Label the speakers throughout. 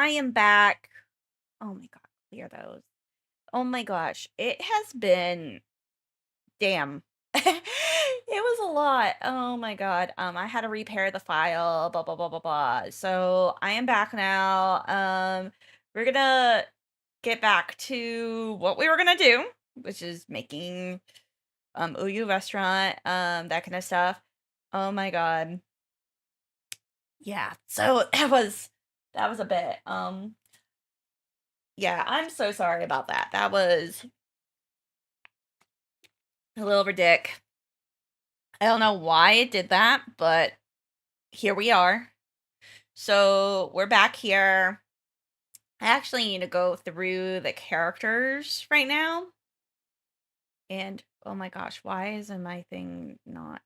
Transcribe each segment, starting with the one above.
Speaker 1: I am back. Oh my god, clear those. Oh my gosh, it has been damn. It was a lot. Oh my god. I had to repair the file, blah blah blah blah blah. So I am back now. We're gonna get back to what we were gonna do, which is making OU restaurant, that kind of stuff. Oh my god. Yeah. So that was a bit. Yeah, I'm so sorry about that. That was a little ridic. I don't know why it did that, but here we are. So we're back here. I actually need to go through the characters right now. And oh my gosh, why isn't my thing not?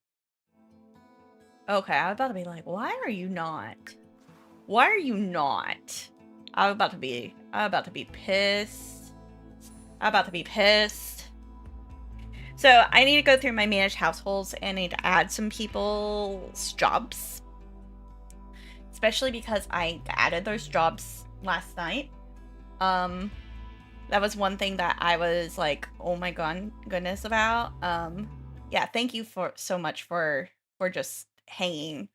Speaker 1: Okay, I was about to be like, why are you not? Why are you not? I'm about to be pissed. I'm about to be pissed. So I need to go through my managed households and I need to add some people's jobs. Especially because I added those jobs last night. That was one thing that I was like, oh my goodness about. Yeah, thank you so much for just hanging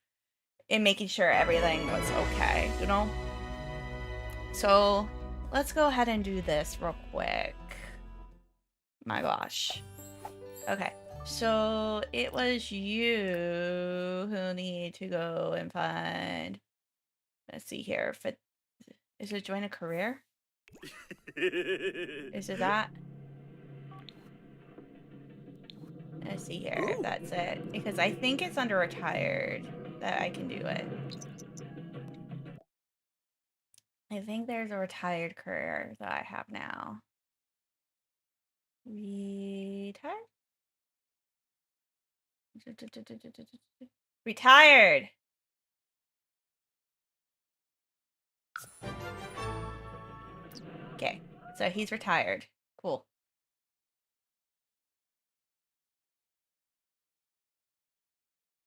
Speaker 1: and making sure everything was okay, you know? So let's go ahead and do this real quick. My gosh. Okay. So it was you who need to go and find. Let's see here. If is it join a career? Is it that? Let's see here if that's it. Because I think it's under retired that I can do it. I think there's a retired career that I have now. Retired? Retired! Okay, so he's retired. Cool.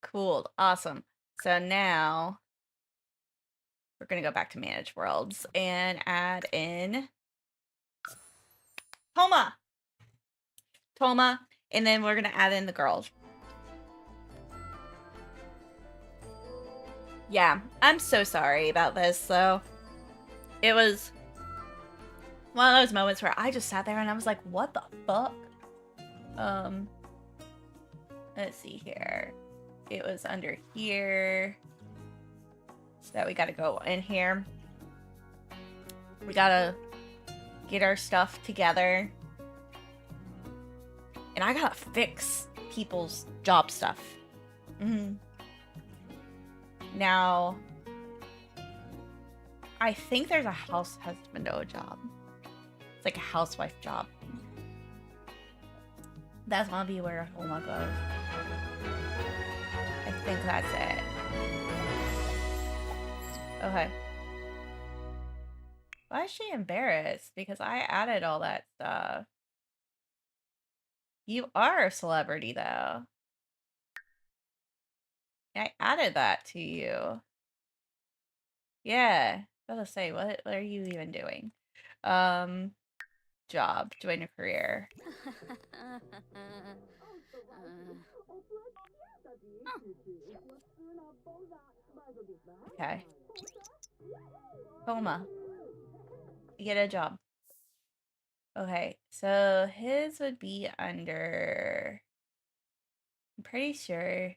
Speaker 1: Cool, awesome. So now we're gonna go back to manage worlds and add in Toma, and then we're gonna add in the girls. Yeah, I'm so sorry about this, though. It was one of those moments where I just sat there and I was like, what the fuck? Let's see here. It was under here. That we gotta go in here. We gotta get our stuff together. And I gotta fix people's job stuff. Now, I think there's a house husbando job. It's like a housewife job. That's gonna be where Homa goes. I think that's it. Okay. Why is she embarrassed? Because I added all that stuff. You are a celebrity, though. I added that to you. Yeah. I was gonna say, what are you even doing? Job, join a career. Okay. Coma. Get a job. Okay, so his would be under. I'm pretty sure.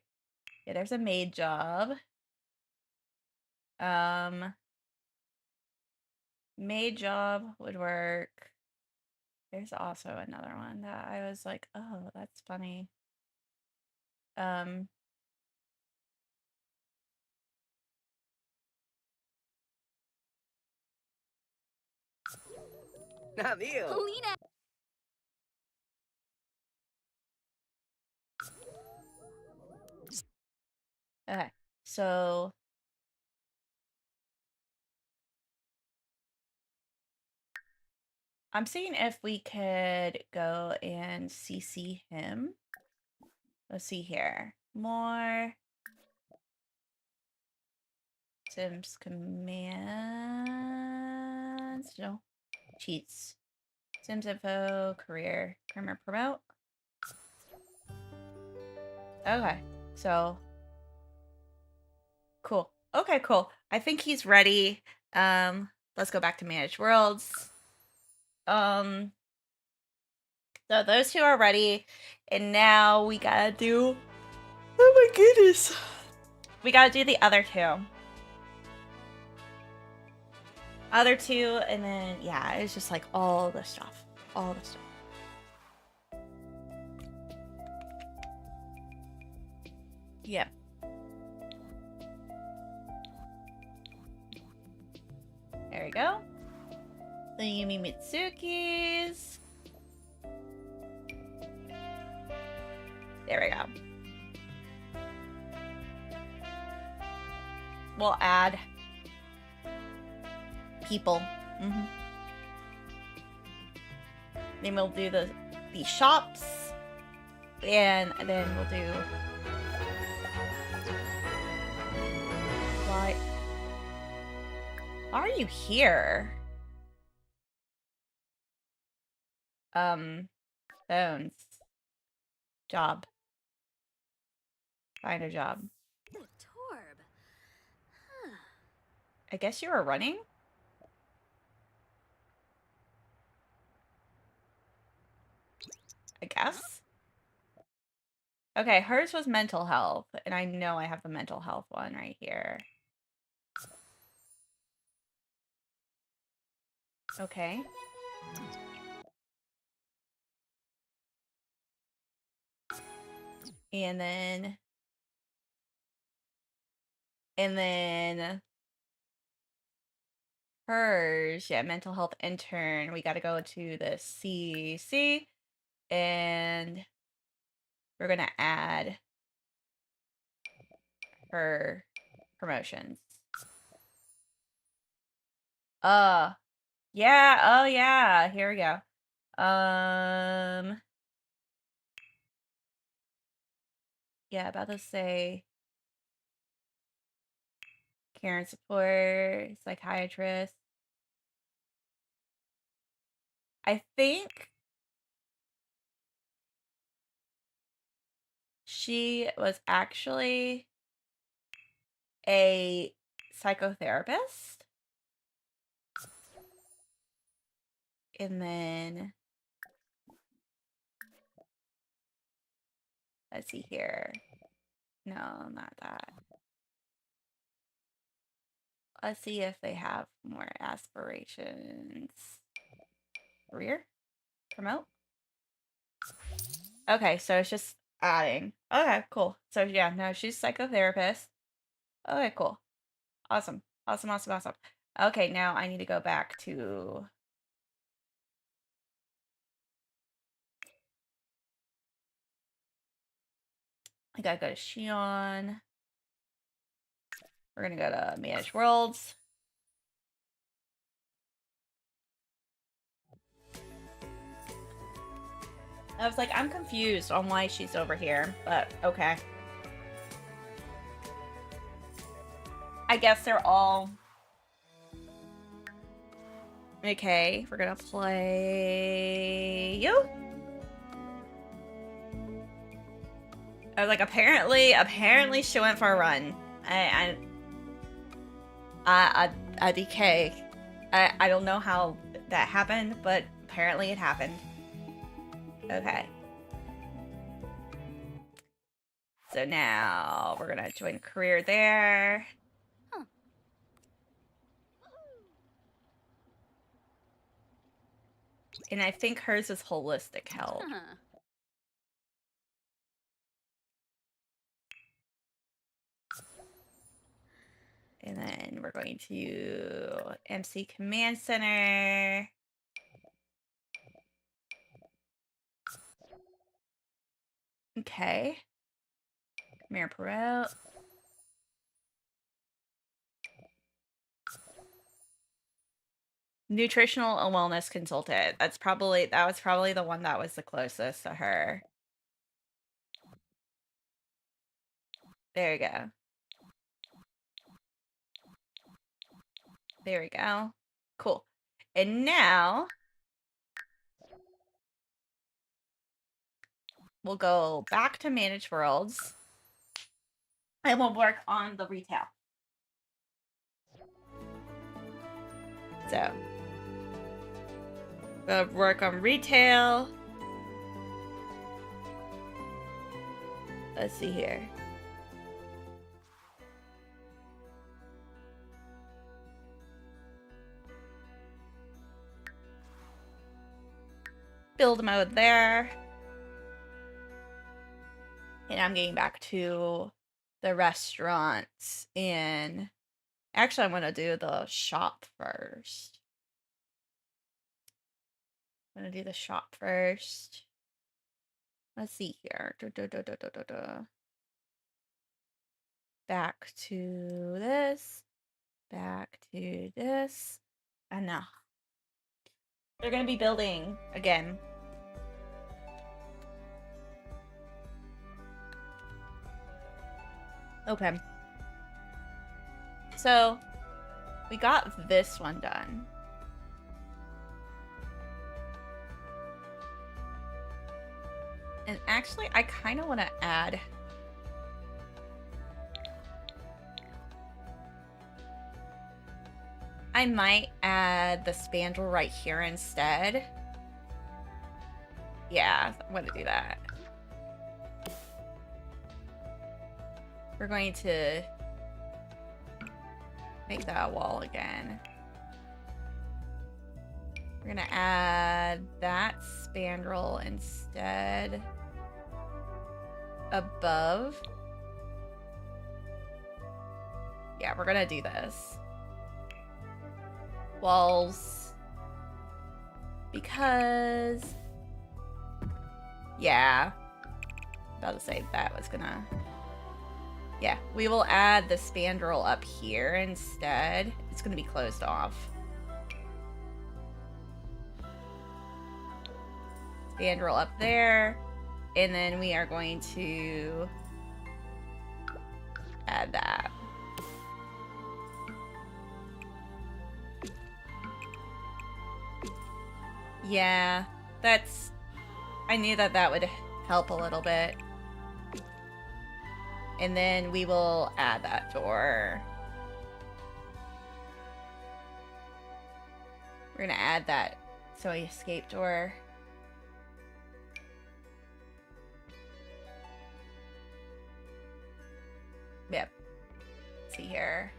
Speaker 1: Yeah, there's a maid job. Maid job would work. There's also another one that I was like, oh, that's funny. Okay, so I'm seeing if we could go and CC him. Let's see here. More Sims command. No. Cheats. Sims info, career, promote. Okay, so cool. Okay, cool. I think he's ready. Let's go back to manage worlds. So those two are ready, and now we gotta do. Oh my goodness. We gotta do the other two. Other two, and then yeah, it's just like all the stuff. All the stuff. Yep. There we go. The Yumi Mitsuki's. There we go. We'll add people. Then we'll do the shops, and then we'll do. Why are you here? Phones. Job. Find a job. I guess you were running? I guess? Okay, hers was mental health, and I know I have the mental health one right here. Okay. And then hers, yeah, mental health intern. We got to go to the CC, and we're going to add her promotions. Yeah, oh yeah, here we go. Yeah, about to say care and support, psychiatrist. I think she was actually a psychotherapist. And then let's see here. No, not that. Let's see if they have more aspirations. Career? Promote? Okay, so it's just adding. Okay, cool. So yeah, no, she's psychotherapist. Okay, cool. Awesome. Awesome, awesome, awesome. Okay, now I need to go back to... I gotta go to Shion. We're gonna go to Manage Worlds. I was like, I'm confused on why she's over here, but okay. I guess they're all... Okay, we're gonna play you. I was like, apparently she went for a run. I DK. I don't know how that happened, but apparently it happened. Okay. So now we're gonna join a career there. Huh. And I think hers is holistic health. And then we're going to MC Command Center. Okay. Mayor Perot. Nutritional and wellness consultant. That was probably the one that was the closest to her. There you go. There we go. Cool. And now we'll go back to manage worlds and we'll work on the retail. So we'll work on retail. Let's see here. Build mode there. And I'm getting back to the restaurants and actually I'm gonna do the shop first. I'm gonna do the shop first. Let's see here. Back to this. Back to this. And now they're gonna be building again. Okay. So we got this one done. And actually, I kind of want to add... I might add the spandrel right here instead. Yeah, I'm going to do that. We're going to make that a wall again. We're going to add that spandrel instead above. Yeah, we're going to do this. Walls. Because... yeah. About to say that was gonna... yeah, we will add the spandrel up here instead. It's gonna be closed off. Spandrel up there. And then we are going to add that. Yeah, that's... I knew that that would help a little bit. And then we will add that door. We're gonna add that escape door. Yep. Let's see here.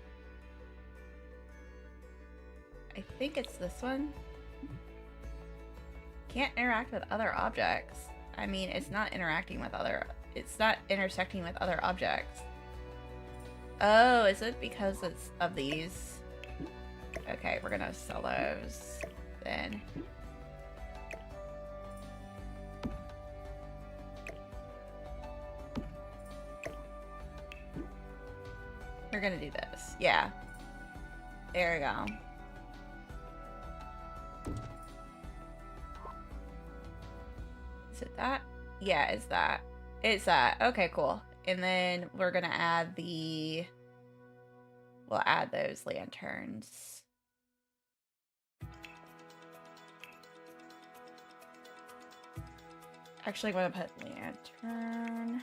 Speaker 1: I think it's this one. Can't interact with other objects. I mean, it's not interacting with other... it's not intersecting with other objects. Oh, is it because it's of these? Okay, we're gonna sell those then. We're gonna do this. Yeah. There we go. Is it that? Yeah, it's that. It's that. Okay, cool. And then we're gonna add the... we'll add those lanterns. Actually, I'm gonna put lantern.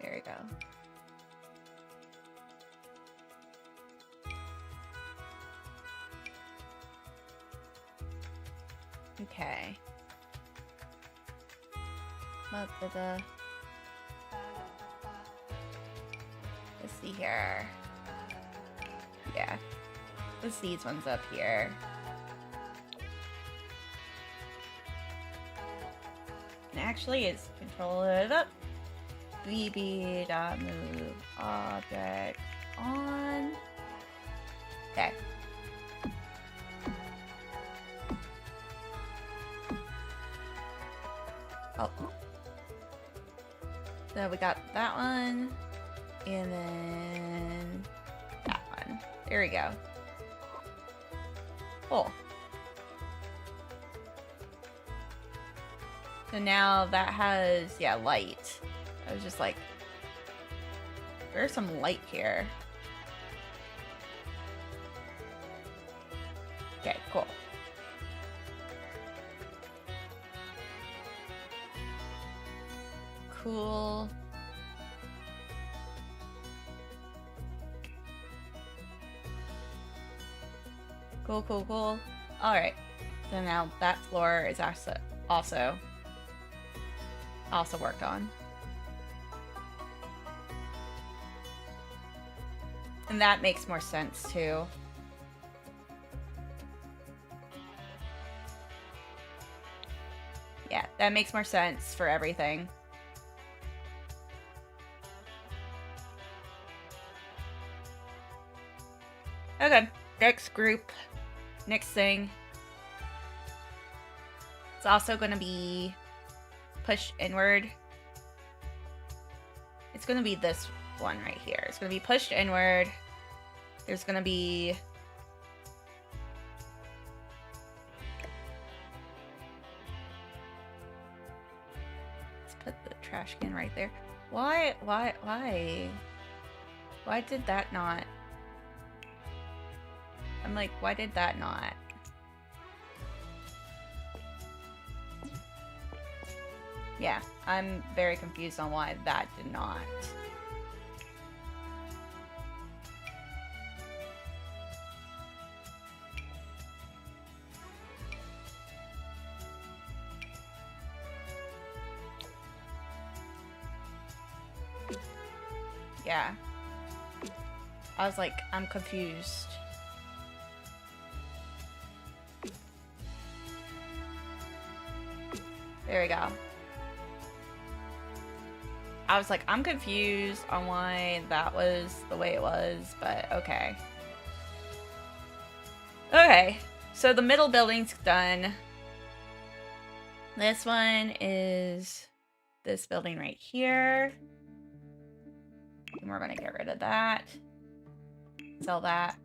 Speaker 1: There we go. Okay. Let's see here. Yeah. Let's see these ones up here. And actually, it's control it up. VB.move object on. Okay. Oh. So we got that one. And then that one. There we go. Cool. So now that has, yeah, light. I was just like, there's some light here. Cool, cool, cool. Alright. So now that floor is also worked on. And that makes more sense too. Yeah, that makes more sense for everything. Okay, next group, next thing. It's also going to be push inward. It's going to be this one right here. It's going to be pushed inward. There's going to be... Let's put the trash can right there. Why did that not... I'm like, why did that not? Yeah, I'm very confused on why that did not. Yeah. I was like, I'm confused. There we go. I was like, I'm confused on why that was the way it was, but okay. Okay, so the middle building's done. This one is this building right here. And we're gonna get rid of that. Sell that.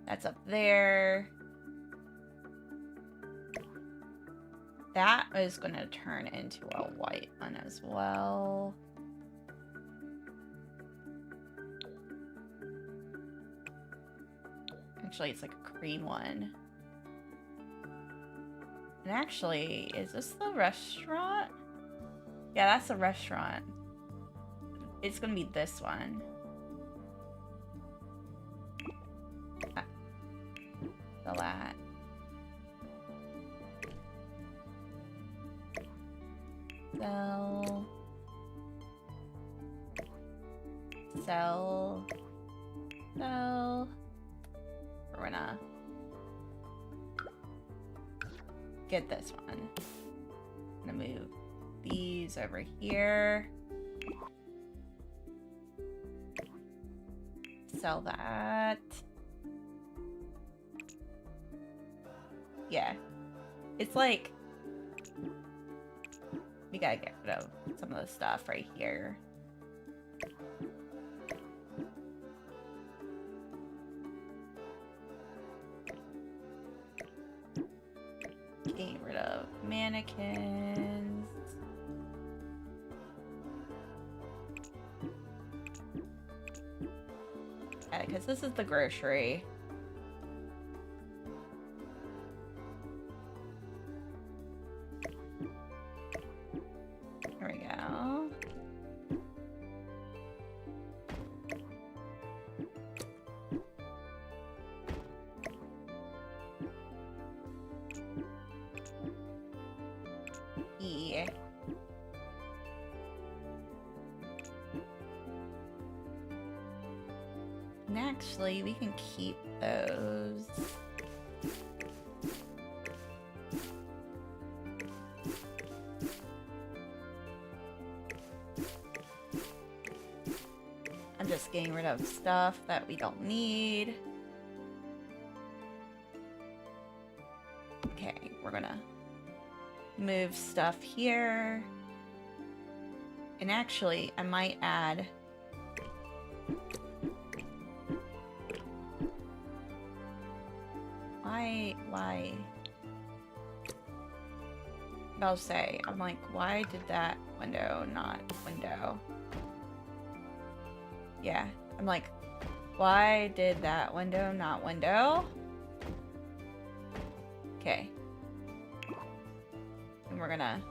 Speaker 1: That's up there. That is going to turn into a white one as well. Actually, it's like a cream one. And actually, is this the restaurant? Yeah, that's the restaurant. It's going to be this one. Sell that. Sell. Sell. Sell. We're gonna get this one. I'm gonna move these over here. Sell that. Yeah. It's like we gotta get rid of some of the stuff right here. Getting rid of mannequins. Yeah, because this is the grocery. There we go. Yeah. And actually, we can keep those. I'm just getting rid of stuff that we don't need. Okay, we're gonna move stuff here. And actually, I might add why I'll say, I'm like, why did that window not window? Yeah, I'm like, why did that window not window? Okay. And we're gonna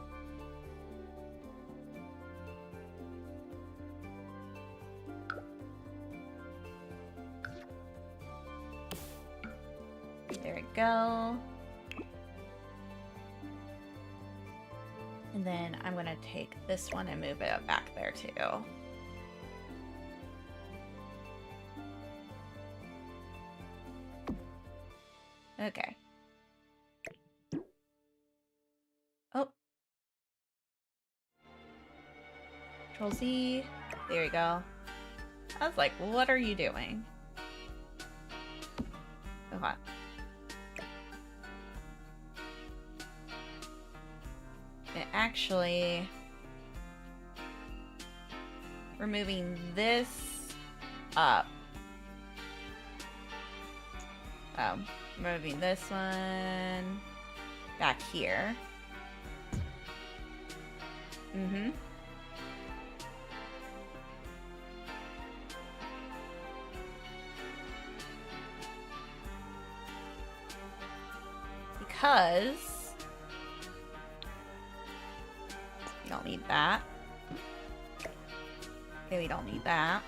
Speaker 1: There we go. And then I'm gonna take this one and move it back there too. Okay. Oh. Control Z. There you go. I was like, what are you doing? So hot. And actually, we're moving this up. Oh, moving this one back here. Mm-hmm. Because we don't need that. Okay, we don't need that.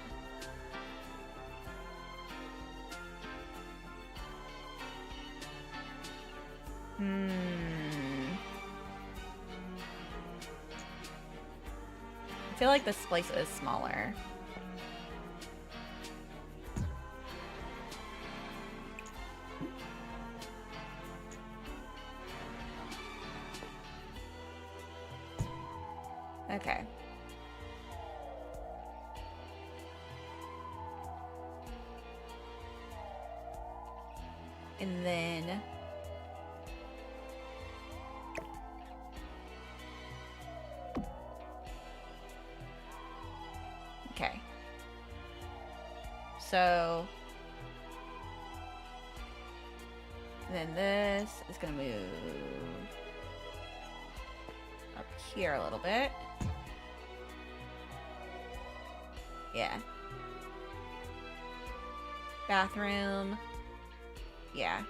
Speaker 1: I feel like this place is smaller. Okay. And then okay. So then this is gonna move up here a little bit. Yeah. Bathroom. Yeah.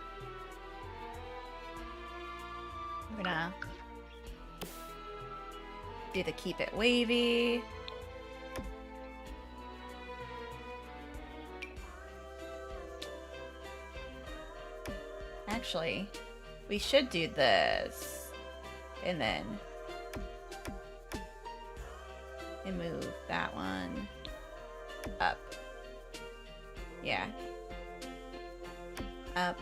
Speaker 1: We're gonna do the keep it wavy. Actually, we should do this and then move that one up. Yeah. Up.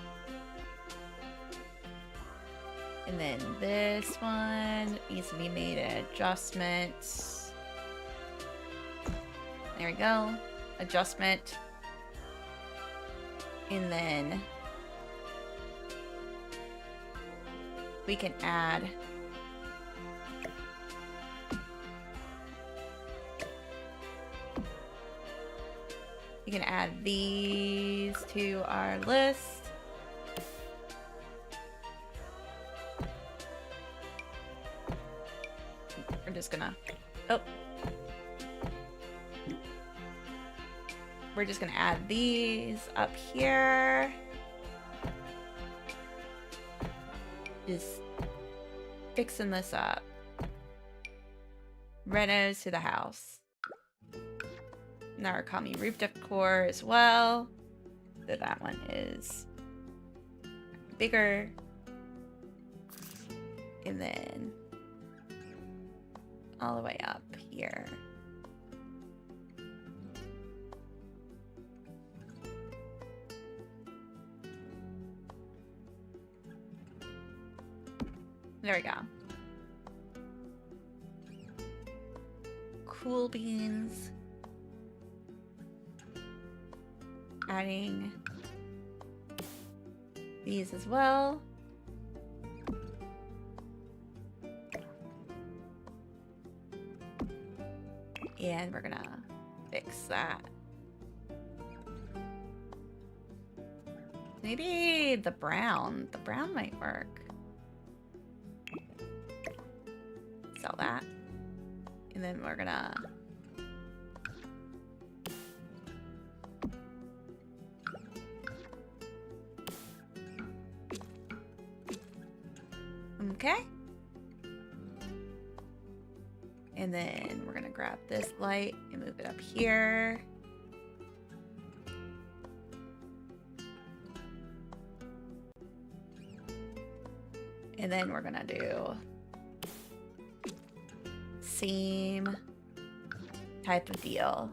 Speaker 1: And then this one needs to be made adjustments. There we go. Adjustment. And then we can add these to our list. We're just gonna we're just gonna add these up here. Just fixing this up. Renos to the house. Narukami roof decor as well. So that one is bigger. And then all the way up here. There we go. Cool beans. Adding these as well. And we're gonna fix that. Maybe the brown. The brown might work. Sell that. And then we're gonna okay. And then we're gonna grab this light and move it up here. And then we're gonna do same type of deal.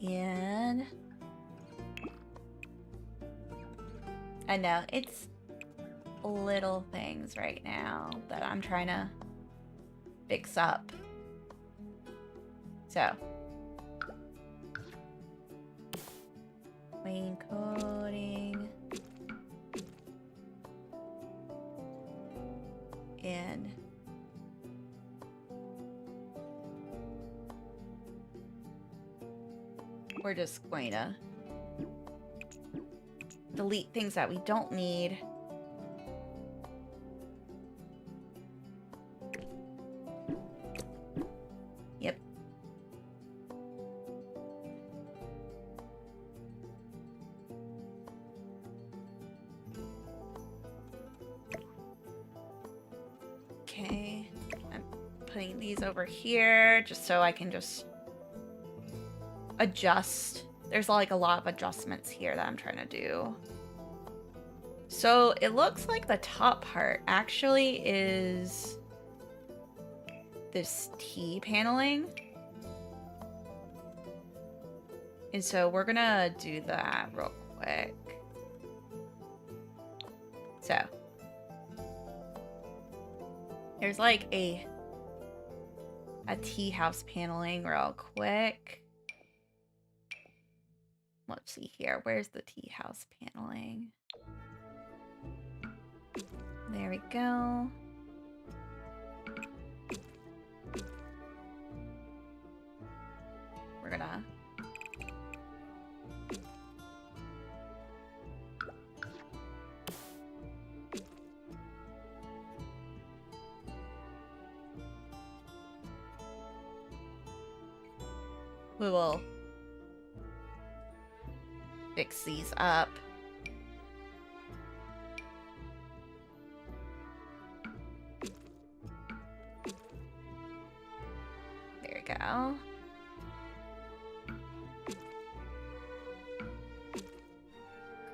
Speaker 1: And I know it's little things right now that I'm trying to fix up. So plain coding and we're just going to delete things that we don't need. Yep. Okay. I'm putting these over here just so I can just adjust. There's like a lot of adjustments here that I'm trying to do. So it looks like the top part actually is this T paneling. And so we're gonna do that real quick. So there's like a tea house paneling real quick. Let's see here. Where's the tea house paneling? There we go. We're gonna we will fix these up. There we go.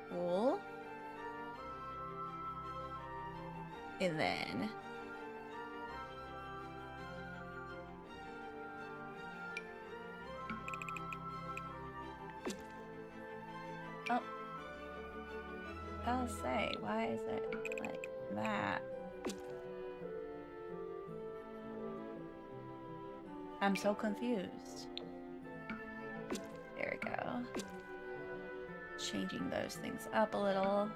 Speaker 1: Cool. And then oh, I'll say, why is it like that? I'm so confused. There we go. Changing those things up a little.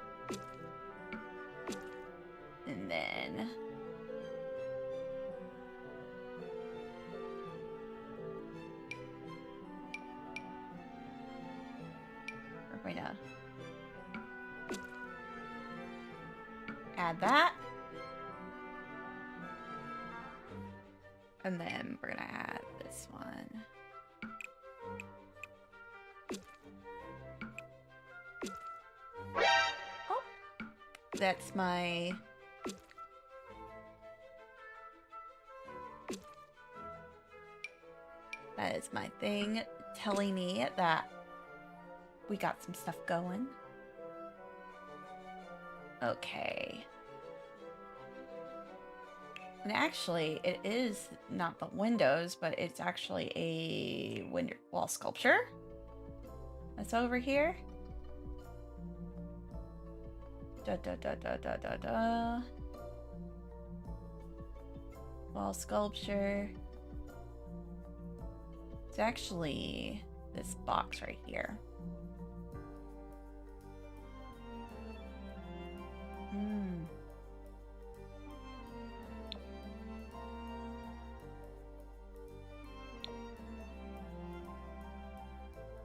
Speaker 1: And then we're going to add that. And then we're going to add this one. Oh, that's my... That is my thing telling me that we got some stuff going. Okay. And actually, it is not the windows, but it's actually a window wall sculpture that's over here. Da da da da da da da. Wall sculpture. It's actually this box right here.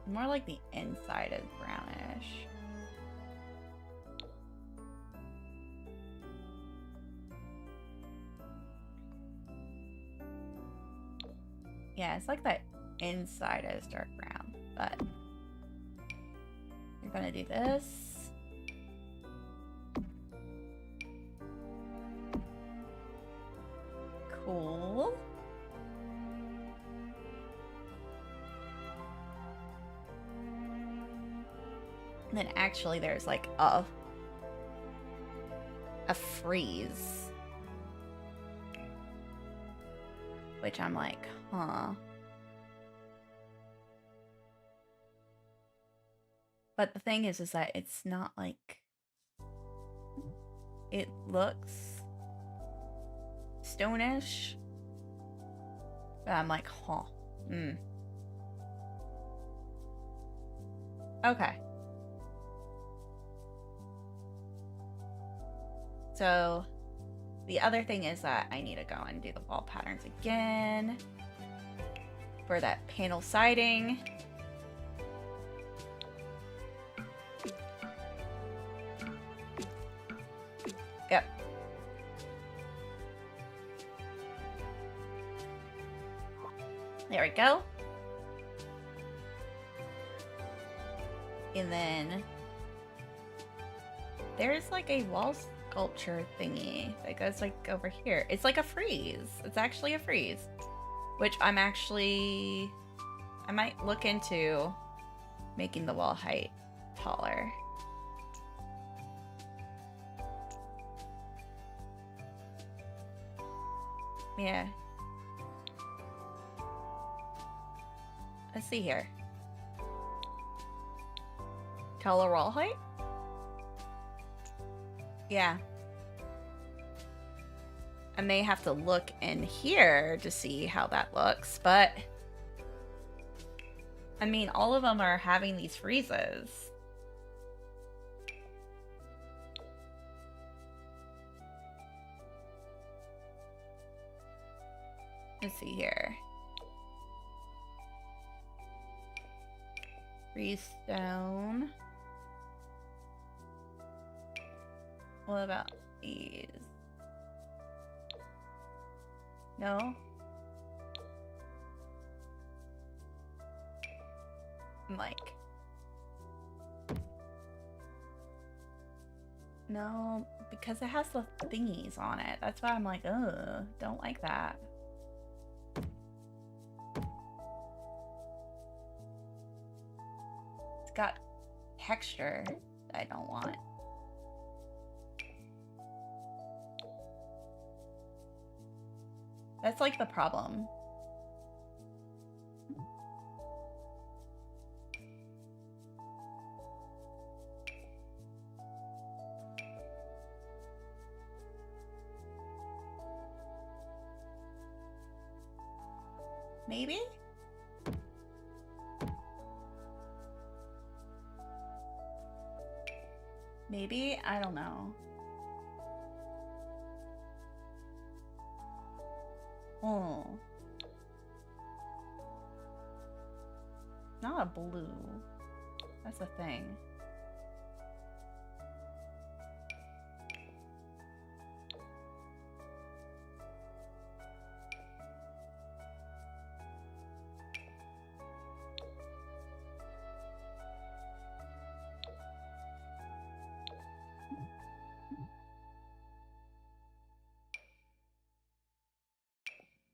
Speaker 1: More like the inside is brownish. Yeah, it's like that inside is dark brown, but you're gonna do this. Cool. And actually there's like a freeze. Which I'm like, huh. But the thing is that it's not like... It looks stone-ish. But I'm like, huh. Okay. So the other thing is that I need to go and do the wall patterns again for that panel siding. Yep. There we go. And then there's like a wall sculpture thingy that goes like over here. It's like a freeze. It's actually a freeze, which I might look into making the wall height taller. Yeah. Let's see here. Taller wall height? Yeah. I may have to look in here to see how that looks, but I mean, all of them are having these freezes. Let's see here. Freestone. What about these? No? I'm like... No, because it has the thingies on it. That's why I'm like, ugh, don't like that. It's got texture that I don't want. That's like the problem. Maybe? Maybe? I don't know. Oh. Not a blue. That's a thing.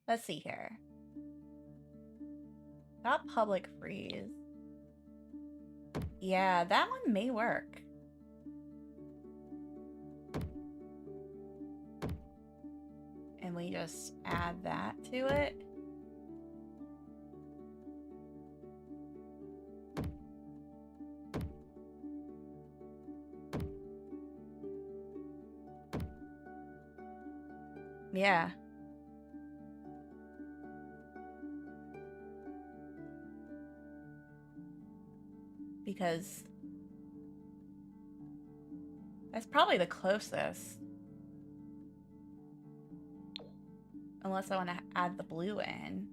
Speaker 1: Let's see here. Not public freeze. Yeah, that one may work. And we just add that to it. Yeah. Because that's probably the closest. Unless I want to add the blue in.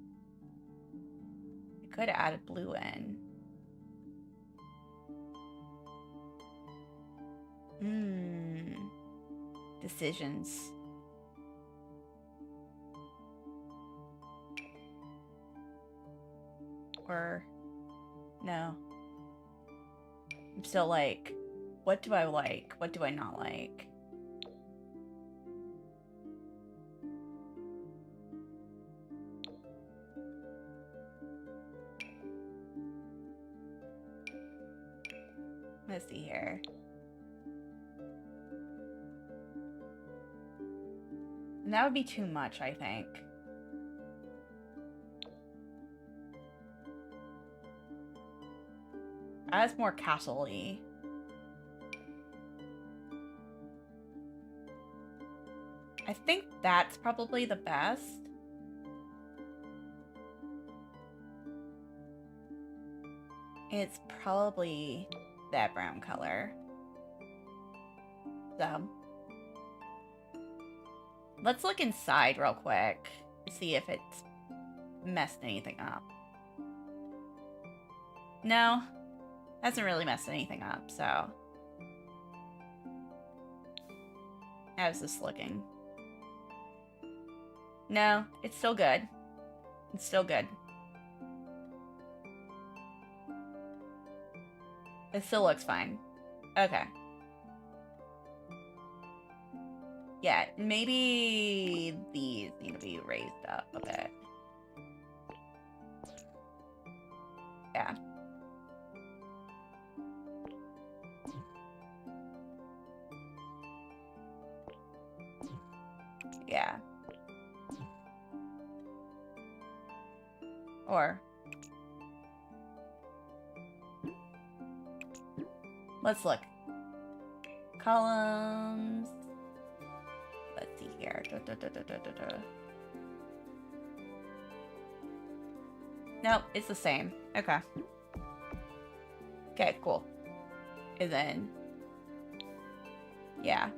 Speaker 1: I could add a blue in. Decisions. Or no. I'm still like, what do I like? What do I not like? Let's see here. And that would be too much, I think. That's more castle-y. I think that's probably the best. It's probably that brown color. So, let's look inside real quick to see if it's messed anything up. No, hasn't really messed anything up, so. How's this looking? No, it's still good. It's still good. It still looks fine. Okay. Yeah, maybe these need to be raised up a bit. Yeah. Yeah. Or let's look. Columns. Let's see here. Nope, it's the same. Okay. Okay, cool. And then, yeah.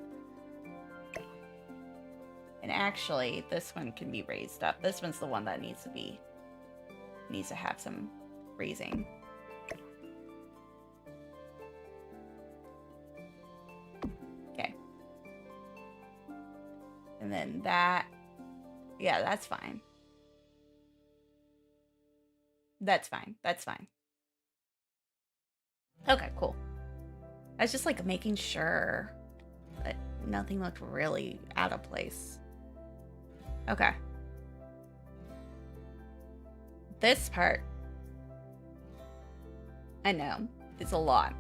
Speaker 1: And actually, this one can be raised up. This one's the one that needs to have some raising. Okay. And then that, yeah, that's fine. That's fine. That's fine. Okay, cool. I was just like making sure that nothing looked really out of place. Okay. This part, I know, it's a lot.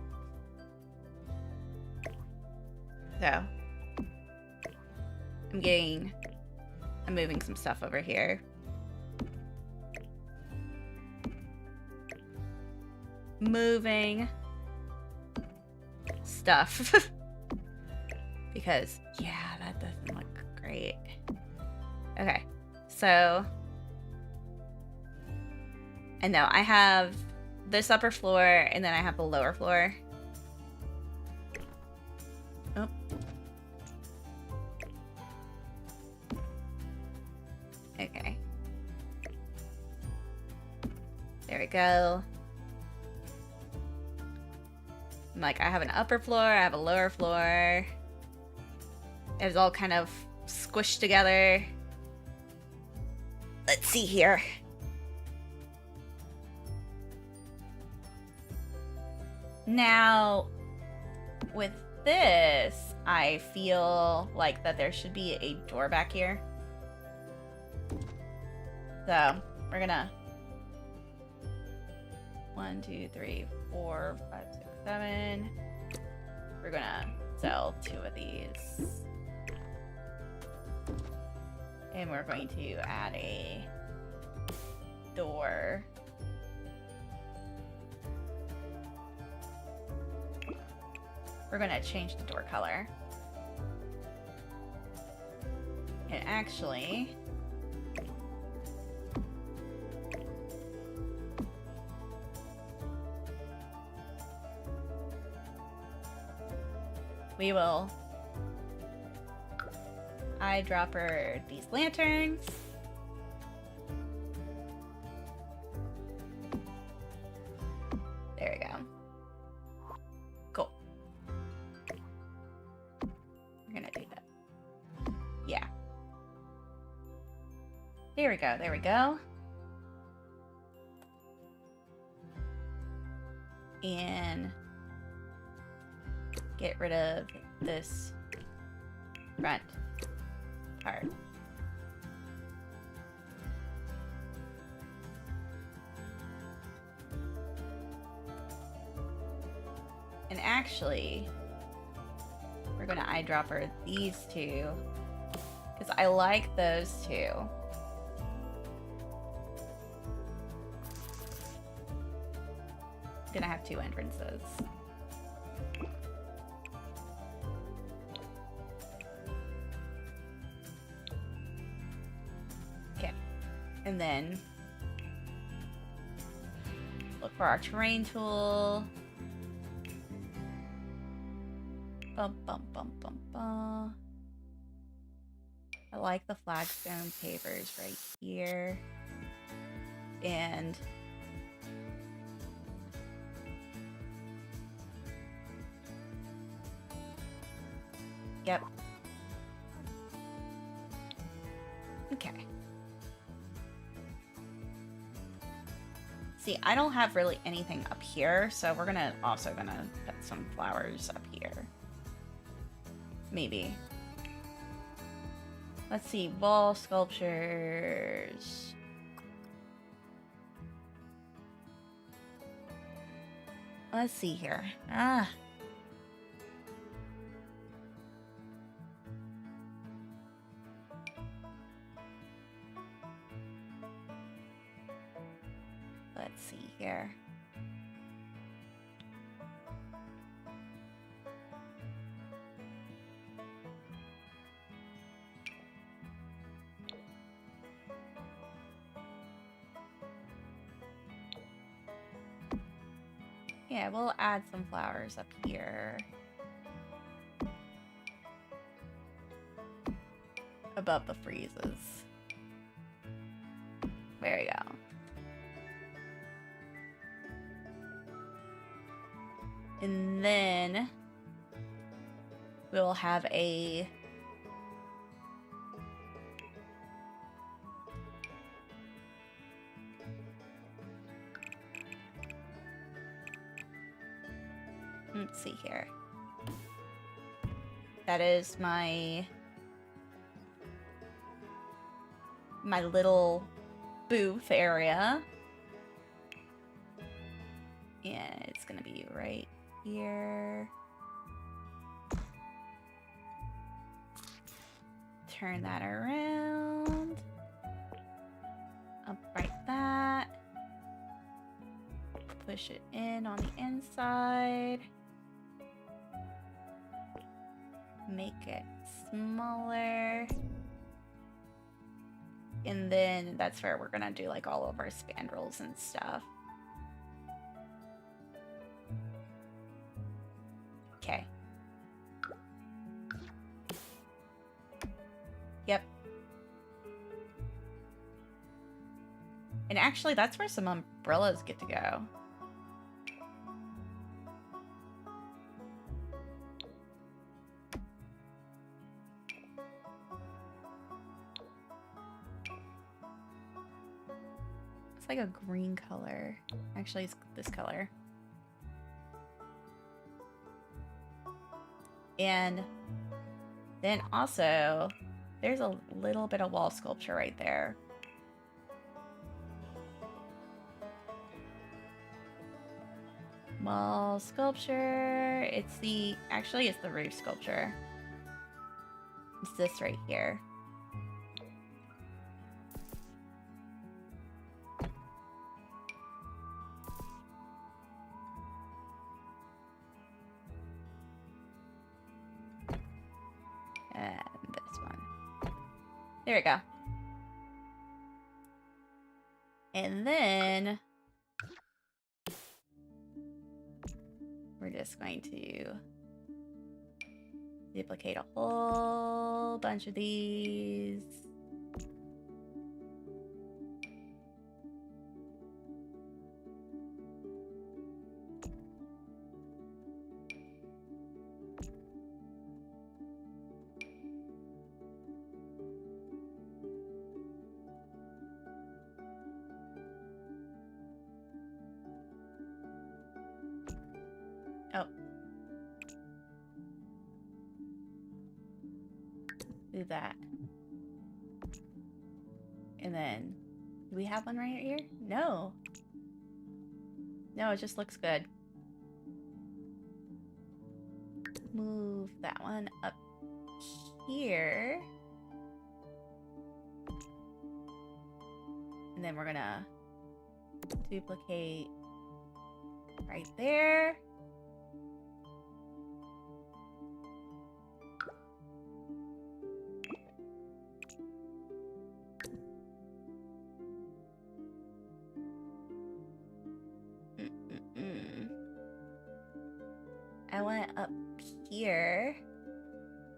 Speaker 1: So, I'm moving some stuff over here. Moving stuff. Because, yeah, that doesn't look great. Okay, so, and now I have this upper floor, and then I have the lower floor. Oh. Okay. There we go. Like, I have an upper floor, I have a lower floor. It's all kind of squished together. Let's see here. Now, with this, I feel like that there should be a door back here. So, we're gonna 1, 2, 3, 4, 5, 6, 7. We're gonna sell 2 of these. And we're going to add a door. We're gonna change the door color. And actually, we will eyedropper these lanterns. There we go. Cool. We're gonna do that. Yeah. There we go, there we go. And get rid of this front part. And actually, we're gonna eyedropper these two. Because I like those two. Gonna have two entrances. Okay. And then look for our terrain tool. Bum, bum, bum, bum, bum. I like the flagstone pavers right here. And yep. Okay. See, I don't have really anything up here, so we're also gonna put some flowers up here. Maybe. Let's see, wall sculptures. Let's see here. Let's see here. Yeah, we'll add some flowers up here. Above the freezes. There you go. And then we'll have a let's see here. That is my little booth area. And it's gonna be right here. Turn that around. Upright that. Push it in on the inside. Make it smaller. And then that's where we're gonna do like all of our spandrels and stuff. Okay. Yep. And actually, that's where some umbrellas get to go. It's like a green color. Actually, it's this color. And then also, there's a little bit of wall sculpture right there. Wall sculpture. Actually, it's the roof sculpture. It's this right here. And this one. There we go. And then we're just going to duplicate a whole bunch of these. Oh. Do that. And then, do we have one right here? No. No, it just looks good. move that one up here. And then we're gonna duplicate right there. I want it up here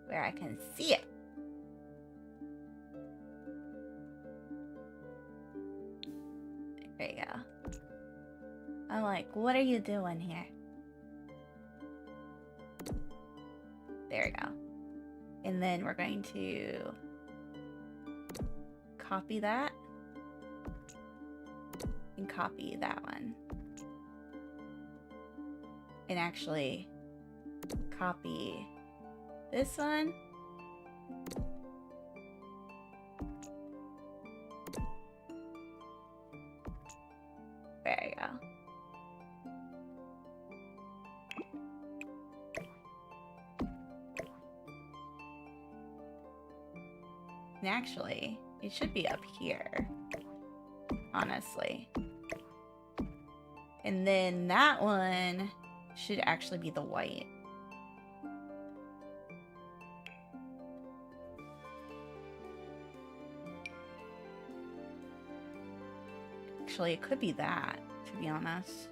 Speaker 1: where I can see it. There you go. I'm like, what are you doing here? There we go. And then we're going to copy that and copy that one. And actually copy this one. There you go. And actually, it should be up here, honestly. And then that one should actually be the white. Actually, it could be that, to be honest.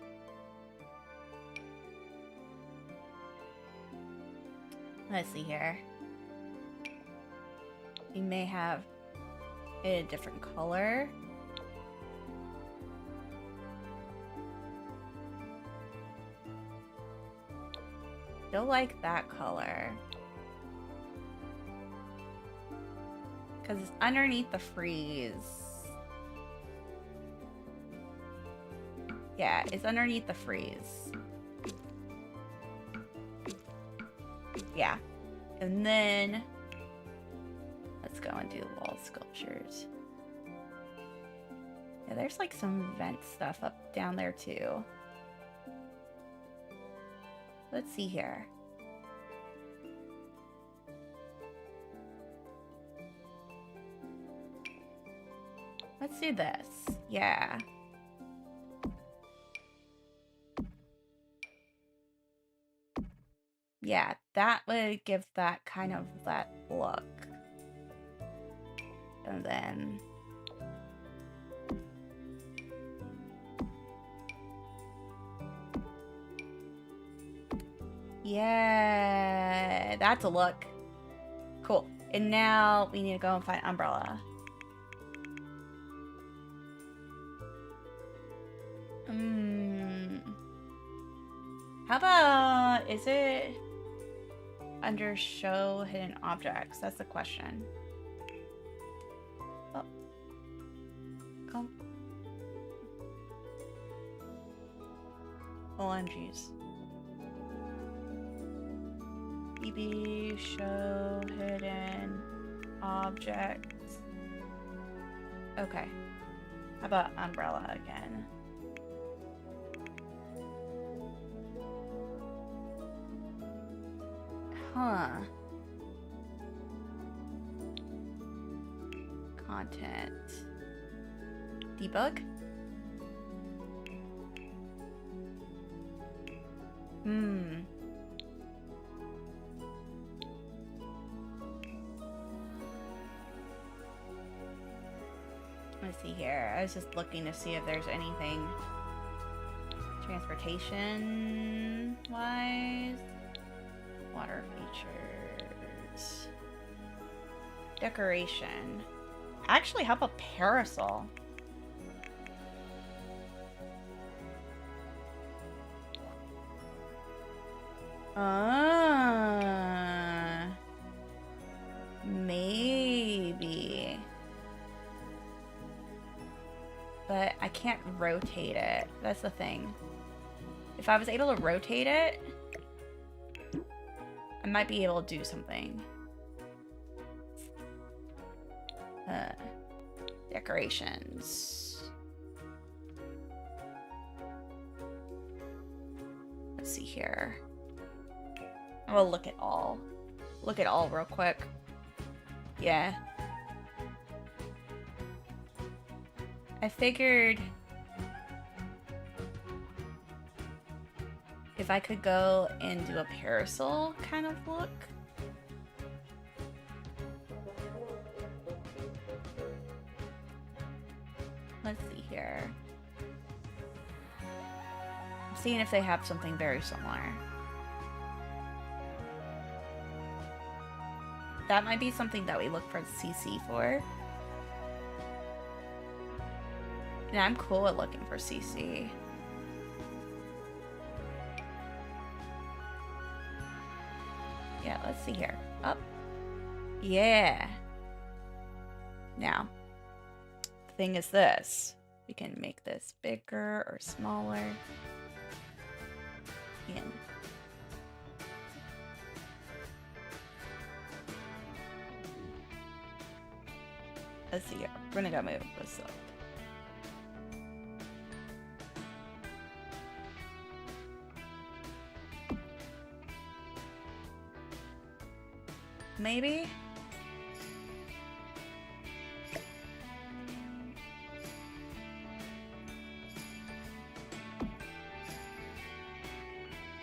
Speaker 1: Let's see here. You may have a different color. Still like that color. Because it's underneath the freeze. Yeah, it's underneath the freeze. Yeah. And then let's go and do wall sculptures. Yeah, there's like some vent stuff up down there too. Let's see here. Let's do this. Yeah. Yeah, that would give that kind of that look. And then yeah, that's a look. Cool. And now we need to go and find umbrella. How about, is it under show hidden objects? That's the question. Oh. Come. OMGs. EB show hidden objects. Okay. How about umbrella again? Huh. Content. Debug? Let's see here. I was just looking to see if there's anything transportation wise. Water features. Decoration. Actually, how about parasol? Maybe. But I can't rotate it. That's the thing. If I was able to rotate it, I might be able to do something. Decorations. Let's see here. I'm gonna look at all. Look at all real quick. Yeah. I figured if I could go and do a parasol kind of look. Let's see here. I'm seeing if they have something very similar. That might be something that we look for CC for. And I'm cool at looking for CC. Yeah, let's see here. Up. Yeah. Now, the thing is this. We can make this bigger or smaller. And let's see here. We're gonna go move this up. Maybe?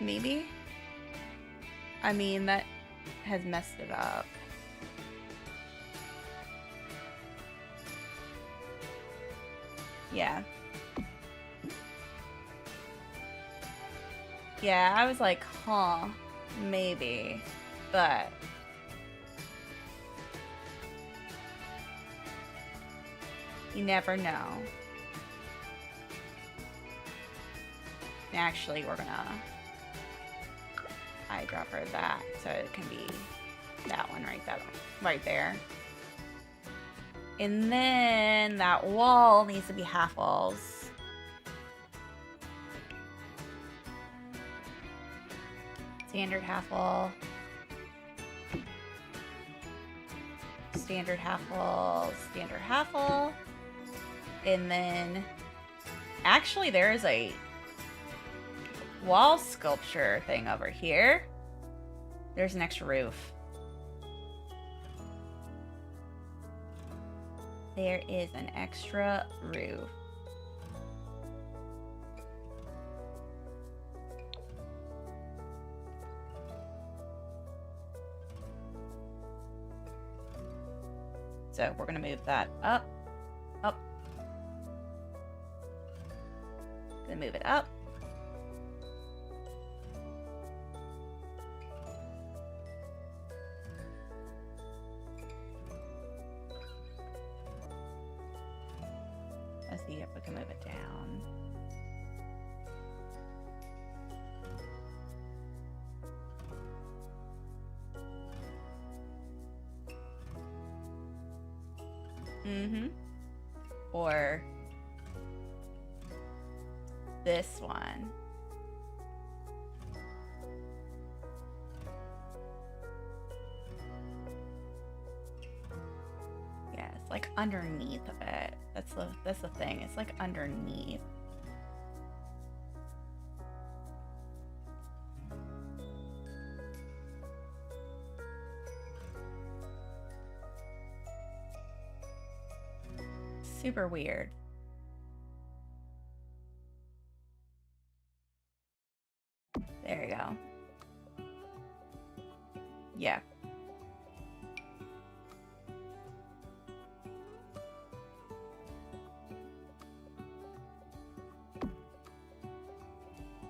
Speaker 1: Maybe? I mean, that has messed it up. Yeah. Yeah, I was like, huh, maybe, but you never know. Actually, we're gonna eyedropper that so it can be that one right there. And then that wall needs to be half walls. Standard half wall. Standard half wall. Standard half wall. And then actually there is a wall sculpture thing over here. There's an extra roof. There is an extra roof. So we're gonna move that up, up. Gonna move it up. Let's see if we can move it down. Or this one. Yeah, it's like underneath of it. That's the thing. It's like underneath. Super weird. There you go. Yeah.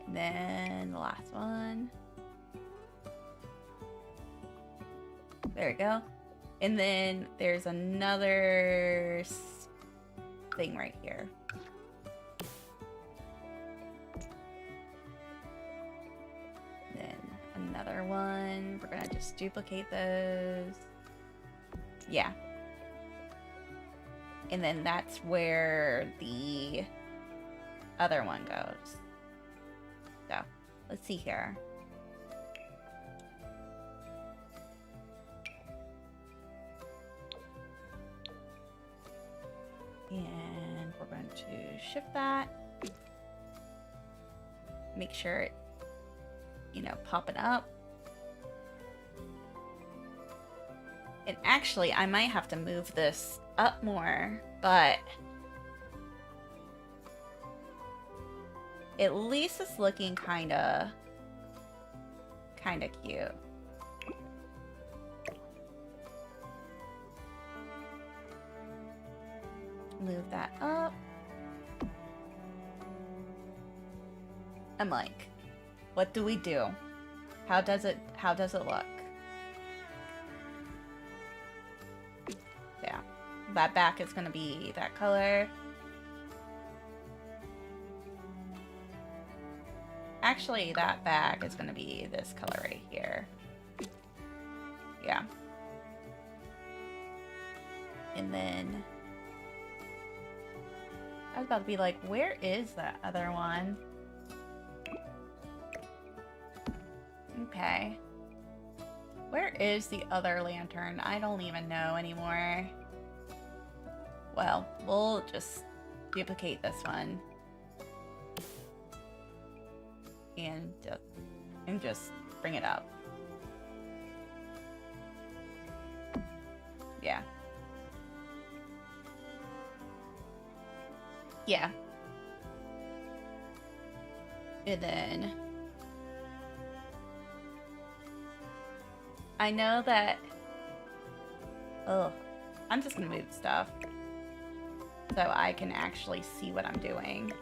Speaker 1: And then the last one. There we go. And then there's another thing right here. Then another one. We're gonna just duplicate those. Yeah. And then that's where the other one goes. So, let's see here. And we're going to shift that. Make sure it, you know, popping up. And actually, I might have to move this up more, but at least it's looking kinda cute. Move that up. I'm like, what do we do? How does it look? Yeah. That back is gonna be that color. Actually, that back is gonna be this color right here. Yeah. And then I was about to be like, where is that other one? Okay. Where is the other lantern? I don't even know anymore. Well, we'll just duplicate this one. And just bring it up. Yeah. Yeah. And then I know that, I'm just gonna move stuff so I can actually see what I'm doing.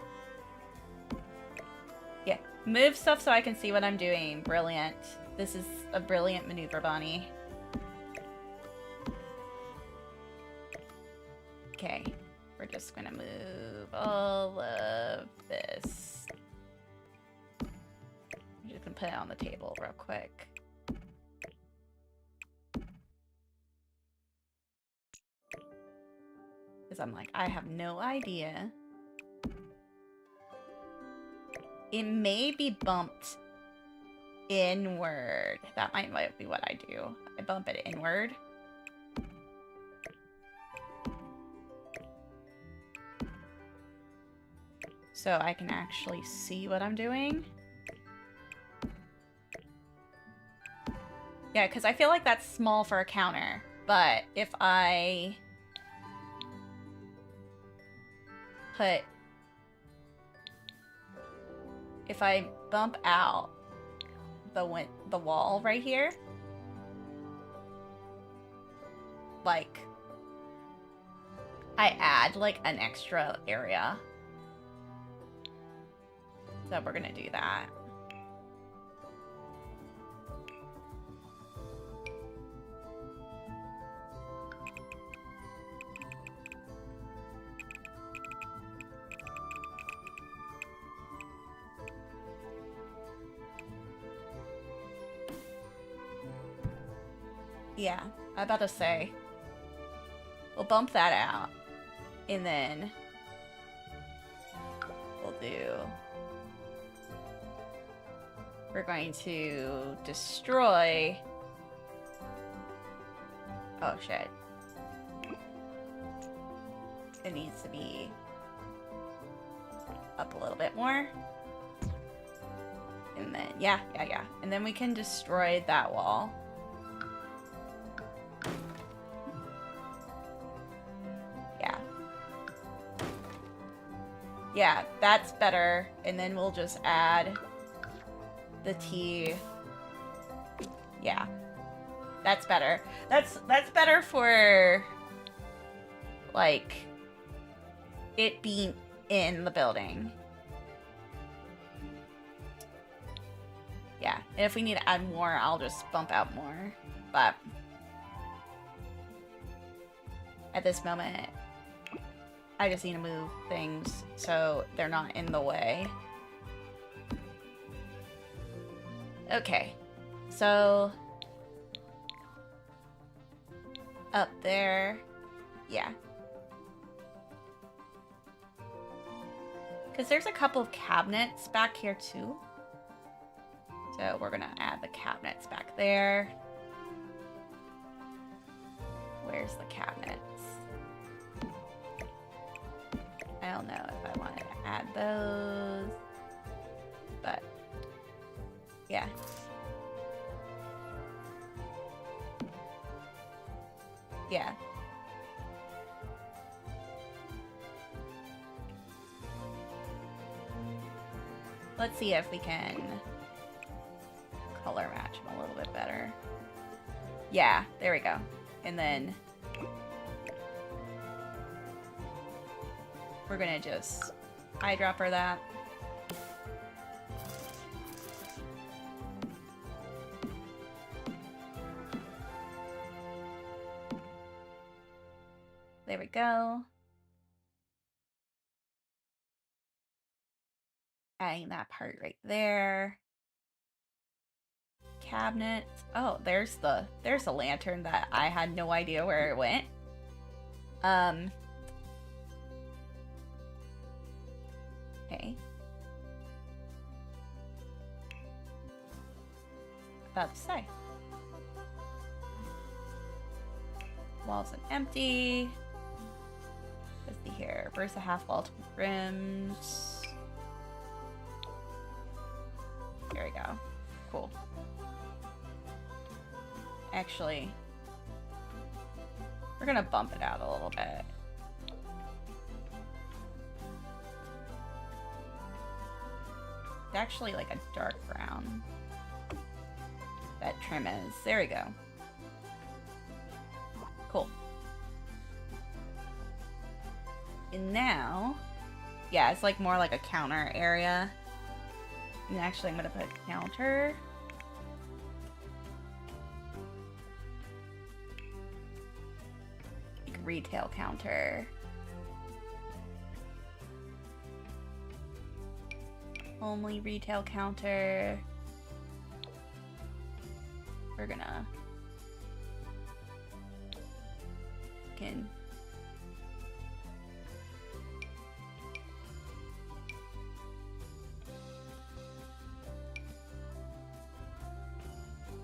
Speaker 1: Yeah, move stuff so I can see what I'm doing. Brilliant. This is a brilliant maneuver, Bonnie. Okay, we're just gonna move all of this. I'm just gonna put it on the table real quick. Because I'm like, I have no idea. It may be bumped inward. That might be what I do. I bump it inward. So I can actually see what I'm doing. Yeah, because I feel like that's small for a counter. But if I bump out the wall right here, like, I add like an extra area. So we're gonna do that. Yeah, I'm about to say, we'll bump that out, and then we're going to destroy, oh shit, it needs to be up a little bit more, and then, yeah, and then we can destroy that wall. Yeah, that's better. And then we'll just add the T. Yeah, that's better. That's better for, like, it being in the building. Yeah, and if we need to add more, I'll just bump out more. But at this moment, I just need to move things so they're not in the way. Okay, so up there, yeah. Because there's a couple of cabinets back here too. So we're gonna add the cabinets back there. Where's the cabinets? I don't know if I wanted to add those, but yeah. Yeah. Let's see if we can color match them a little bit better. Yeah, there we go. And then we're gonna just eyedropper that. There we go. Adding that part right there. Cabinet. Oh, there's the lantern that I had no idea where it went. Okay. About to say. Walls and empty. Let's see here. Burst a half wall to rims. There we go. Cool. Actually, we're gonna bump it out a little bit. It's actually like a dark brown. That trim is. There we go. Cool. And now, yeah, it's like more like a counter area. And actually, I'm gonna put counter. Like retail counter. Only retail counter. We're gonna can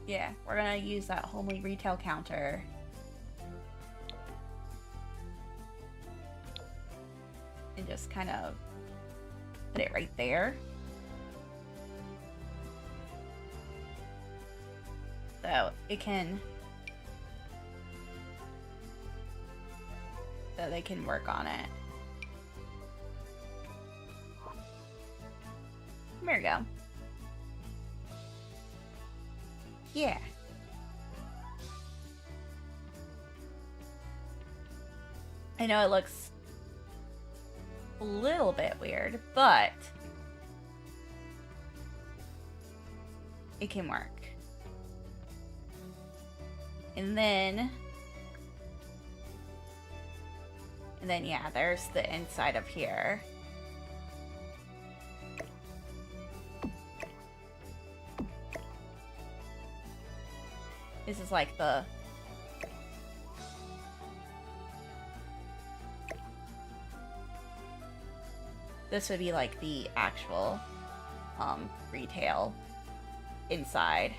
Speaker 1: yeah, we're gonna use that homely retail counter. And just kind of put it right there. So it can, so they can work on it. There we go. Yeah. I know it looks a little bit weird, but it can work. And then yeah, there's the inside of here. This is like the this would be like the actual retail inside.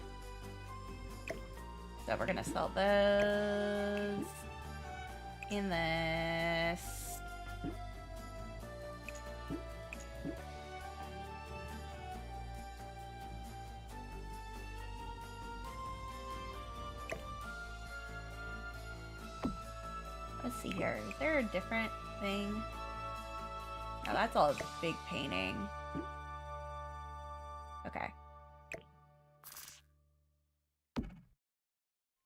Speaker 1: So we're gonna sell those in this. Let's see here. Is there a different thing? Oh, that's all a big painting. Okay.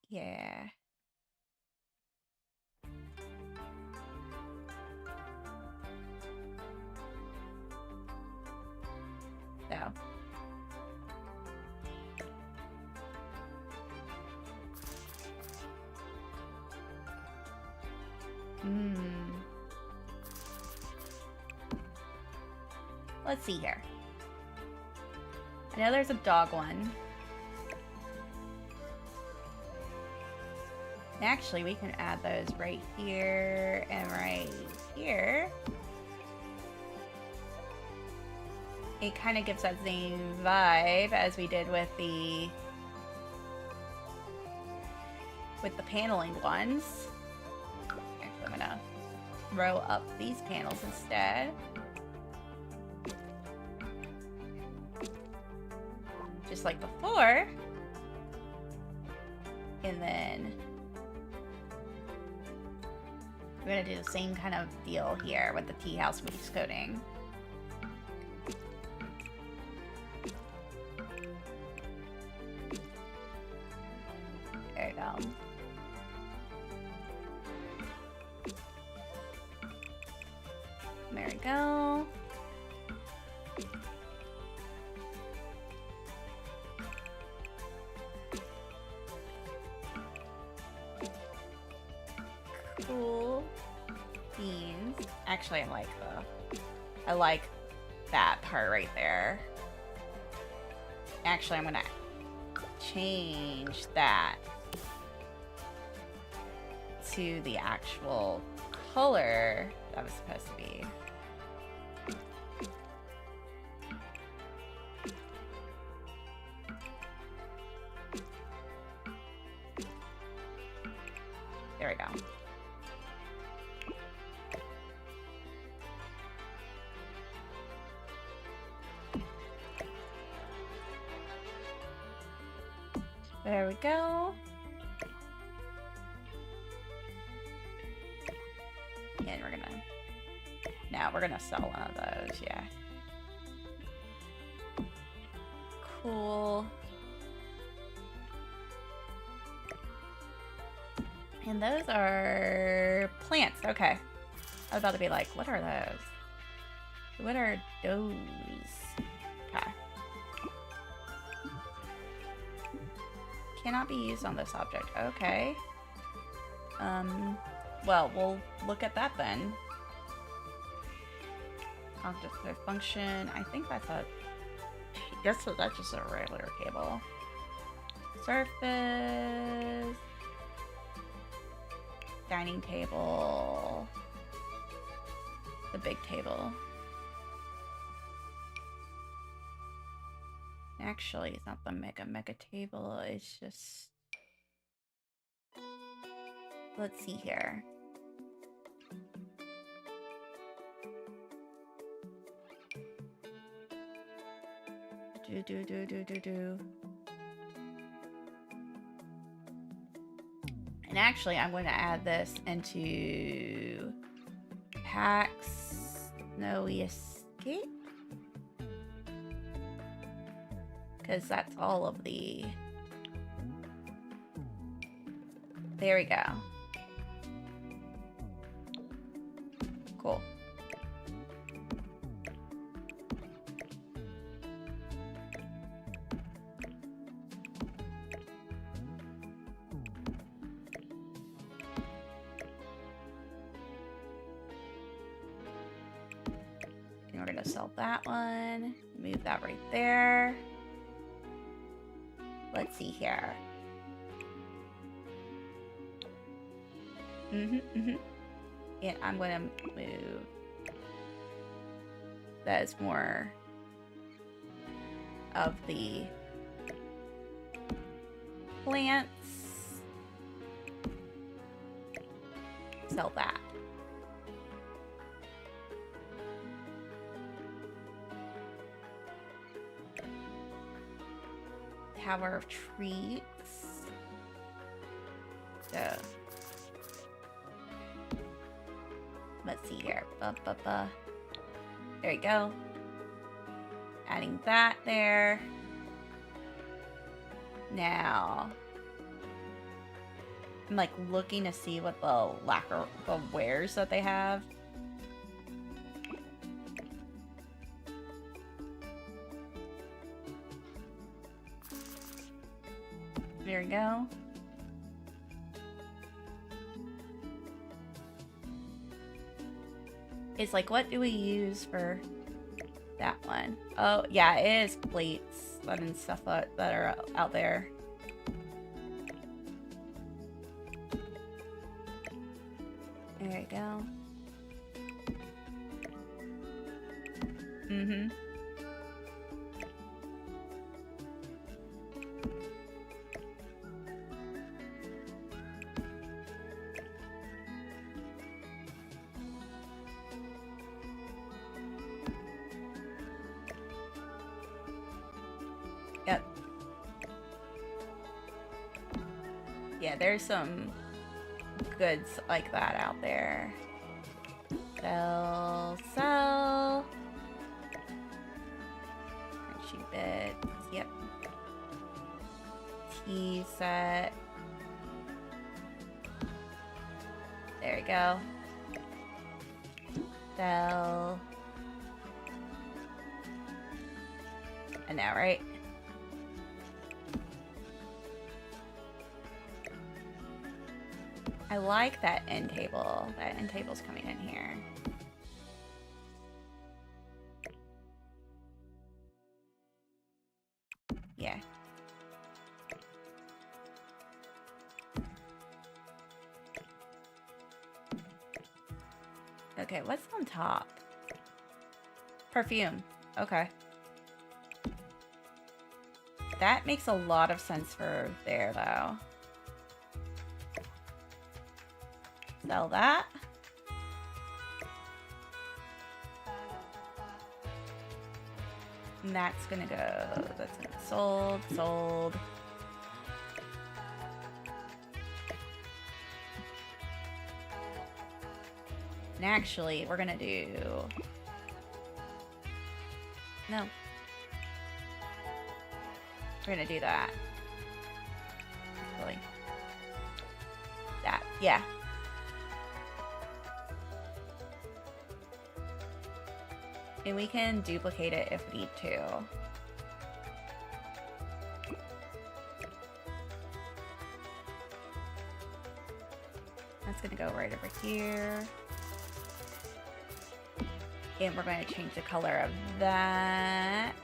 Speaker 1: Yeah. So. Let's see here. I know there's a dog one. Actually, we can add those right here and right here. It kind of gives that same vibe as we did with the paneling ones. Actually, I'm gonna row up these panels instead. Just like before. And then We're gonna do the same kind of deal here with the tea house wainscoting. There you go. There we go. Cool beans. Actually, I like that part right there. Actually, I'm gonna change that to the actual color that was supposed to be. There we go. There we go. And we're gonna sell one of those, yeah. Cool. And those are plants, okay. I was about to be like, what are those? What are those? Okay. Cannot be used on this object, okay. Well, we'll look at that then. Object function, I think that's that's just a regular cable. Surface. Dining table. The big table. Actually, it's not the mega table, it's just... Let's see here. Do. And actually, I'm going to add this into packs. No, we escape. Because that's all of the... There we go. Cool. And we're going to sell that one. Move that right there. Let's see here. And I'm going to move. That is more of the plants. Sell that. Tower of Treats. So let's see here. There you go. Adding that there. Now I'm like looking to see what the wares that they have. There we go. It's like, what do we use for that one? Oh, yeah, it is plates and stuff that are out there. There you go. Yep. Yeah, there's some goods like that out there. Sell. Crunchy bits. Yep. Tea set. There we go. Sell. And now, right? I like that end table. That end table's coming in here. Yeah. Okay, what's on top? Perfume. Okay. That makes a lot of sense for there, though. Sell that. And that's gonna go, that's gonna be sold. And actually, we're gonna do... No. We're gonna do that. Really. That, yeah. And we can duplicate it if we need to. That's gonna go right over here. And we're going to change the color of that.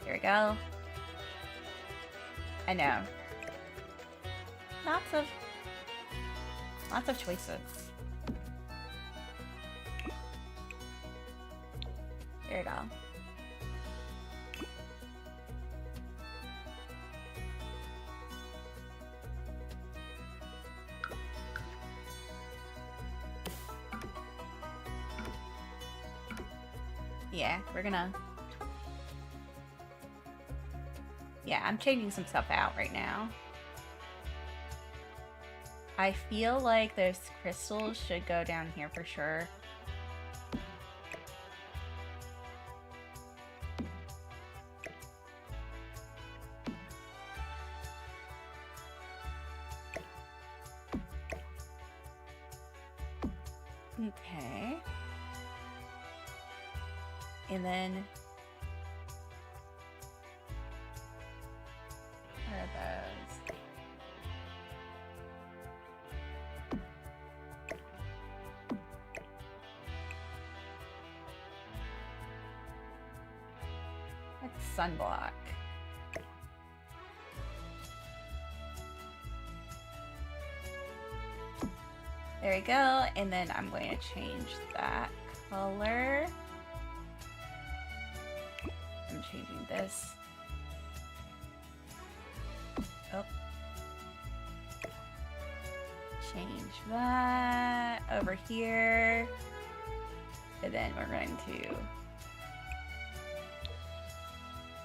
Speaker 1: There we go. I know. Lots of choices. There we go. Yeah, we're gonna... Yeah, I'm changing some stuff out right now. I feel like those crystals should go down here for sure. Okay. And then... Where are those? That's sunblock. There we go. And then I'm going to change that color. I'm changing this. Oh. Change that over here. And then we're going to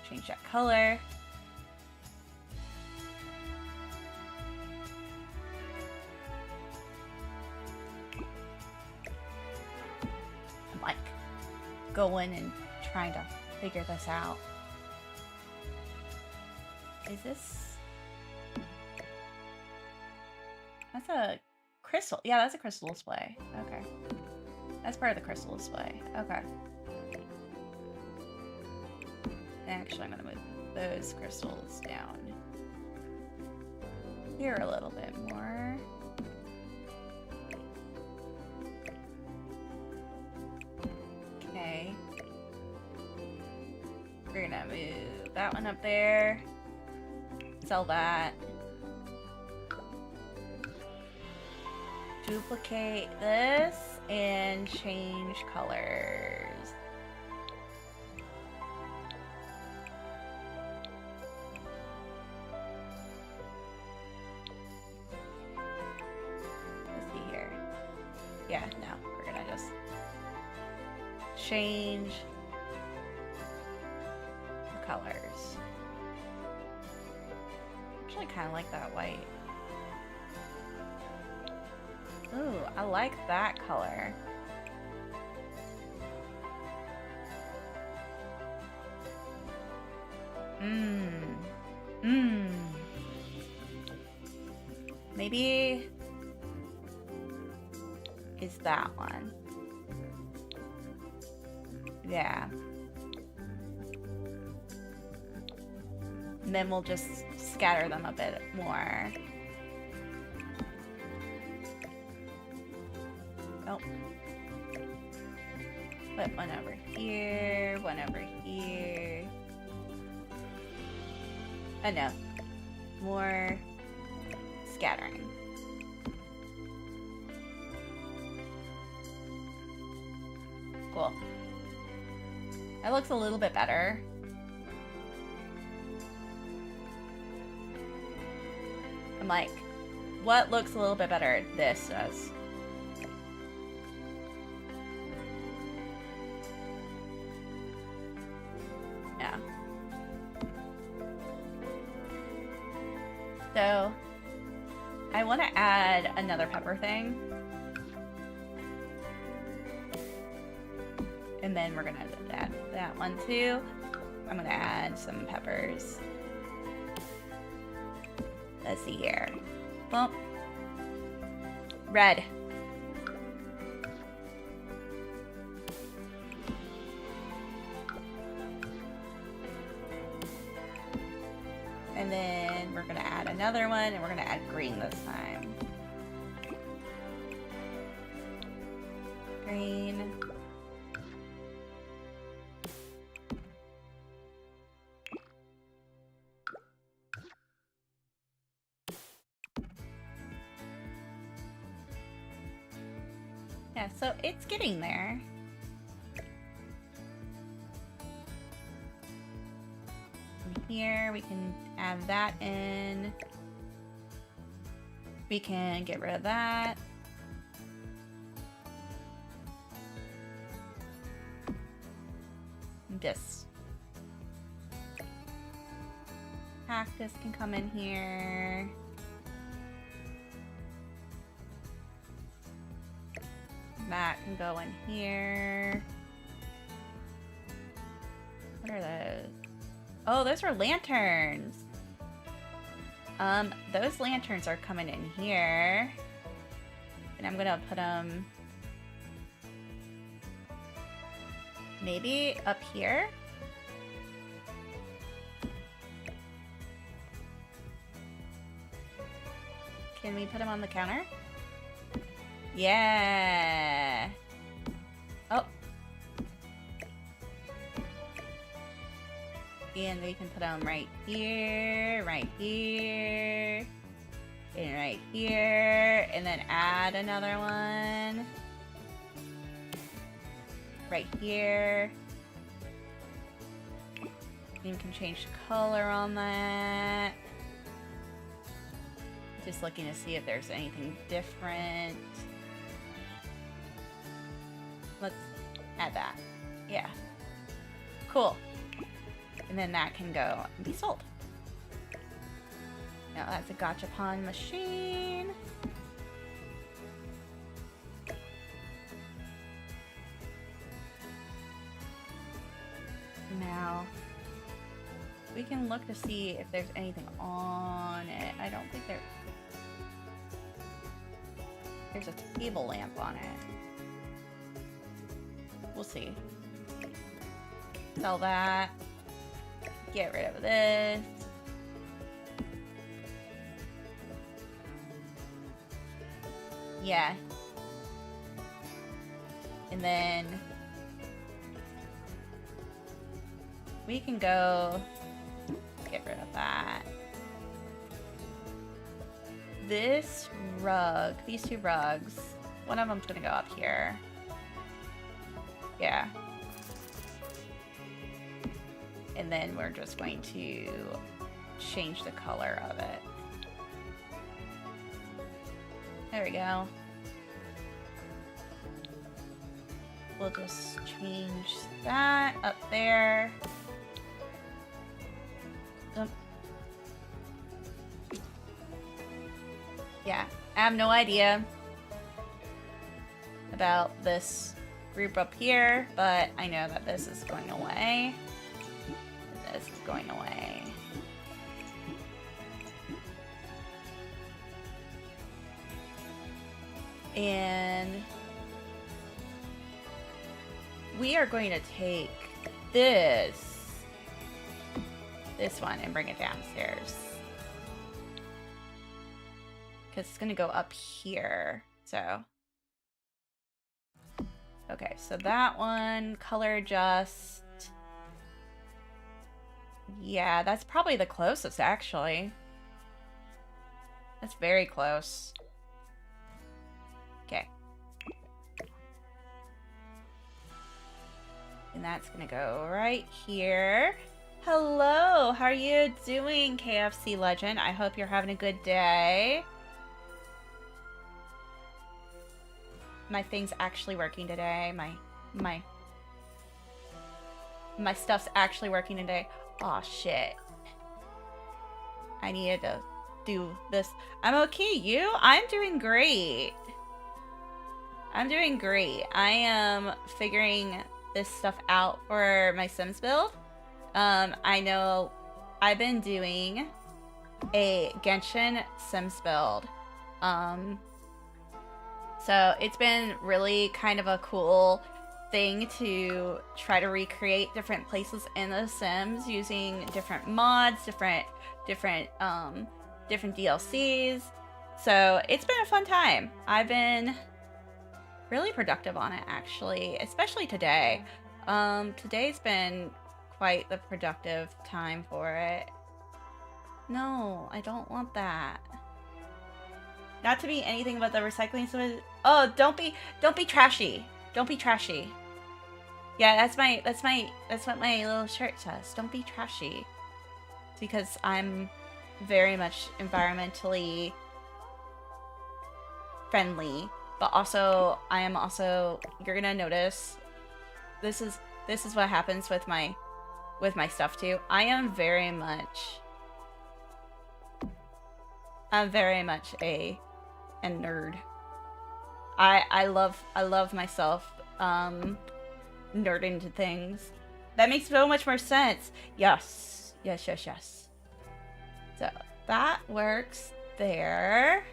Speaker 1: change that color. I'm like going and trying to figure this out. Is this... That's a crystal. Yeah, that's a crystal display. Okay. That's part of the crystal display. Okay. Actually, I'm going to move those crystals down here a little bit more. Okay. We're going to move that one up there. Sell that. Duplicate this and change colors. Let's see here. Yeah, no, we're gonna just change the colors. actually kind of like that white. Ooh, I like that color. Maybe is that one. Yeah. And then we'll just scatter them a bit more. Oh. Put one over here, one over here. Oh no. More scattering. Cool. That looks a little bit better. I'm like, what looks a little bit better? This does. Yeah. So, I want to add another pepper thing. And then we're going to add that one too. I'm going to add some peppers. Let's see here. Bump. Red. And then we're going to add another one, and we're going to add green this time. Green. Yeah, so it's getting there. From here, we can add that in. We can get rid of that. This cactus can come in here. That can go in here. What are those? Oh, those are lanterns. Those lanterns are coming in here. And I'm gonna put them maybe up here. Can we put them on the counter? Yeah. Oh. And we can put them right here, and right here, and then add another one right here. You can change the color on that. Just looking to see if there's anything different. Let's add that. Yeah. Cool. And then that can go and be sold. Now that's a gachapon machine. Now we can look to see if there's anything on it. I don't think there's a table lamp on it. We'll see. Sell that. Get rid of this. Yeah. And then we can go get rid of that. This rug, these two rugs, one of them's gonna go up here. Yeah. And then we're just going to change the color of it. There we go. We'll just change that up there. Yeah, I have no idea about this group up here, but I know that this is going away. This is going away. And we are going to take this one and bring it downstairs. Because it's going to go up here. So, okay, so that one, color adjust. Yeah, that's probably the closest, actually. That's very close. Okay. And that's gonna go right here. Hello, how are you doing, KFC Legend? I hope you're having a good day. My thing's actually working today. My stuff's actually working today. Aw, shit. I needed to do this. I'm okay, you? I'm doing great. I'm doing great. I am figuring this stuff out for my Sims build. I know I've been doing a Genshin Sims build. So it's been really kind of a cool thing to try to recreate different places in the Sims using different mods, different DLCs. So it's been a fun time. I've been really productive on it, actually, especially today. Today's been quite the productive time for it. No, I don't want that. Not to be anything but the recycling service. Oh, don't be trashy. Don't be trashy. Yeah, that's what my little shirt says. Don't be trashy. It's because I'm very much environmentally friendly, but also I am also, you're gonna notice this is what happens with my stuff too. I'm very much a nerd. I love myself nerd into things. That makes so much more sense. Yes. So that works there.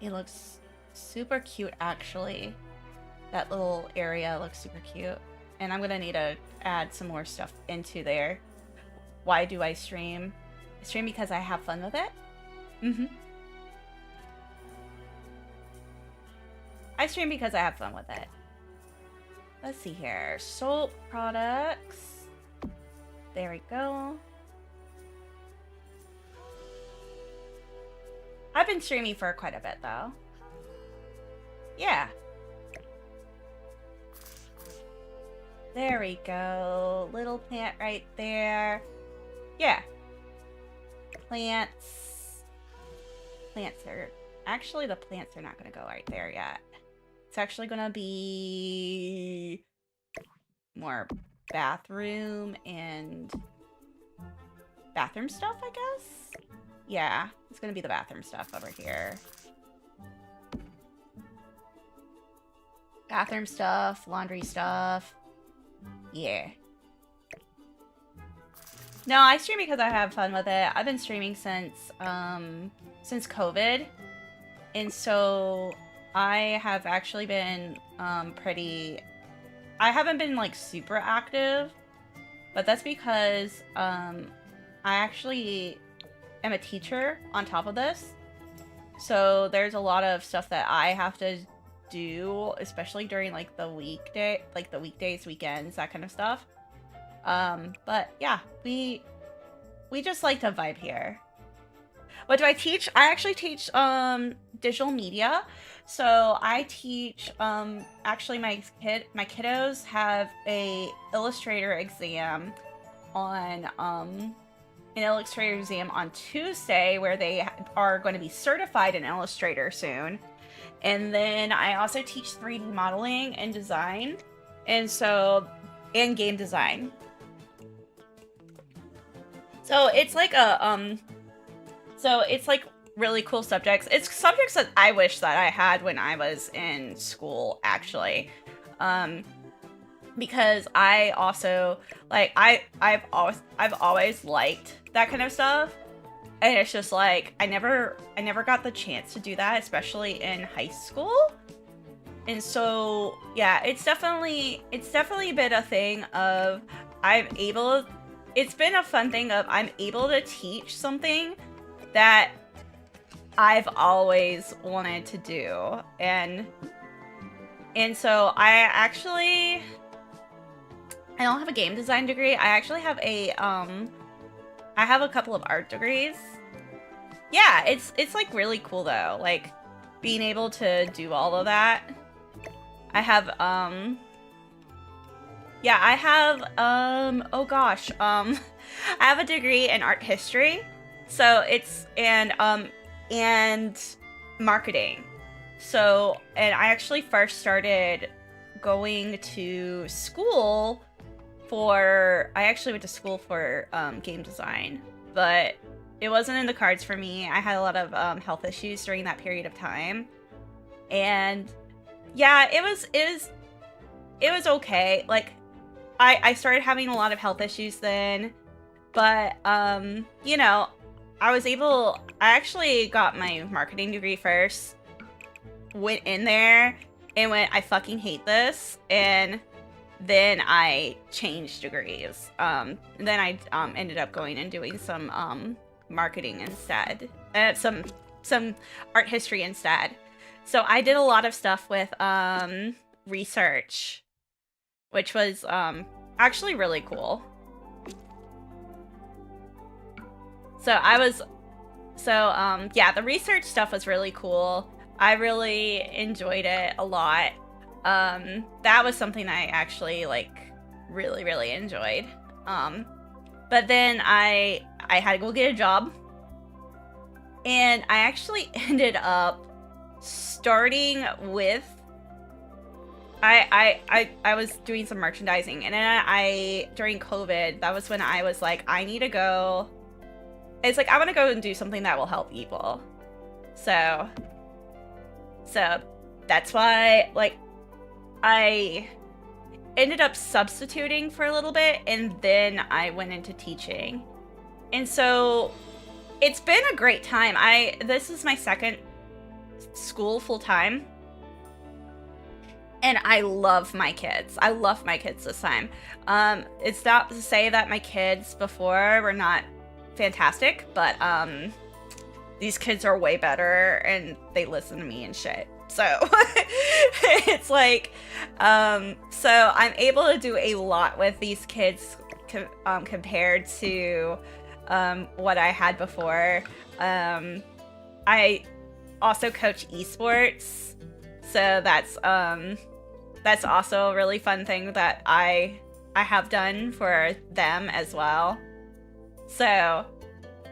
Speaker 1: It looks super cute, actually. That little area looks super cute. And I'm gonna need to add some more stuff into there. Why do I stream? I stream because I have fun with it. I stream because I have fun with it. Let's see here. Soap products. There we go. I've been streaming for quite a bit, though. Yeah. There we go. Little plant right there. Yeah. Plants. Plants are... Actually, the plants are not going to go right there yet. It's actually going to be more bathroom and bathroom stuff, I guess? Yeah, it's going to be the bathroom stuff over here. Bathroom stuff, laundry stuff. Yeah. No, I stream because I have fun with it. I've been streaming since COVID. And so I have actually been I haven't been like super active, but that's because I actually am a teacher on top of this. So there's a lot of stuff that I have to do, especially during like the weekdays, weekends, that kind of stuff. But yeah, we just like to vibe here. What do I teach? I actually teach digital media. So I teach actually my kiddos have a Illustrator exam on Tuesday, where they are going to be certified in Illustrator soon. And then I also teach 3D modeling and design, and game design. So it's like a So it's like really cool subjects. It's subjects that I wish that I had when I was in school, actually. Because I also like I've always liked that kind of stuff. And it's just like I never got the chance to do that, especially in high school. And so yeah, it's definitely been a thing of it's been a fun thing of I'm able to teach something that I've always wanted to do. And so I don't have a game design degree. I actually have I have a couple of art degrees. Yeah, it's like really cool though, like being able to do all of that. I have yeah, I have oh gosh, I have a degree in art history. So it's and marketing. So, and I actually first started going to school I actually went to school for game design, but it wasn't in the cards for me. I had a lot of health issues during that period of time. And yeah, it was okay. Like I started having a lot of health issues then, but you know, I actually got my marketing degree first, went in there and went, I fucking hate this, and then I changed degrees. Then I ended up going and doing some marketing instead, some art history instead. So I did a lot of stuff with research, which was actually really cool. Yeah, the research stuff was really cool. I really enjoyed it a lot. That was something I actually like really enjoyed. But then I had to go get a job, and I actually ended up starting with I was doing some merchandising, and then during COVID, that was when I was like, I need to go. It's like I want to go and do something that will help people. So that's why, like, I ended up substituting for a little bit, and then I went into teaching. And so it's been a great time. This is my second school full time. And I love my kids. I love my kids this time. It's not to say that my kids before were not fantastic, but these kids are way better, and they listen to me and shit. So it's like, so I'm able to do a lot with these kids compared to what I had before. I also coach esports, so that's also a really fun thing that I have done for them as well. So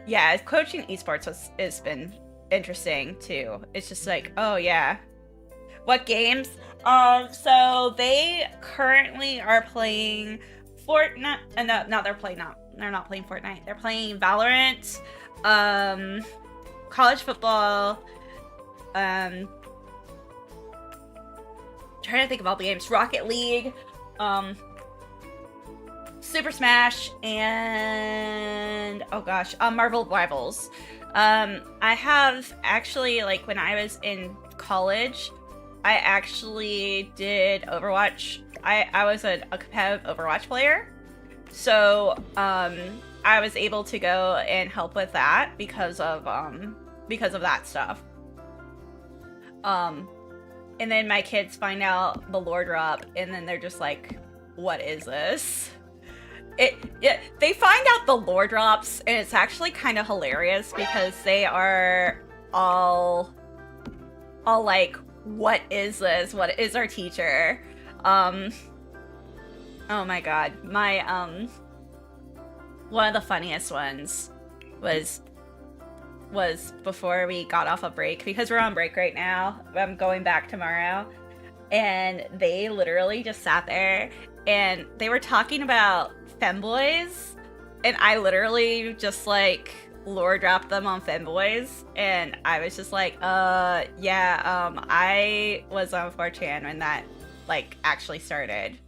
Speaker 1: yeah, coaching esports has been interesting too. It's just like, oh yeah, what games? So they currently are playing Fortnite. They're not playing Fortnite. They're playing Valorant, college football, trying to think of all the games. Rocket League, Super Smash, and oh gosh, Marvel Rivals. I have actually, like, when I was in college, I actually did Overwatch. I was a competitive Overwatch player, so I was able to go and help with that because of that stuff. And then my kids find out the lore drop, and then they're just like, what is this? They find out the lore drops, and it's actually kind of hilarious because they are all like, what is this? What is our teacher? Oh my god. My one of the funniest ones was before we got off a break, because we're on break right now. I'm going back tomorrow, and they literally just sat there and they were talking about femboys, and I literally just like lore dropped them on Femboys, and I was just like, yeah, I was on 4chan when that, like, actually started.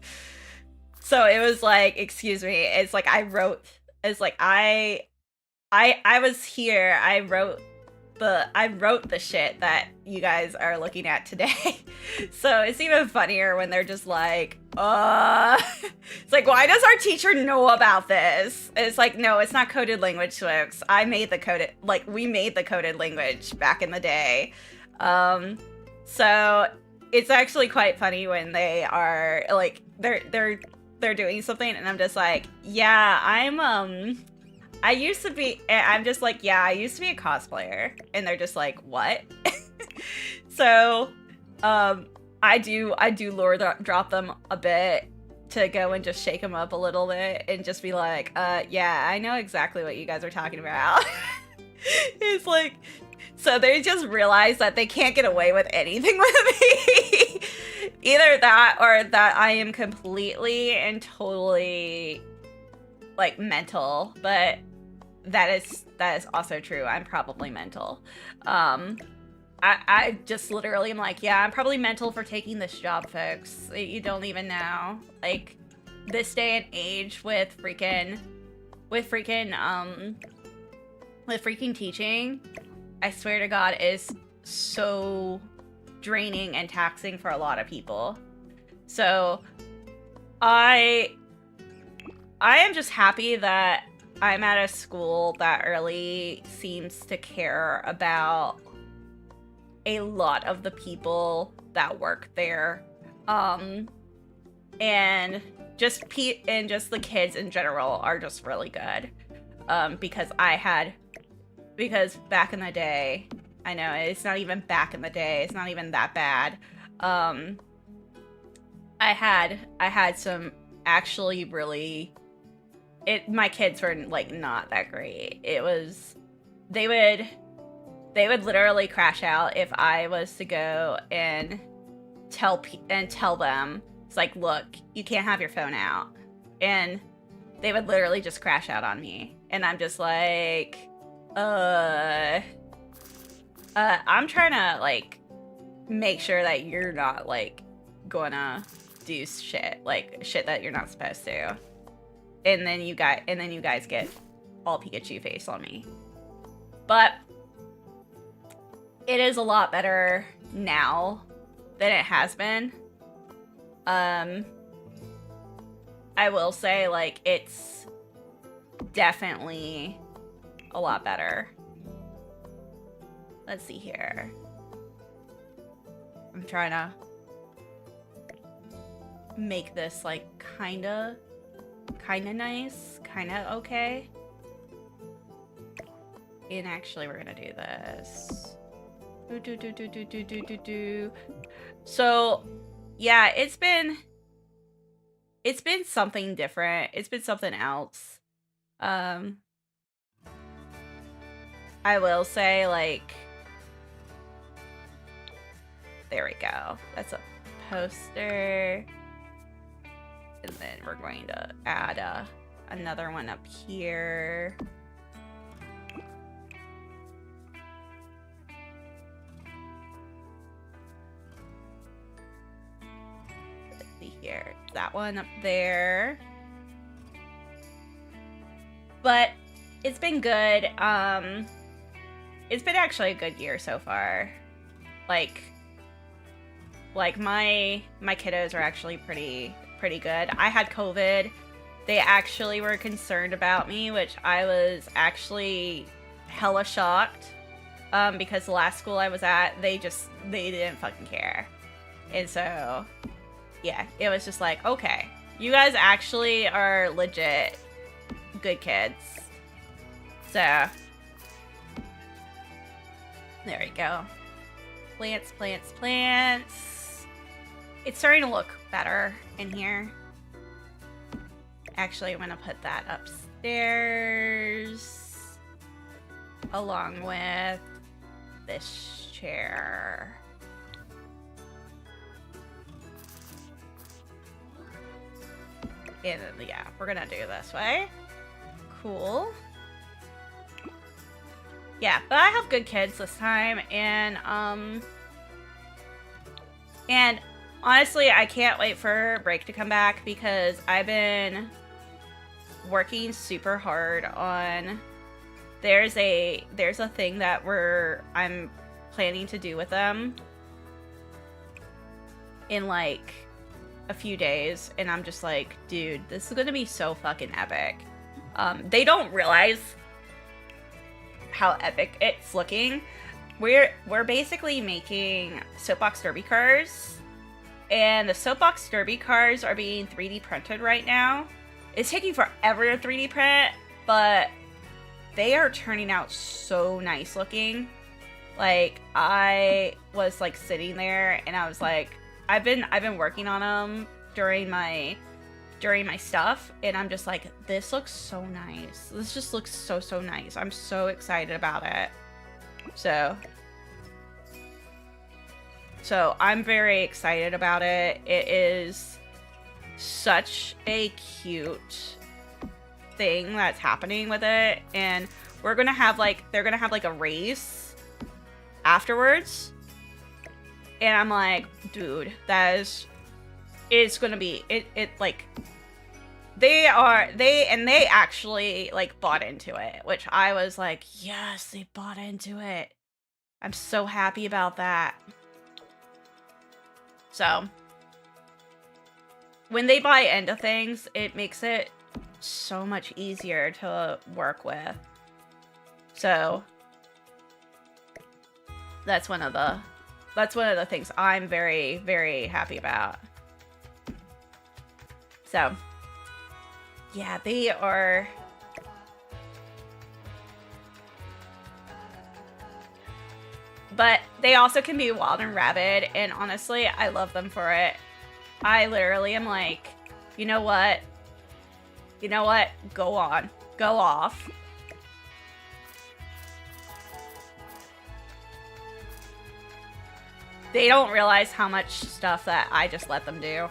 Speaker 1: So it was like, excuse me, it's like I wrote, it's like I was here, I wrote the shit that you guys are looking at today. So it's even funnier when they're just like, it's like, why does our teacher know about this? It's like, no, it's not coded language, folks. I made the coded, like, we made the coded language back in the day. So it's actually quite funny when they are like, they're doing something, and I'm just like, yeah, I used to be, I'm just like, yeah, I used to be a cosplayer. And they're just like, what? So, I do lore drop them a bit to go and just shake them up a little bit and just be like, yeah, I know exactly what you guys are talking about. It's like, so they just realize that they can't get away with anything with me. Either that or that I am completely and totally, like, mental, but that is also true. I'm probably mental. I just literally am like, yeah, I'm probably mental for taking this job, folks. You don't even know. Like, this day and age with freaking teaching, I swear to God, is so draining and taxing for a lot of people. So I am just happy that I'm at a school that really seems to care about a lot of the people that work there. And just the kids in general are just really good. Because back in the day, I know it's not even back in the day, it's not even that bad. I had some actually really, my kids were like not that great. It was, they would literally crash out if I was to go and tell them, it's like, look, you can't have your phone out. And they would literally just crash out on me. And I'm just like, I'm trying to, like, make sure that you're not, like, gonna do shit that you're not supposed to. And then you guys get all Pikachu face on me. But it is a lot better now than it has been. I will say, like, it's definitely a lot better. Let's see here. I'm trying to make this, like, kinda nice, kinda okay. And actually, we're gonna do this. So, yeah, it's been something different. It's been something else. I will say, like, there we go. That's a poster. And then we're going to add another one up here. Let's see here. That one up there. But it's been good. It's been actually a good year so far. Like my kiddos are actually pretty good. I had COVID. They actually were concerned about me, which I was actually hella shocked. Because the last school I was at, they didn't fucking care. And so, yeah, it was just like, okay, you guys actually are legit good kids. So, there we go. Plants, plants, plants. It's starting to look better in here. Actually, I'm gonna put that upstairs along with this chair. And yeah, we're gonna do it this way. Cool. Yeah, but I have good kids this time, and honestly, I can't wait for break to come back because I've been working super hard on. There's a thing that I'm planning to do with them in like a few days, and I'm just like, dude, this is gonna be so fucking epic. They don't realize how epic it's looking. We're basically making soapbox derby cars, and the soapbox derby cars are being 3D printed right now. It's taking forever to 3D print, but they are turning out so nice looking. Like, I was like sitting there and I was like, I've been working on them during my stuff, and I'm just like, this looks so nice. This just looks so nice. I'm so excited about it. So I'm very excited about it. It is such a cute thing that's happening with it, and they're gonna have like a race afterwards, and I'm like, dude, it's gonna be it like they actually like bought into it, which I was like, yes, they bought into it. I'm so happy about that. So when they buy into things, it makes it so much easier to work with. So that's one of the things I'm very, very happy about. So yeah, they are. But they also can be wild and rabid, and honestly, I love them for it. I literally am like, you know what? You know what? Go on. Go off. They don't realize how much stuff that I just let them do.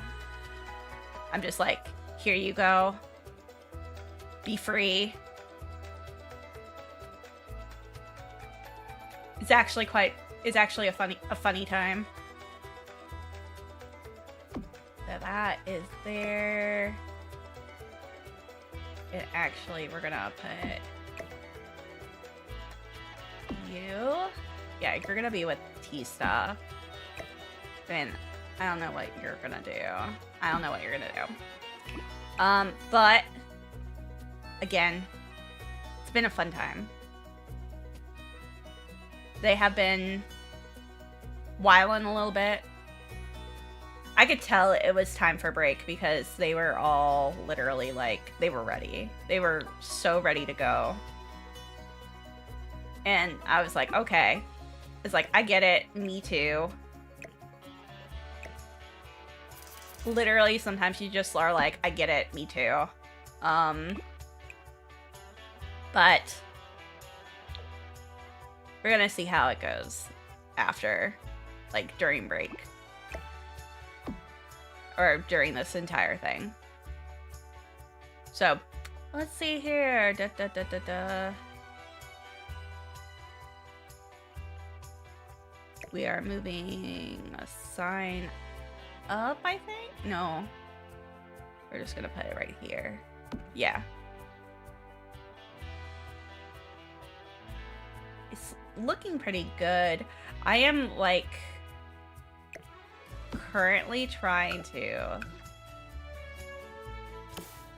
Speaker 1: I'm just like, here you go. Be free. It's actually a funny time. So that is there. It actually, we're gonna put you. Yeah, you're gonna be with T stuff. And I don't know what you're gonna do. But again, it's been a fun time. They have been whiling a little bit. I could tell it was time for break because they were all literally like, they were ready. They were so ready to go. And I was like, okay. It's like, I get it. Me too. Literally, sometimes you just are like, I get it. Me too. But we're gonna see how it goes after, like, during break. Or during this entire thing. So, let's see here. We are moving a sign up, I think? No. We're just gonna put it right here. Yeah. It's looking pretty good. I am, like, currently trying to...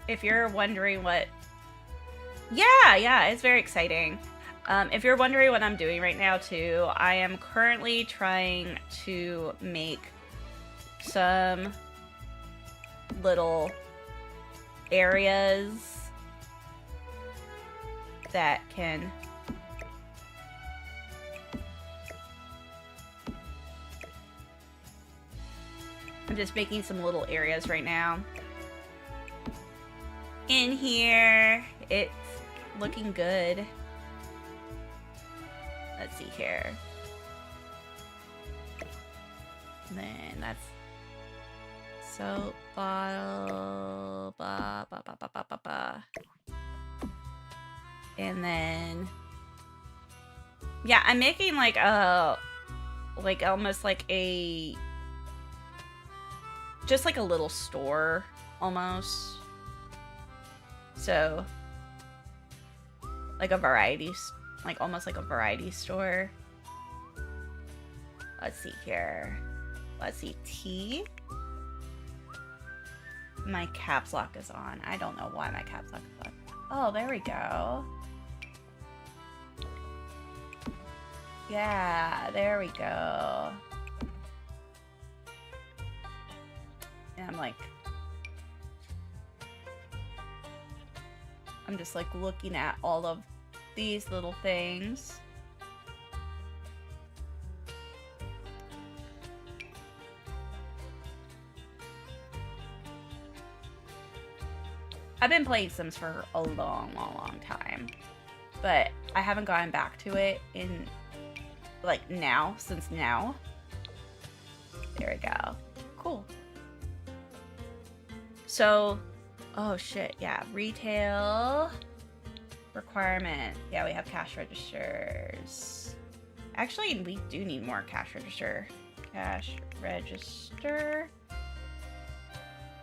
Speaker 1: If you're wondering what... Yeah, it's very exciting. If you're wondering what I'm doing right now, too, I am currently trying to make some little areas that can... I'm just making some little areas right now. In here, it's looking good. Let's see here. And then that's soap bottle, and then Yeah, I'm making like a, like almost like a, just like a little store almost. So like a variety, like almost like a variety store. Let's see here. Let's see, tea. My caps lock is on. I don't know why my caps lock is on. Oh, there we go. Yeah, there we go. And I'm like, I'm just like looking at all of these little things. I've been playing Sims for a long, long, long time, but I haven't gotten back to it in, like, now, since now. There we go. Cool. So, oh shit, yeah, retail requirement. Yeah, we have cash registers. Actually, we do need more cash register. Cash register.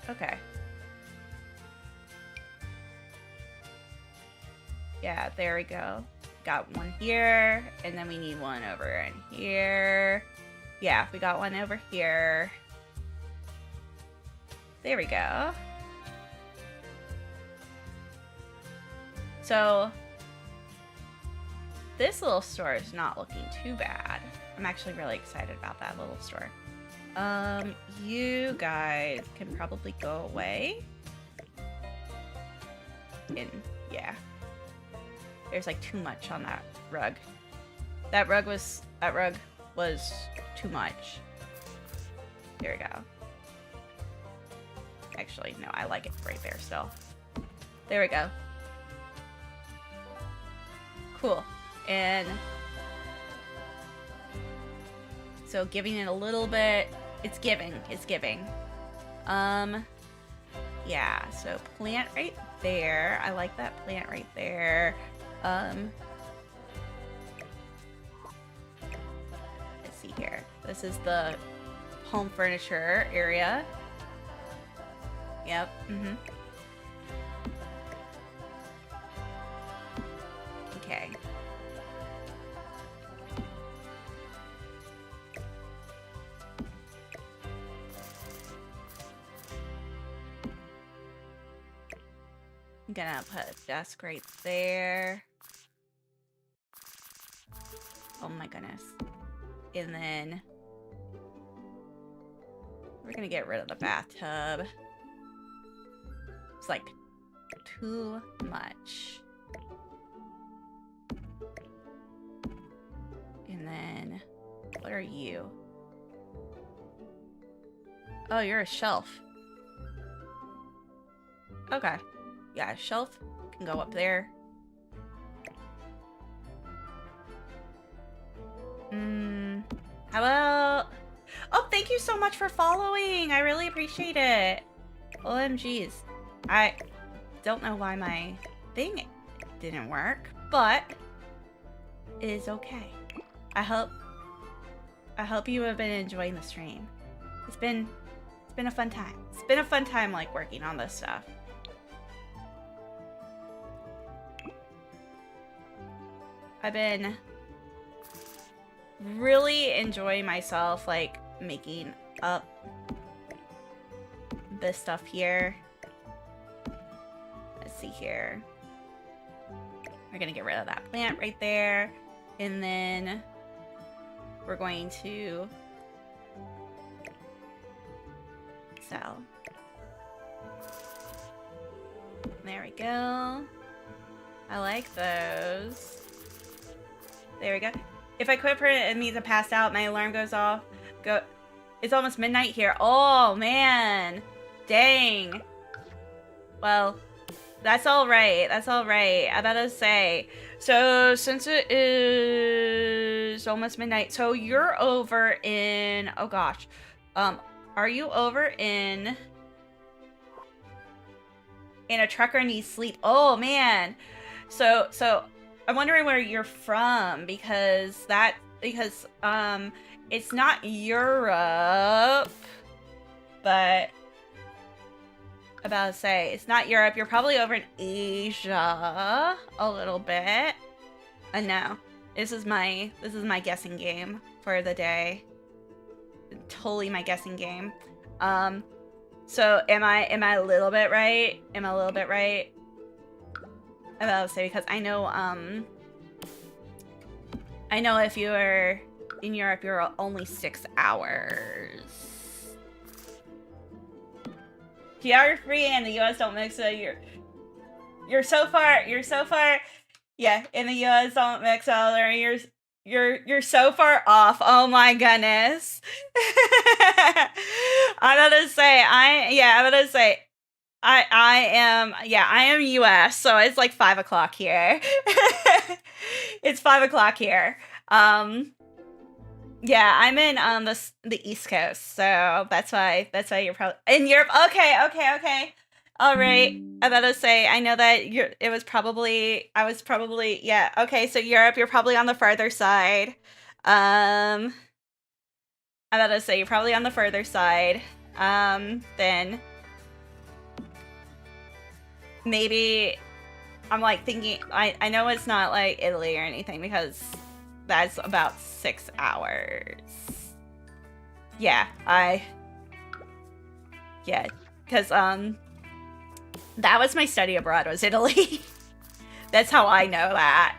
Speaker 1: Okay. Yeah, there we go. Got one here, and then we need one over in here. Yeah, we got one over here. There we go. So, this little store is not looking too bad. I'm actually really excited about that little store. You guys can probably go away. And, yeah. There's like too much on that rug. That rug was too much. There we go. Actually, no, I like it right there still. There we go. Cool. And so giving it a little bit, it's giving. Yeah, so plant right there. I like that plant right there. Let's see here. This is the home furniture area. Yep. Okay. I'm gonna put a desk right there. Oh my goodness. And then we're gonna get rid of the bathtub. It's like too much. And then, what are you? Oh, you're a shelf. Okay. Yeah, shelf can go up there. How about... Oh, thank you so much for following. I really appreciate it. OMGs. I don't know why my thing didn't work, but it is okay. I hope you have been enjoying the stream. It's been a fun time. It's been a fun time, like, working on this stuff. I've been really enjoying myself, like, making up this stuff here. Let's see here. We're gonna get rid of that plant right there. And then we're going to sell. There we go. I like those. There we go. If I quit for it, it means I passed out. My alarm goes off. It's almost midnight here. Oh, man. Dang. Well, that's all right. That's all right. I gotta say. So, since it is almost midnight, so you're over in... Oh, gosh. Are you over in a trucker needs sleep? Oh, man. So I'm wondering where you're from, because it's not Europe, but about to say it's not Europe. You're probably over in Asia a little bit. No, this is my guessing game for the day. Totally my guessing game. So am I a little bit right? Am I a little bit right? I'm about to say, because I know if you're in Europe, you're only 6 hours. Geography and the US don't mix, so you're so far, yeah, in the US don't mix out there. You're so far off. Oh my goodness. I'm gonna say I am US, so it's like 5 o'clock here. It's 5 o'clock here. Yeah, I'm in the East Coast, so that's why you're probably in Europe. Okay. All right. I'm about to say, I know that I was probably, yeah. Okay, so Europe, you're probably on the farther side. I'm about to say you're probably on the further side. Then maybe I'm like thinking, I know it's not like Italy or anything, because that's about 6 hours. Yeah, because that was my study abroad, was Italy. That's how I know that.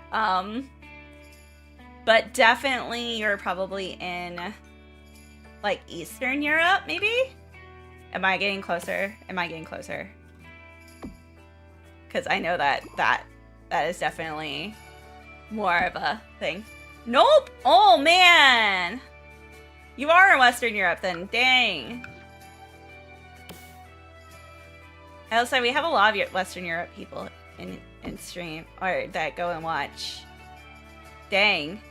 Speaker 1: But definitely you're probably in like Eastern Europe, maybe? Am I getting closer? Because I know that is definitely more of a thing. Nope! Oh, man! You are in Western Europe, then. Dang. I will say, we have a lot of Western Europe people in stream, or that go and watch. Dang.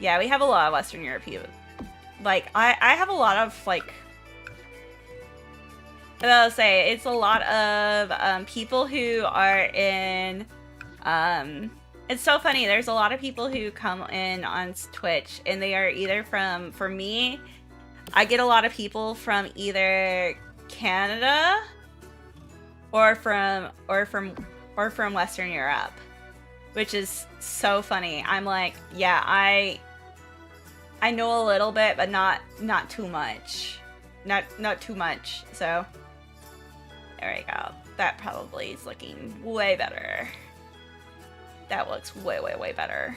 Speaker 1: Yeah, we have a lot of Western Europe people. Like, I have a lot of, like... I'll say, it's a lot of people who are in... it's so funny, there's a lot of people who come in on Twitch, and they are either from, for me, I get a lot of people from either Canada or from Western Europe, which is so funny. I'm like, yeah, I know a little bit, but not too much. Not too much. So there we go. That probably is looking way better. That looks way better.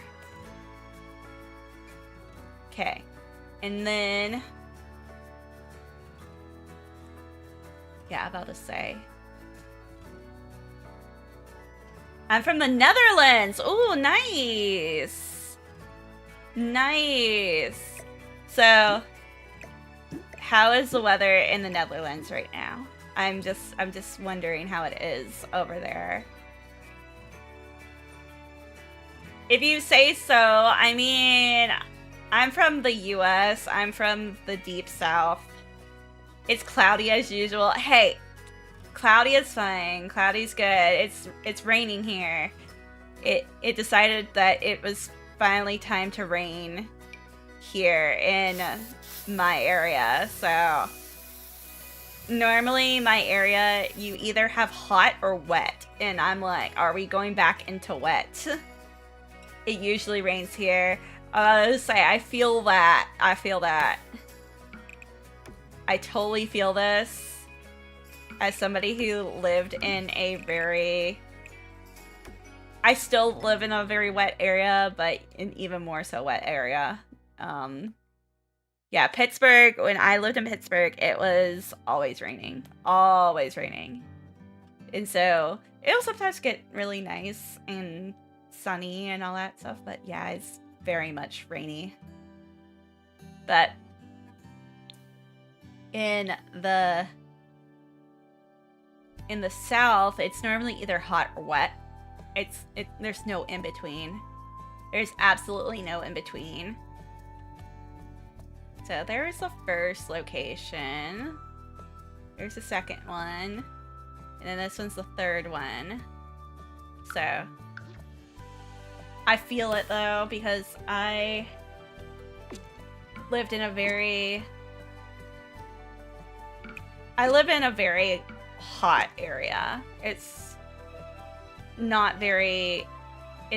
Speaker 1: Okay. And then... yeah, about to say. I'm from the Netherlands! Ooh, nice! Nice! So, how is the weather in the Netherlands right now? I'm just wondering how it is over there. If you say so, I mean, I'm from the US, I'm from the deep south. It's cloudy as usual. Hey, cloudy is fine. Cloudy's good. It's raining here. It decided that it was finally time to rain here in my area. So normally my area, you either have hot or wet, and I'm like, are we going back into wet? It usually rains here. I say, I feel that. I totally feel this as somebody who lived in a very... I still live in a very wet area, but an even more so wet area. Yeah, Pittsburgh, when I lived in Pittsburgh, it was always raining. Always raining. And so it'll sometimes get really nice and sunny and all that stuff, but yeah, it's very much rainy. But in the south, it's normally either hot or wet. There's no in between. There's absolutely no in between. So there's the first location. There's the second one. And then this one's the third one. So I feel it though, because I live in a very hot area. It's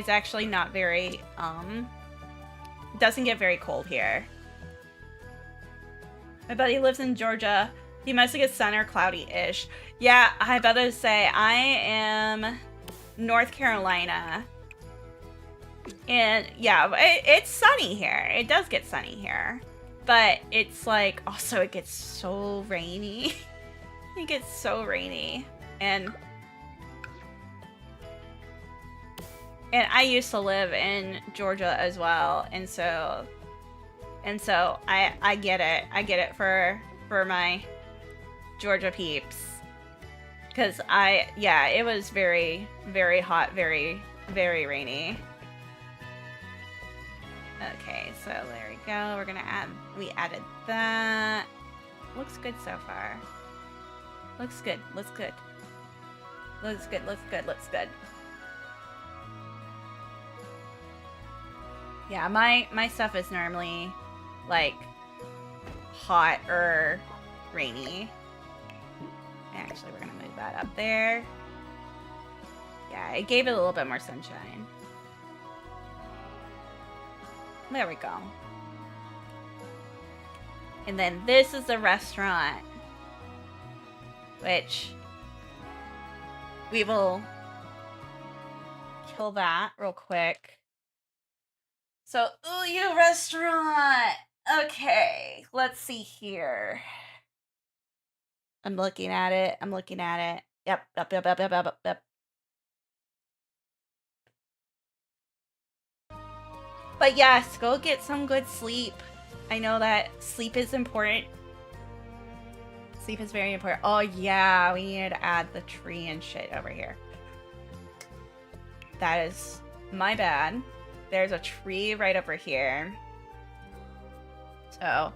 Speaker 1: actually not very, doesn't get very cold here. My buddy lives in Georgia. He mostly gets sun or cloudy-ish. Yeah, I better say, I am North Carolina. And yeah, it's sunny here. It does get sunny here. But it's like, also it gets so rainy. It gets so rainy. And I used to live in Georgia as well. And so I get it. I get it for my Georgia peeps. Because it was very, very hot, very, very rainy. Okay, so there we go. We're gonna we added that. Looks good so far. Looks good, looks good. Looks good, looks good, looks good. Yeah, my stuff is normally like hot or rainy. Actually, we're gonna move that up there. Yeah, it gave it a little bit more sunshine. There we go. And then this is the restaurant, which we will kill that real quick. So, Uyu restaurant. Okay, let's see here. I'm looking at it. I'm looking at it. Yep. But yes, go get some good sleep. I know that sleep is important. Sleep is very important. Oh yeah, we needed to add the tree and shit over here. That is my bad. There's a tree right over here. So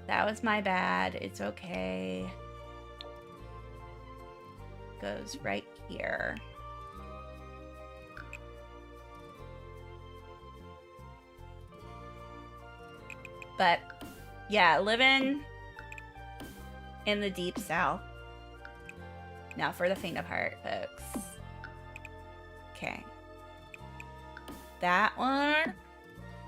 Speaker 1: that was my bad. It's okay. Goes right here. But yeah, living in the deep south. Now for the faint of heart, folks. Okay. That one.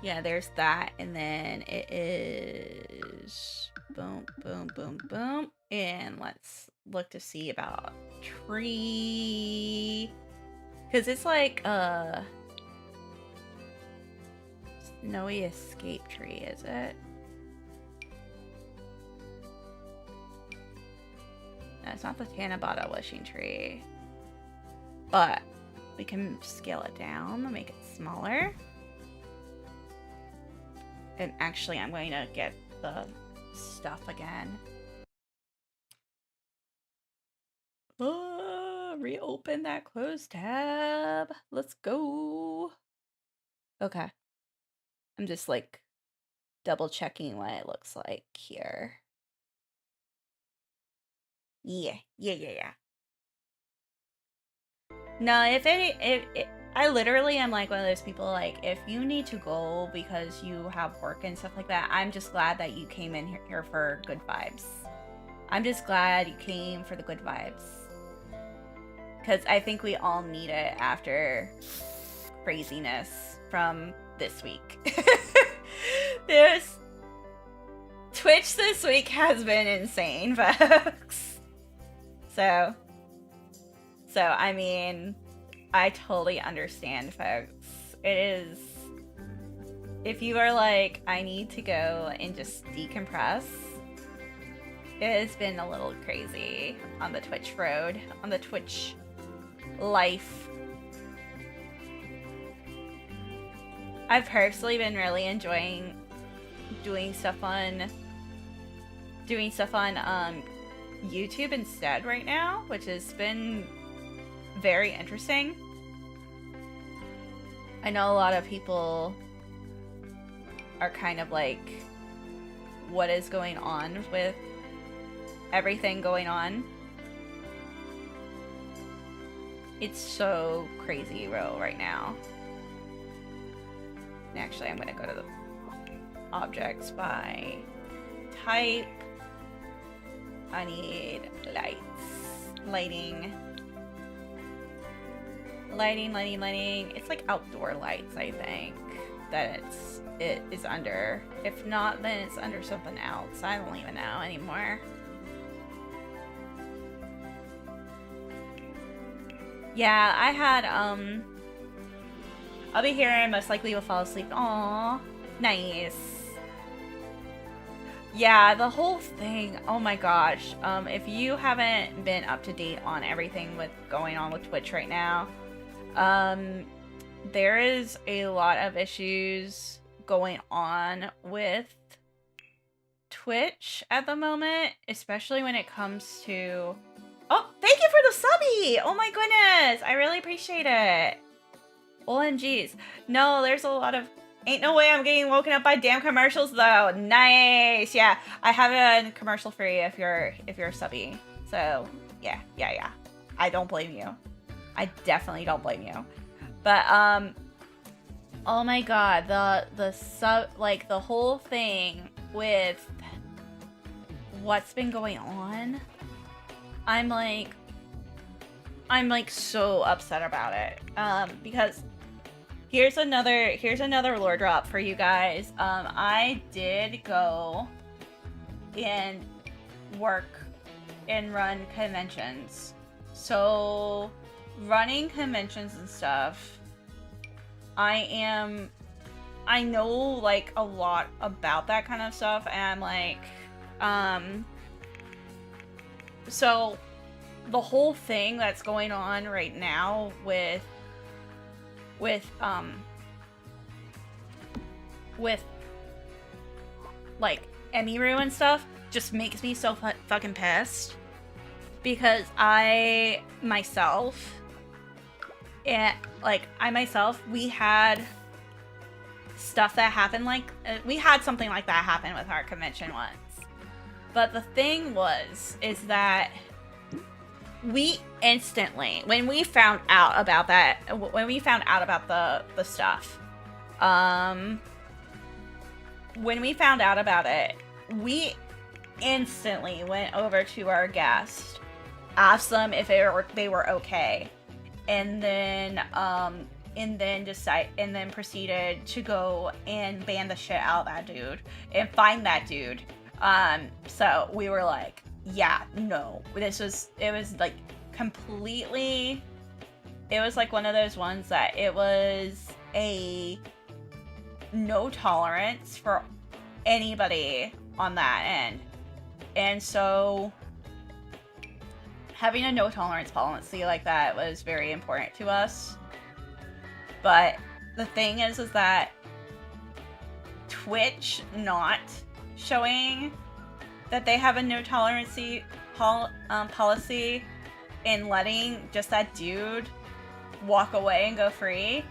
Speaker 1: Yeah, there's that. And then it is boom, boom, boom, boom. And let's look to see about tree. Because it's like snowy escape tree, is it? No, it's not the Tanabata wishing tree. But we can scale it down, make it smaller. And actually, I'm going to get the stuff again. Reopen that closed tab. Let's go. Okay. I'm just like double checking what it looks like here. Yeah. No, I literally am like one of those people, like, if you need to go because you have work and stuff like that, I'm just glad that you came in here for good vibes. I'm just glad you came for the good vibes. Because I think we all need it after craziness from this week. Twitch this week has been insane, folks. So I mean, I totally understand, folks. It is, if you are like, I need to go and just decompress, it has been a little crazy on the Twitch road, on the Twitch life. I've personally been really enjoying doing stuff on YouTube instead right now, which has been very interesting. I know a lot of people are kind of like, what is going on with everything going on? It's so crazy real right now. Actually, I'm gonna go to the objects by type. I need lights. Lighting. Lighting. It's like outdoor lights, I think, that it is under. If not, then it's under something else. I don't even know anymore. Yeah, I had, I'll be here and most likely will fall asleep. Aww, nice. Yeah, the whole thing, oh my gosh. If you haven't been up to date on everything with going on with Twitch right now, there is a lot of issues going on with Twitch at the moment, especially when it comes to... Oh, thank you for the subby! Oh my goodness, I really appreciate it. OMGs. No, there's a lot of... Ain't no way I'm getting woken up by damn commercials though. Nice. Yeah, I have it commercial free if you're a subby. So yeah. I don't blame you. I definitely don't blame you. But oh my god, the whole thing with what's been going on, I'm like so upset about it. Because here's another lore drop for you guys. I did go and work and run conventions. So running conventions and stuff, I know like a lot about that kind of stuff, and I'm like, so the whole thing that's going on right now with like Emiru and stuff just makes me so fucking pissed, because I myself, we had stuff that happened, like we had something like that happen with our convention once. But the thing is that we instantly, when we found out about the stuff, when we found out about it, we instantly went over to our guest, asked them if they were okay, and then proceeded to go and ban the shit out of that dude and find that dude. So we were like, yeah, no, it was like completely, it was like one of those ones that it was a no tolerance for anybody on that end. And so having a no tolerance policy like that was very important to us. But the thing is that Twitch not showing that they have a no tolerance policy and letting just that dude walk away and go free,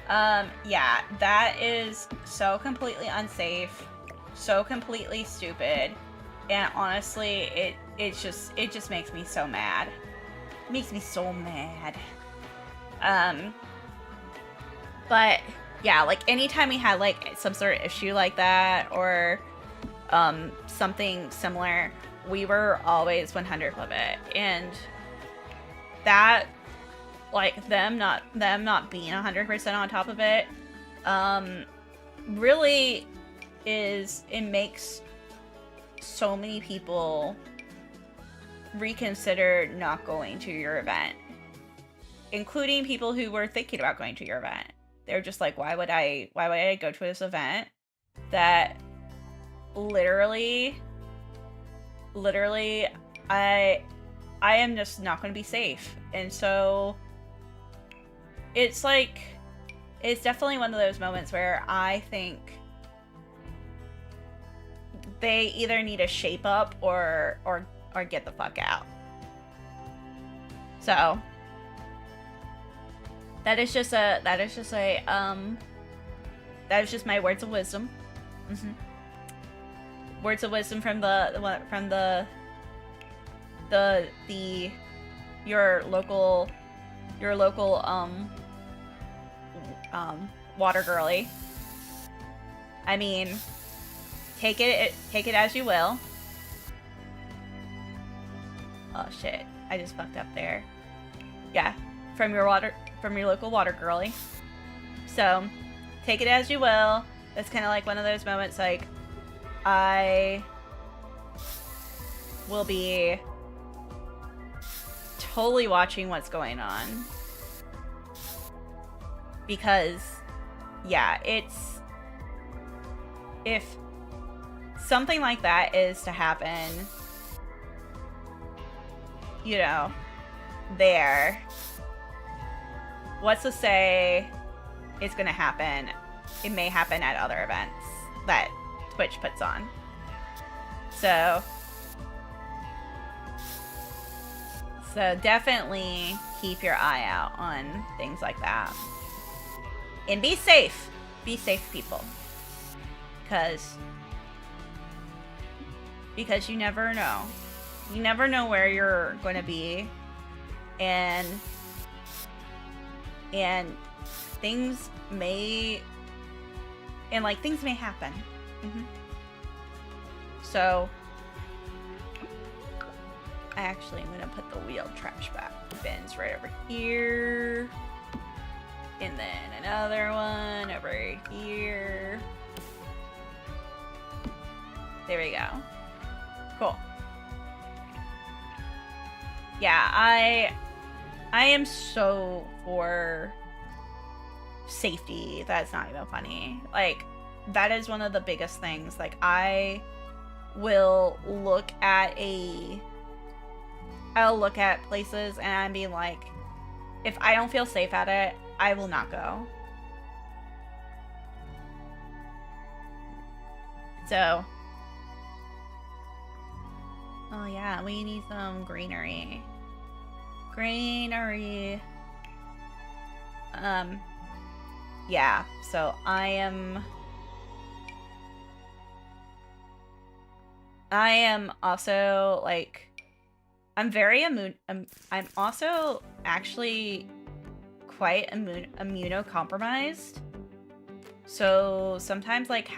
Speaker 1: yeah, that is so completely unsafe, so completely stupid, and honestly, it just makes me so mad. It makes me so mad. But yeah, like anytime we had like some sort of issue like that, or something similar, we were always 100 of it. And that, like, them not being 100% on top of it, really it makes so many people reconsider not going to your event, including people who were thinking about going to your event. They're just like, why would I go to this event that literally I am just not going to be safe? And so it's like, it's definitely one of those moments where I think they either need to shape up or get the fuck out. So that is just my words of wisdom. Words of wisdom from your local your local water girly. I mean, take it as you will. Oh shit, I just fucked up there. Yeah, from your local water girly. So, take it as you will. That's kind of like one of those moments like I will be totally watching what's going on. Because, yeah, if something like that is to happen, you know, there, what's to say it's gonna happen? It may happen at other events that Twitch puts on. So definitely keep your eye out on things like that. And be safe. Be safe, people. Because you never know. You never know where you're going to be. And things may happen. So actually, I'm gonna put the wheel trash bins right over here, and then another one over here. There we go. Cool. Yeah, I am so for safety. That's not even funny. Like, that is one of the biggest things. Like, I will look at places and I'm being like, if I don't feel safe at it, I will not go. So, oh yeah, we need some greenery. Yeah, so I am also like, I'm also actually quite immunocompromised. So sometimes, like,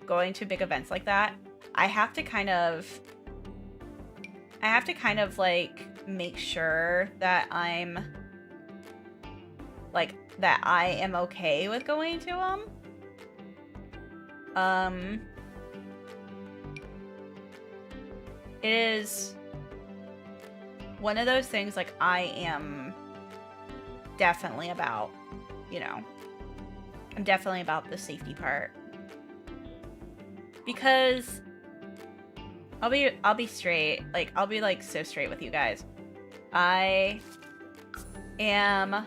Speaker 1: going to big events like that, I have to kind of like make sure that I am okay with going to them. It is one of those things, like, I am definitely about, I'm definitely about the safety part. Because I'll be straight, like, I'll be, like, so straight with you guys. I am,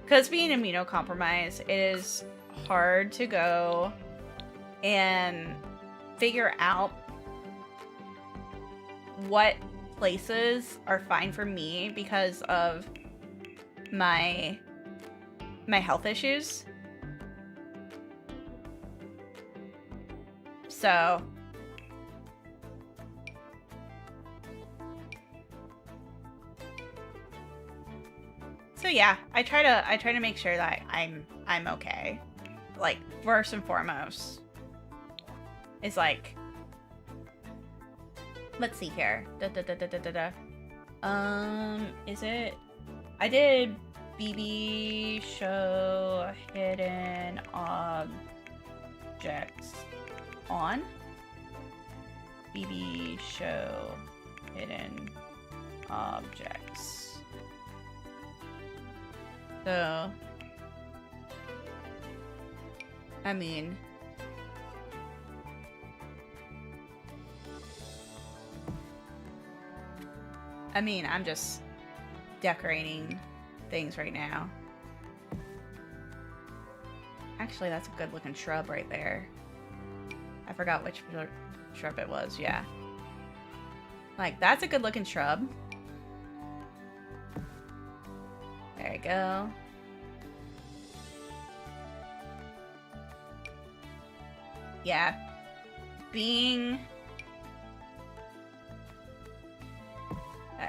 Speaker 1: because being immunocompromised, it is hard to go and figure out what places are fine for me because of my health issues. So yeah, I try to make sure that I'm okay. Like, first and foremost is, like, let's see here. Is it? I did BB show hidden objects on. BB show hidden objects. So, I mean, I'm just decorating things right now. Actually, that's a good looking shrub right there. I forgot which shrub it was, yeah. Like, that's a good looking shrub. There you go. Yeah. There you go.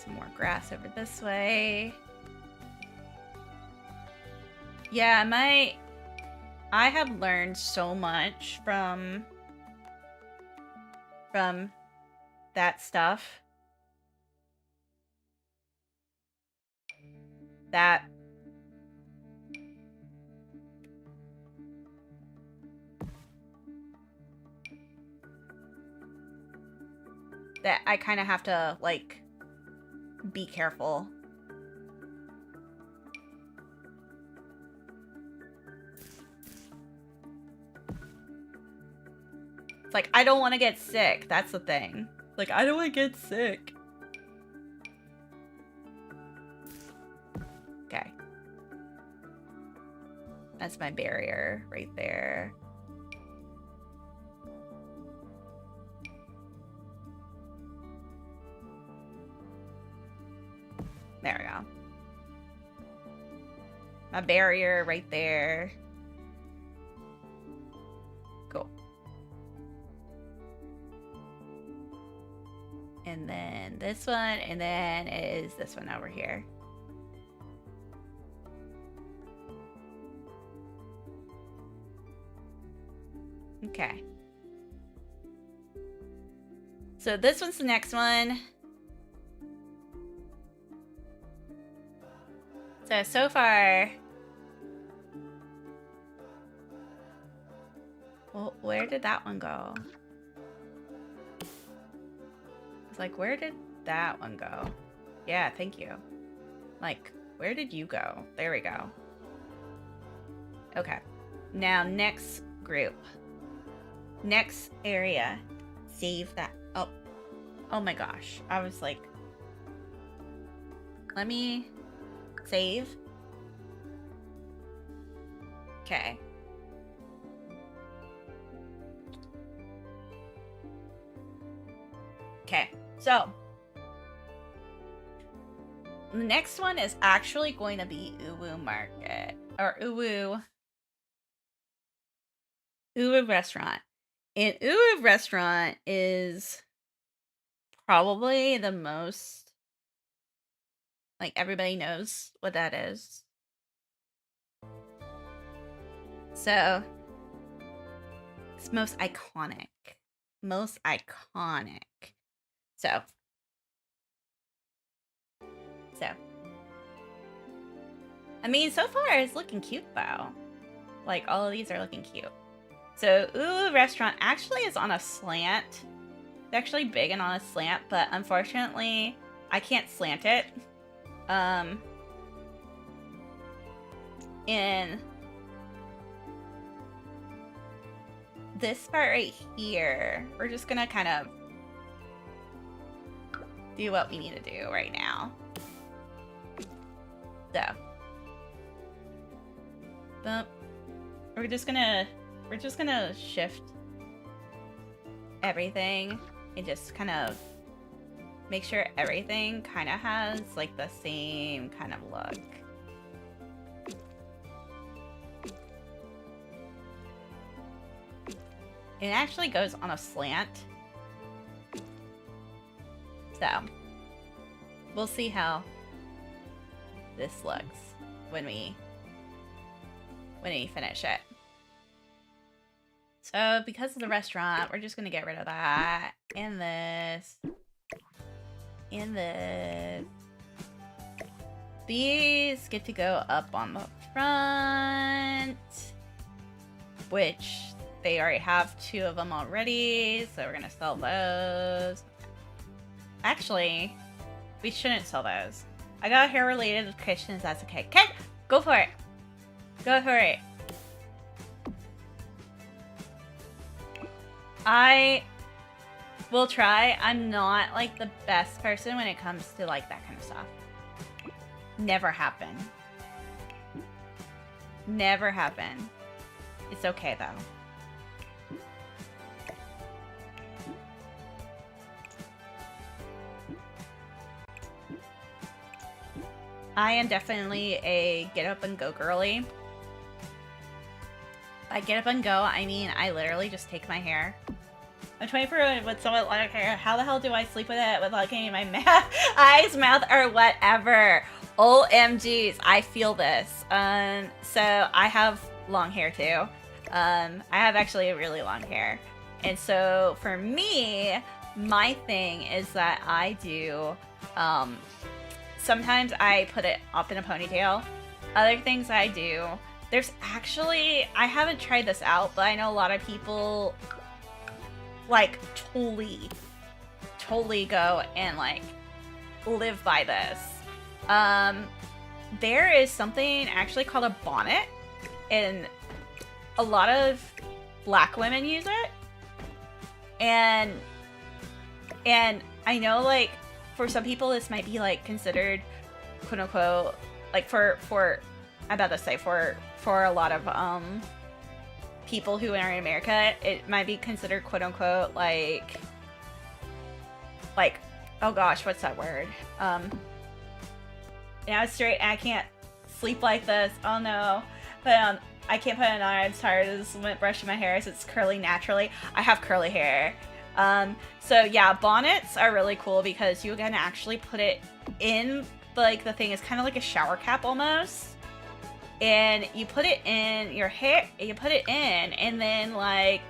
Speaker 1: some more grass over this way. Yeah, I have learned so much from that stuff. That I kind of have to, like, be careful. It's like, I don't want to get sick. That's the thing. Like, I don't want to get sick. Okay. That's my barrier right there. There we go. My barrier right there. Cool. And then this one, and then is this one over here. Okay. So this one's the next one. So far... Well, where did that one go? It's like, where did that one go? Yeah, thank you. Like, where did you go? There we go. Okay. Now, next group. Next area. Save that. Oh. Oh my gosh. I was like... Let me... Save. Okay. Okay, so the next one is actually going to be Uwu Market, or Uwu Restaurant. And Uwu Restaurant is probably the most, like, everybody knows what that is. So it's most iconic. Most iconic. So, I mean, so far it's looking cute though. Like, all of these are looking cute. So, Uwu Restaurant actually is on a slant. It's actually big and on a slant, but unfortunately, I can't slant it. In this part right here, we're just gonna kind of do what we need to do right now. So, but we're just gonna shift everything and just kind of make sure everything kind of has like the same kind of look. It actually goes on a slant. So, we'll see how this looks when we finish it. So, because of the restaurant, we're just going to get rid of that. And this. And this. These get to go up on the front. Which they already have 2 of them already. So, we're going to sell those. Actually, we shouldn't sell those. I got hair related questions, that's okay. Okay, go for it. Go for it. I will try. I'm not like the best person when it comes to like that kind of stuff. Never happened. Never happened. It's okay though. I am definitely a get up and go girly. By get up and go, I mean I literally just take my hair I'm 24 with somewhat lighter hair. How the hell do I sleep with it without getting my eyes, mouth, or whatever? OMGs, I feel this. So I have long hair too. I have actually a really long hair. And so for me, my thing is that I do, sometimes I put it up in a ponytail. Other things I do, there's actually, I haven't tried this out, but I know a lot of people like totally go and like live by this. There is something actually called a bonnet, and a lot of black women use it. And I know, like, for some people this might be like considered quote unquote, like for I'm about to say for a lot of people who are in America, it might be considered quote unquote like oh gosh, what's that word? Now it's straight and I can't sleep like this. Oh no. But I can't put it on. I'm tired of this brushing my hair, so it's curly naturally. I have curly hair. So yeah, bonnets are really cool because you can actually put it in, like, the thing is kind of like a shower cap almost. And you put it in your hair, you put it in, and then, like,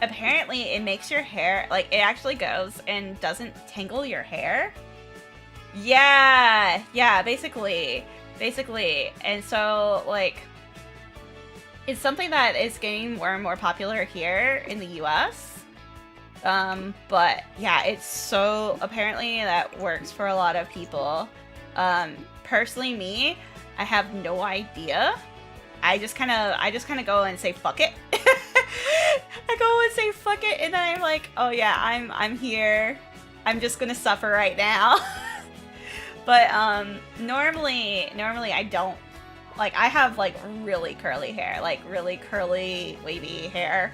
Speaker 1: apparently it makes your hair, like, it actually goes and doesn't tangle your hair. Yeah, basically. And so, like, it's something that is getting more and more popular here in the US. But yeah, it's so, apparently that works for a lot of people. Personally me, I have no idea. I just kind of go and say fuck it. I go and say fuck it, and then I'm like, oh yeah, I'm here. I'm just gonna suffer right now. But normally I don't, like, I have like really curly hair, like really curly wavy hair.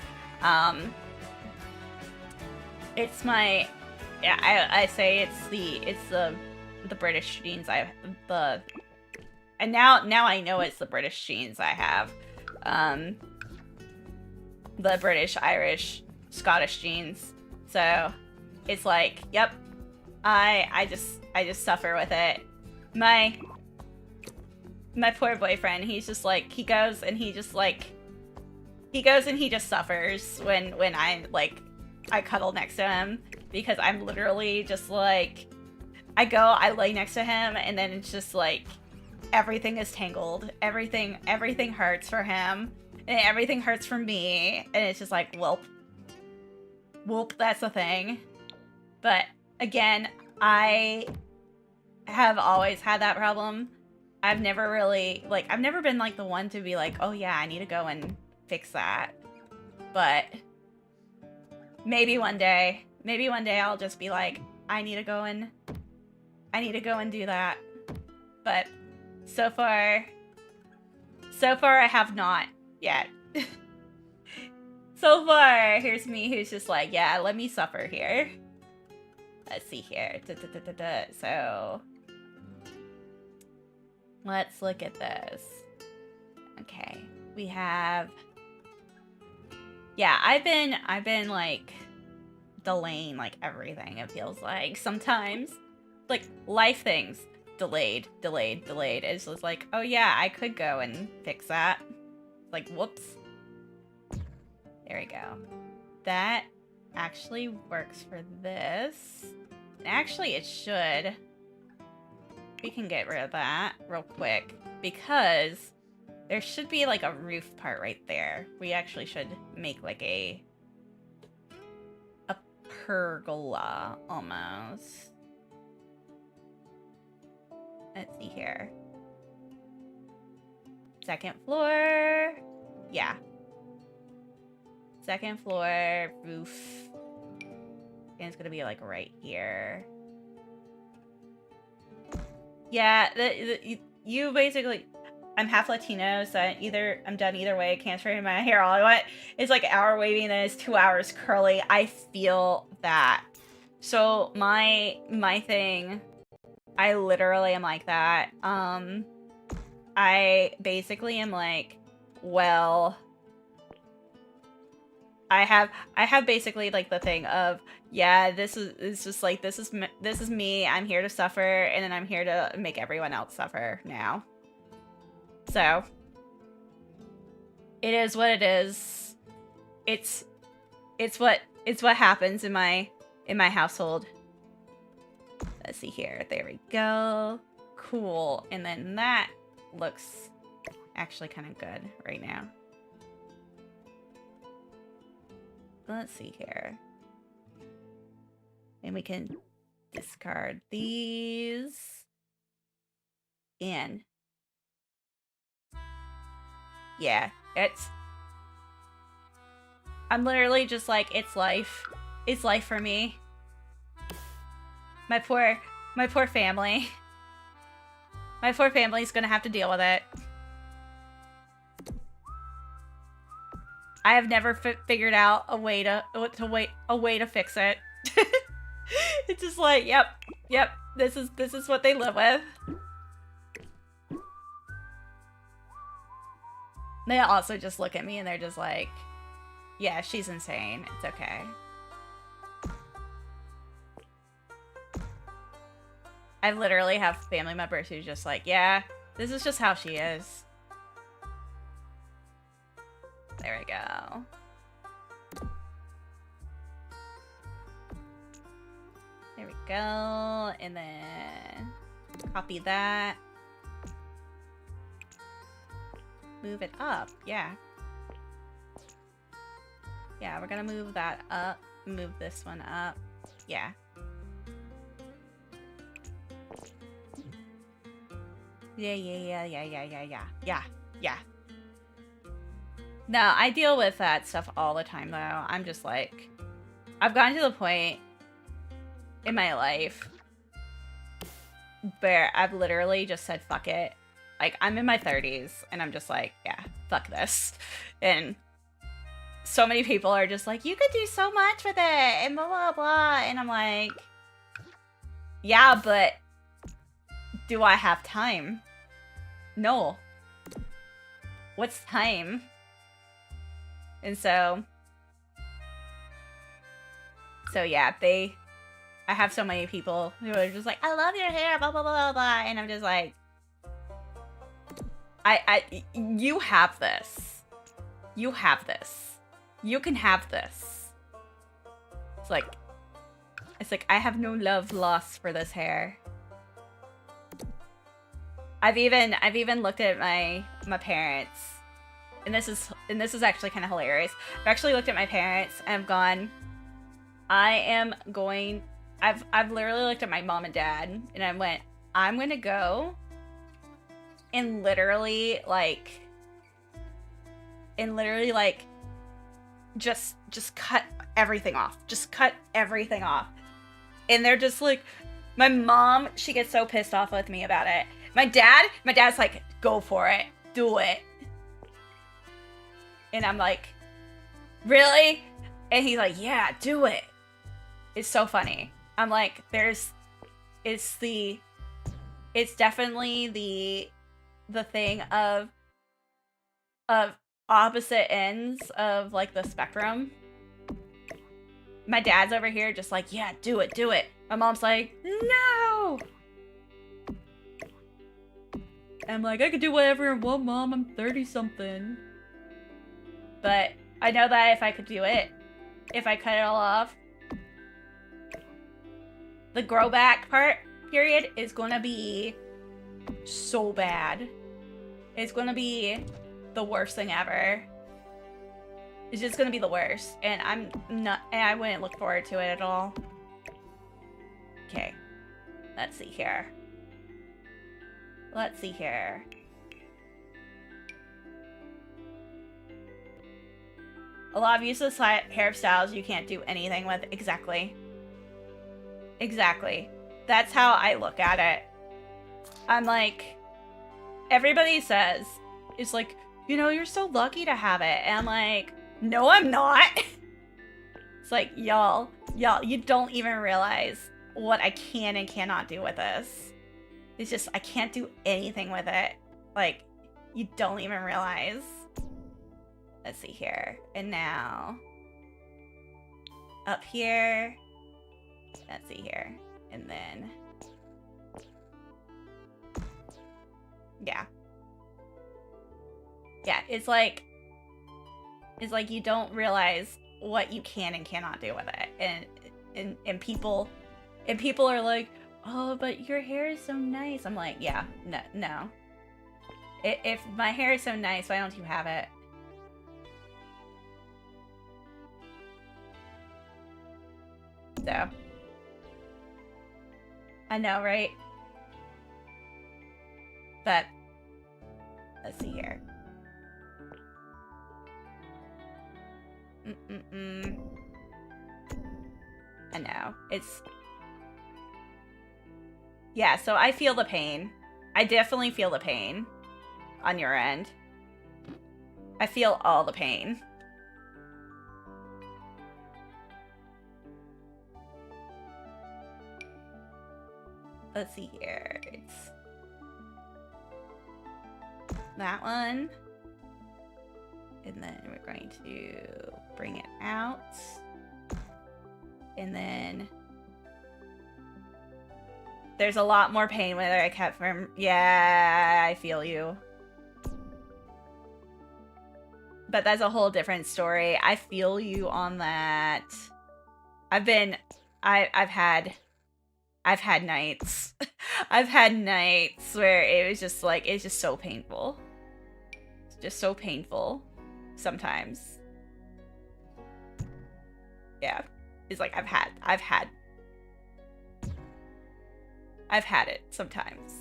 Speaker 1: It's my, yeah, I say it's the British genes and now I know it's the British genes I have. The British, Irish, Scottish genes. So it's like, yep, I just suffer with it. My poor boyfriend, he's just like, he goes and he just suffers when I cuddle next to him, because I'm literally just like, I lay next to him, and then it's just like, everything is tangled. Everything hurts for him, and everything hurts for me, and it's just like, whoop, that's the thing. But again, I have always had that problem. I've never really, like, I've never been like the one to be like, oh yeah, I need to go and fix that. But maybe one day I'll just be like, I need to go and do that. But so far I have not yet. So far, here's me who's just like, yeah, let me suffer here. Let's see here. So let's look at this. Okay, we have, yeah, I've been like delaying like everything, it feels like sometimes, like life things, delayed. It's just like, oh yeah, I could go and fix that. Like, whoops. There we go. That actually works for this. Actually, it should. We can get rid of that real quick, because there should be like a roof part right there. We actually should make like a pergola almost. Let's see here. Second floor. Yeah. Second floor, roof. And it's gonna be like right here. Yeah, you basically, I'm half Latino, so I'm done either way. I can't straighten my hair all I want. It's like hour wavy and then it's 2 hours curly. I feel that. So my thing, I literally am like that. I basically am like, well, I have basically like the thing of, yeah, this is just like, this is me. I'm here to suffer, and then I'm here to make everyone else suffer now. So it is what it is. It's what happens in my household. Let's see here. There we go. Cool. And then that looks actually kind of good right now. Let's see here. And we can discard these. And yeah, I'm literally just like, it's life. It's life for me. My poor family. My poor family's gonna have to deal with it. I have never figured out a way to fix it. It's just like, yep, this is what they live with. They also just look at me and they're just like, yeah, she's insane. It's okay. I literally have family members who's just like, yeah, this is just how she is. There we go. There we go. And then copy that. Move it up. Yeah. Yeah, we're gonna move that up. Move this one up. Yeah. Yeah. No, I deal with that stuff all the time, though. I'm just like, I've gotten to the point in my life where I've literally just said, fuck it. Like, I'm in my 30s, and I'm just like, yeah, fuck this. And so many people are just like, you could do so much with it, and blah, blah, blah. And I'm like, yeah, but do I have time? No. What's time? And so yeah, I have so many people who are just like, I love your hair, blah, blah, blah, blah, blah. And I'm just like, you have this. You have this. You can have this. It's like, I have no love lost for this hair. I've even looked at my parents, and this is actually kind of hilarious. I've actually looked at my parents and I've gone, I've literally looked at my mom and dad and I went, I'm gonna go and literally just cut everything off. Just cut everything off. And they're just like, my mom, she gets so pissed off with me about it. My dad's like, go for it. Do it. And I'm like, really? And he's like, yeah, do it. It's so funny. I'm like, it's definitely the thing of opposite ends of like the spectrum. My dad's over here just like, yeah, do it. My mom's like, no. I'm like, I could do whatever I want, Mom. I'm 30-something. But I know that if I could do it, if I cut it all off, the grow back period is gonna be so bad. It's gonna be the worst thing ever. It's just gonna be the worst. And I wouldn't look forward to it at all. Okay. Let's see here. A lot of useless hairstyles you can't do anything with. Exactly. That's how I look at it. I'm like, everybody says, it's like, you know, you're so lucky to have it. And I'm like, no, I'm not. It's like, y'all, you don't even realize what I can and cannot do with this. It's just, I can't do anything with it. Like, you don't even realize. Let's see here. And now, up here. Let's see here. And then... Yeah. Yeah, it's like you don't realize what you can and cannot do with it. And people are like, oh, but your hair is so nice. I'm like, yeah, no. If my hair is so nice, why don't you have it? So. I know, right? But, let's see here. I know. It's... Yeah, so I feel the pain. I definitely feel the pain on your end. I feel all the pain. Let's see here. It's that one. And then we're going to bring it out. And then there's a lot more pain whether I kept from... Yeah, I feel you. But that's a whole different story. I feel you on that. I've had nights. I've had nights where it was just like, it's just so painful. It's just so painful sometimes. Yeah. It's like I've had it sometimes.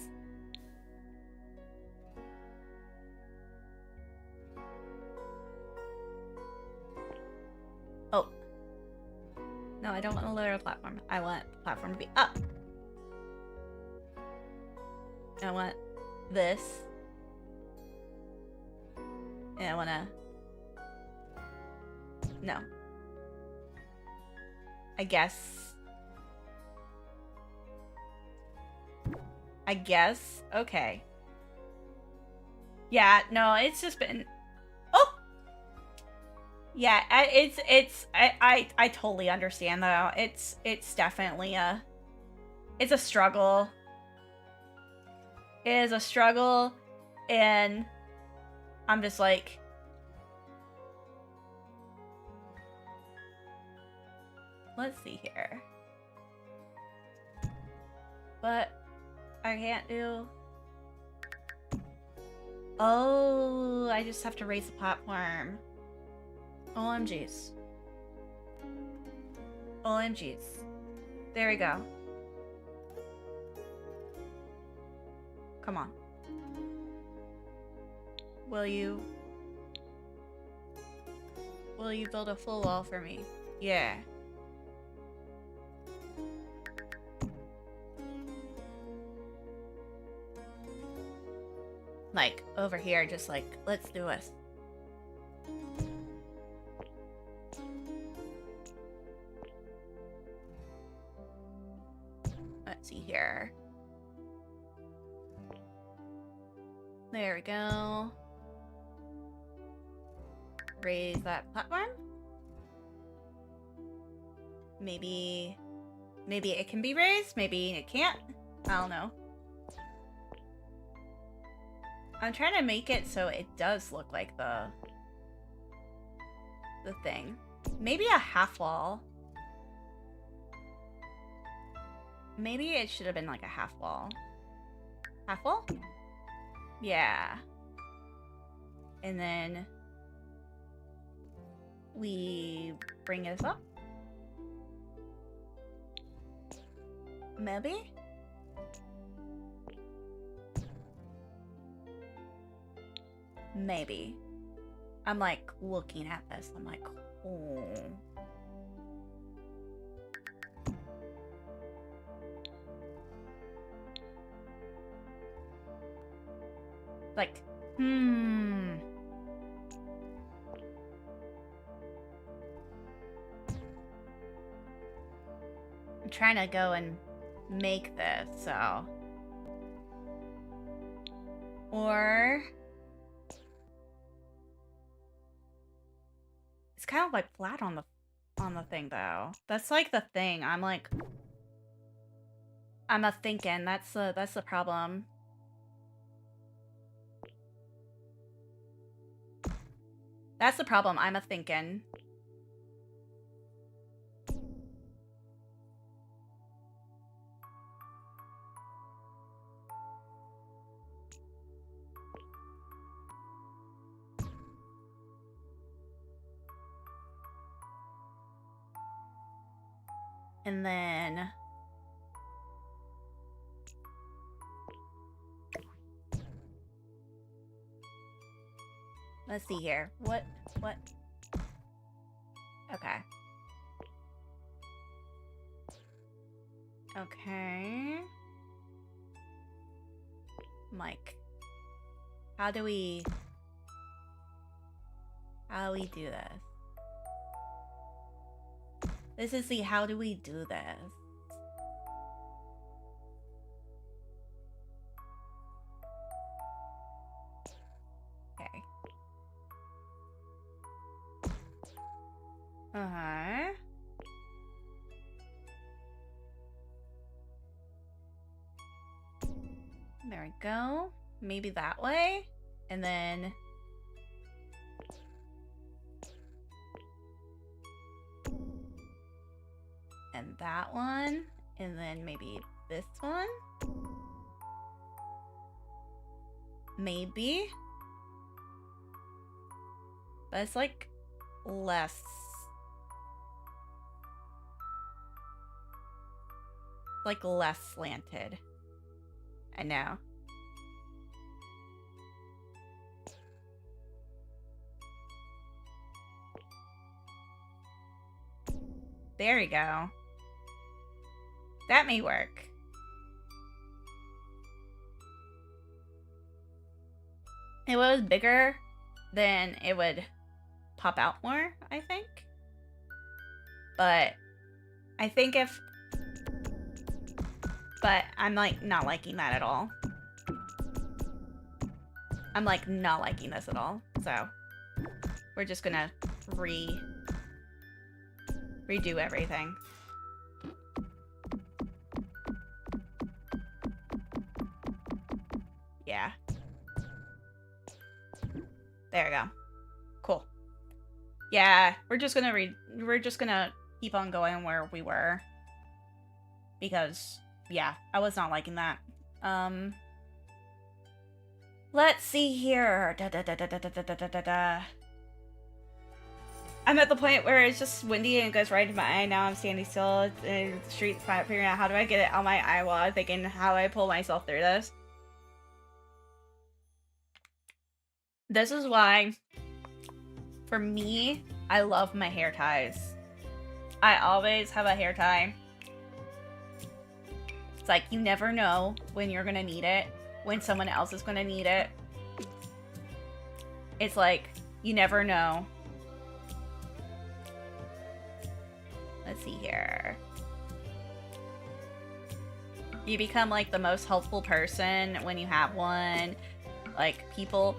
Speaker 1: Oh. No, I don't want to lower a platform. I want the platform to be up. I want this. And I want to... No. I guess. Okay. Yeah, no, it's just been... Oh! Yeah, I totally understand, though. It's definitely it's a struggle. It is a struggle, and I'm just like... Let's see here. But I can't do... Oh, I just have to raise the platform. OMGs. OMGs. There we go. Come on. Will you build a full wall for me? Yeah. Like, over here, just like, let's do this. Let's see here. There we go. Raise that platform. Maybe it can be raised, maybe it can't. I don't know. I'm trying to make it so it does look like the thing. Maybe a half wall. Maybe it should have been like a half wall. Half wall? Yeah. And then we bring this up. Maybe? Maybe. I'm like looking at this. I'm like, oh. Like, I'm trying to go and make this, so. Or it's kind of like flat on the on the thing, though. That's like the thing. I'm a thinking. That's the problem. That's the problem. I'm a thinking. And then let's see here. What? Okay. Okay. Mike. How do we do this? This is the how do we do this? Okay. Uh-huh. There we go. Maybe that way. And then and that one. And then maybe this one. Maybe. But it's like less. Like less slanted. I know. There we go. That may work. If it was bigger, then it would pop out more, I think. But I think if... But I'm like not liking that at all. I'm like not liking this at all. So we're just gonna redo everything. Yeah. There we go. Cool. Yeah, we're just gonna keep on going where we were. Because yeah, I was not liking that. Let's see here. I'm at the point where it's just windy and it goes right into my eye. Now I'm standing still in the street, figuring out how do I get it on my eye while I'm thinking how do I pull myself through this. This is why, for me, I love my hair ties. I always have a hair tie. It's like you never know when you're gonna need it, when someone else is gonna need it. It's like, you never know. Let's see here. You become like the most helpful person when you have one. Like people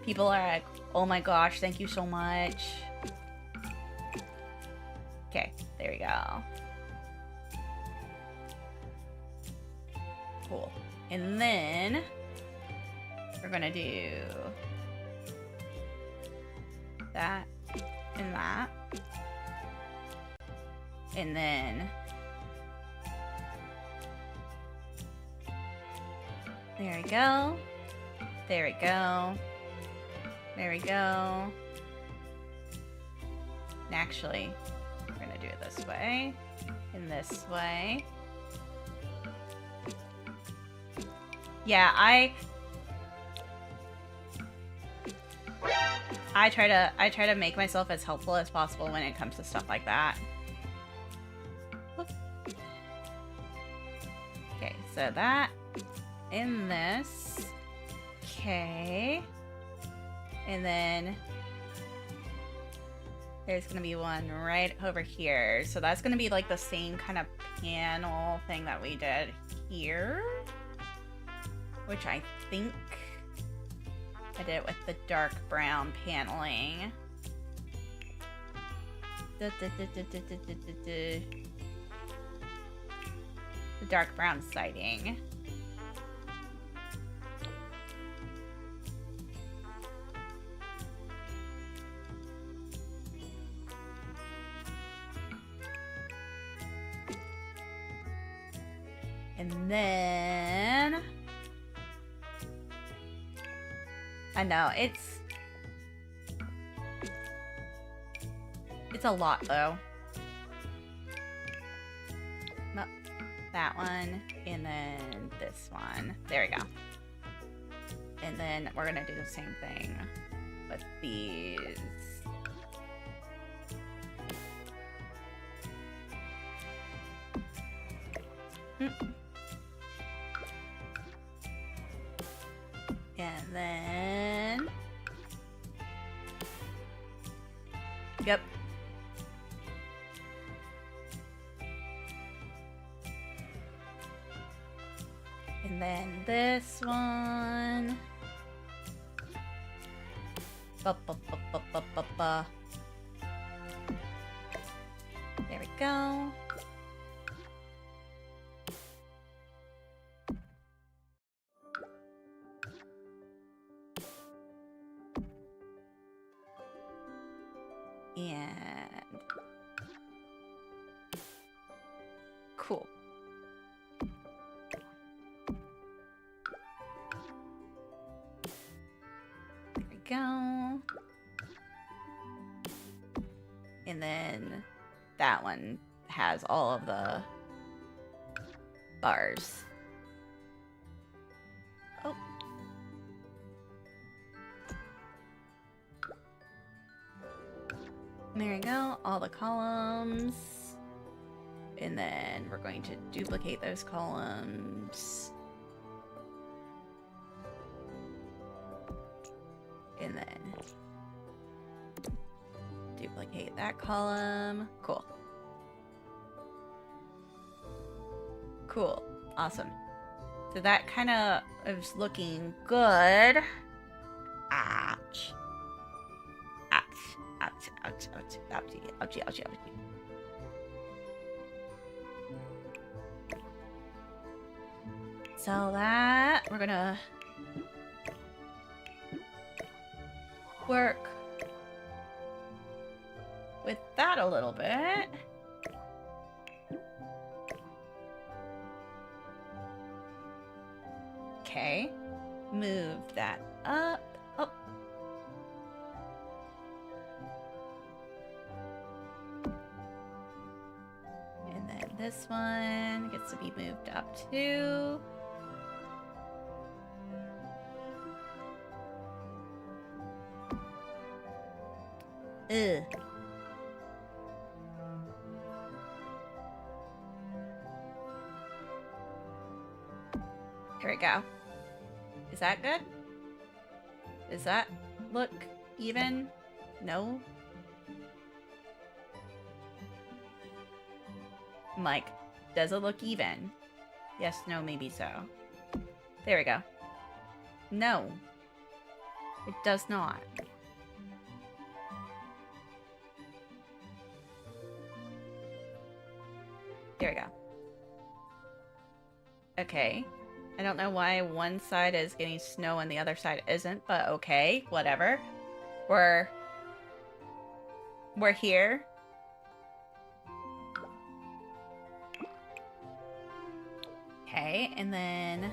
Speaker 1: are like, oh my gosh, thank you so much. Okay, there we go. Cool. And then we're gonna do that and that. And then there we go. There we go. There we go. And actually, we're gonna do it this way and this way. Yeah, I try to make myself as helpful as possible when it comes to stuff like that. Okay, so that in this. Okay. And then there's gonna be one right over here. So that's gonna be like the same kind of panel thing that we did here. Which I think I did it with the dark brown paneling. The dark brown siding. And then I know it's a lot though. No, that one and then this one. There we go. And then we're gonna do the same thing with these. And then... Yep. And then this one. There we go. And cool. There we go. And then that one has all of the bars. Oh. There we go, all the columns. And then we're going to duplicate those columns. And then duplicate that column. Cool. Cool. Awesome. So that kind of is looking good. Ouch. Ouch. Ouch. Ouch. Ouch. Ouchie. Ouchie. Ouchie. Ouchie. So that we're gonna work with that a little bit. Okay, move that up. Oh. And then this one gets to be moved up too. Ugh. Here we go. Is that good? Does that look even? No? Mike, does it look even? Yes, no, maybe so. There we go. No. It does not. There we go. Okay. I don't know why one side is getting snow and the other side isn't, but okay, whatever. We're here. Okay, and then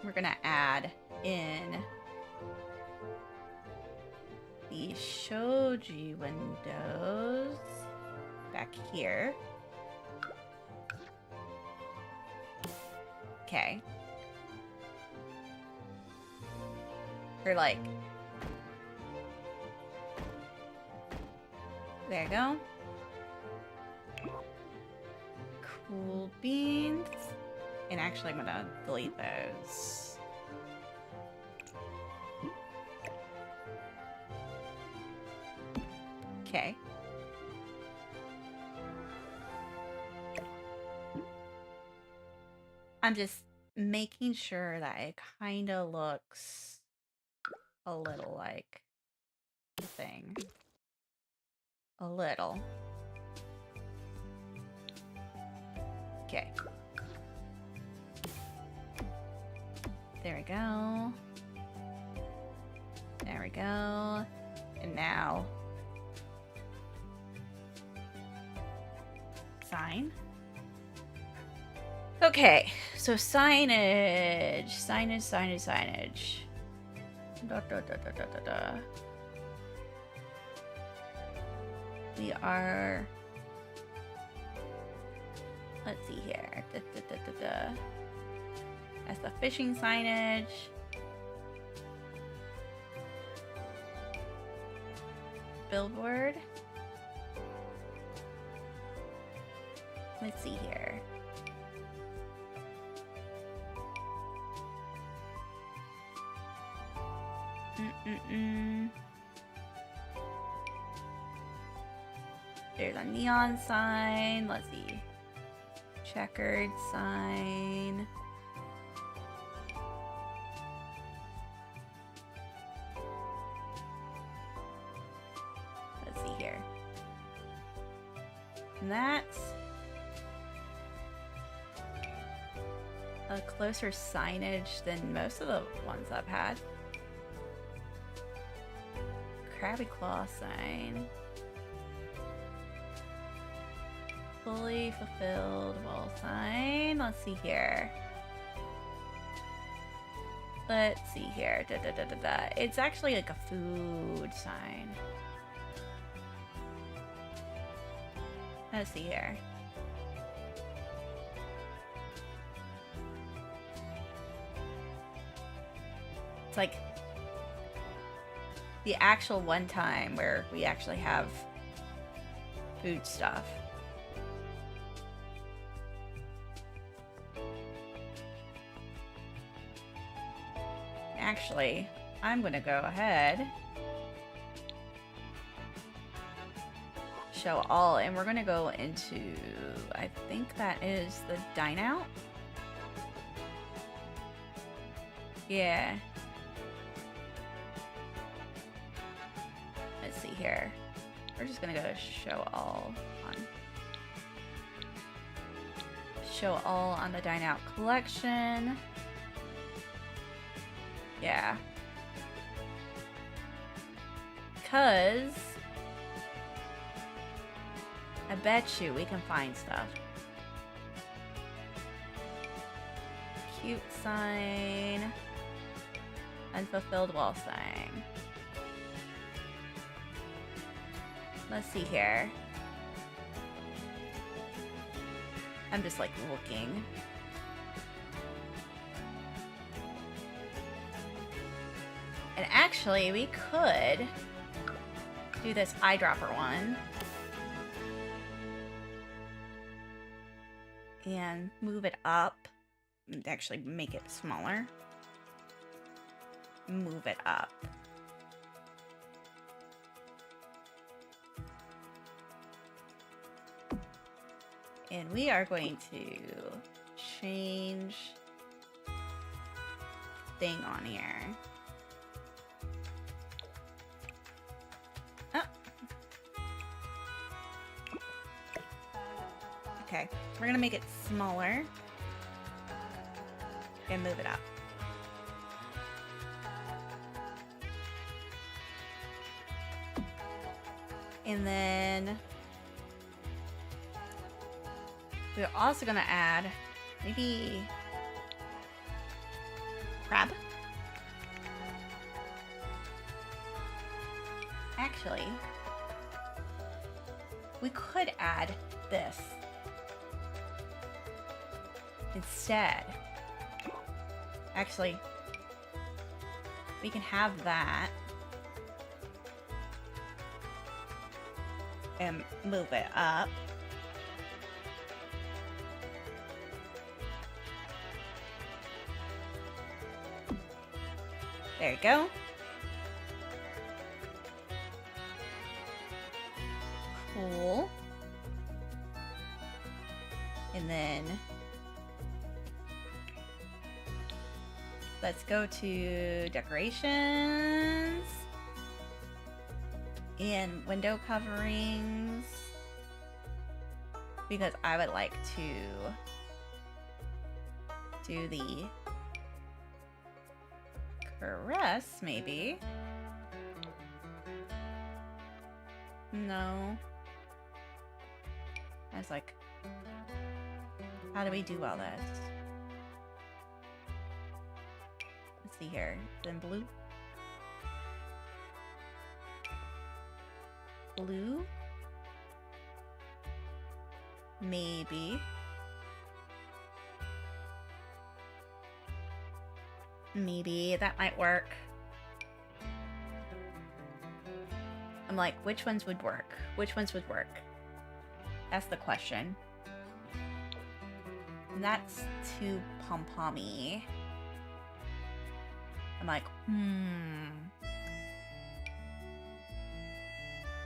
Speaker 1: we're gonna add in the shoji windows back here. Okay. Or like, there you go. Cool beans. And actually, I'm gonna delete those. Okay. I'm just making sure that it kind of looks a little like the thing. A little. Okay. There we go. There we go. And now... sign. Okay, so signage. Signage. We are... let's see here. That's the fishing signage. Billboard. Let's see here. There's a neon sign. Let's see. Checkered sign. Let's see here. And that's a closer signage than most of the ones I've had. Krabby Claw sign. Fully fulfilled wall sign. Let's see here. Let's see here. It's actually like a food sign. Let's see here. It's like the actual one time where we actually have food stuff. Actually, I'm gonna go ahead, show all, and we're gonna go into, I think that is the dine out. Yeah. Let's see here. We're just gonna go to show all on. Show all on the dine out collection. Yeah. Because I bet you we can find stuff. Cute sign. Unfulfilled wall sign. Let's see here. I'm just like looking. And actually, we could do this eyedropper one. And move it up. Actually, make it smaller. Move it up. And we are going to change thing on here. Oh. Okay, we're gonna make it smaller and move it up. And then we're also gonna add maybe crab. Actually, we could add this instead. Actually, we can have that and move it up. There you go. Cool. And then let's go to decorations. And window coverings, because I would like to do the caress, maybe. No. I was like, how do we do all this? Let's see here. Then blue. Blue? Maybe. Maybe that might work. I'm like, which ones would work? Which ones would work? That's the question. And that's too pom-pommy. I'm like,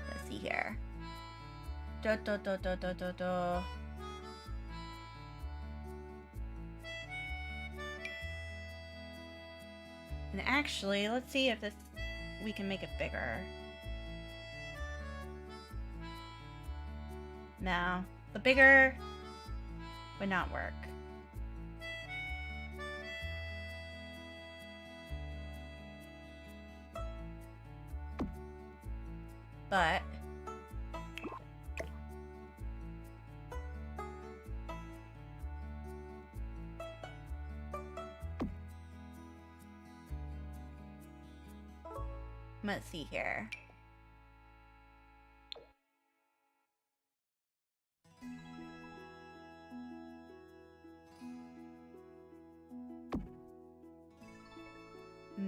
Speaker 1: Let's see here. And actually, let's see if we can make it bigger. No, the bigger would not work. But let's see here.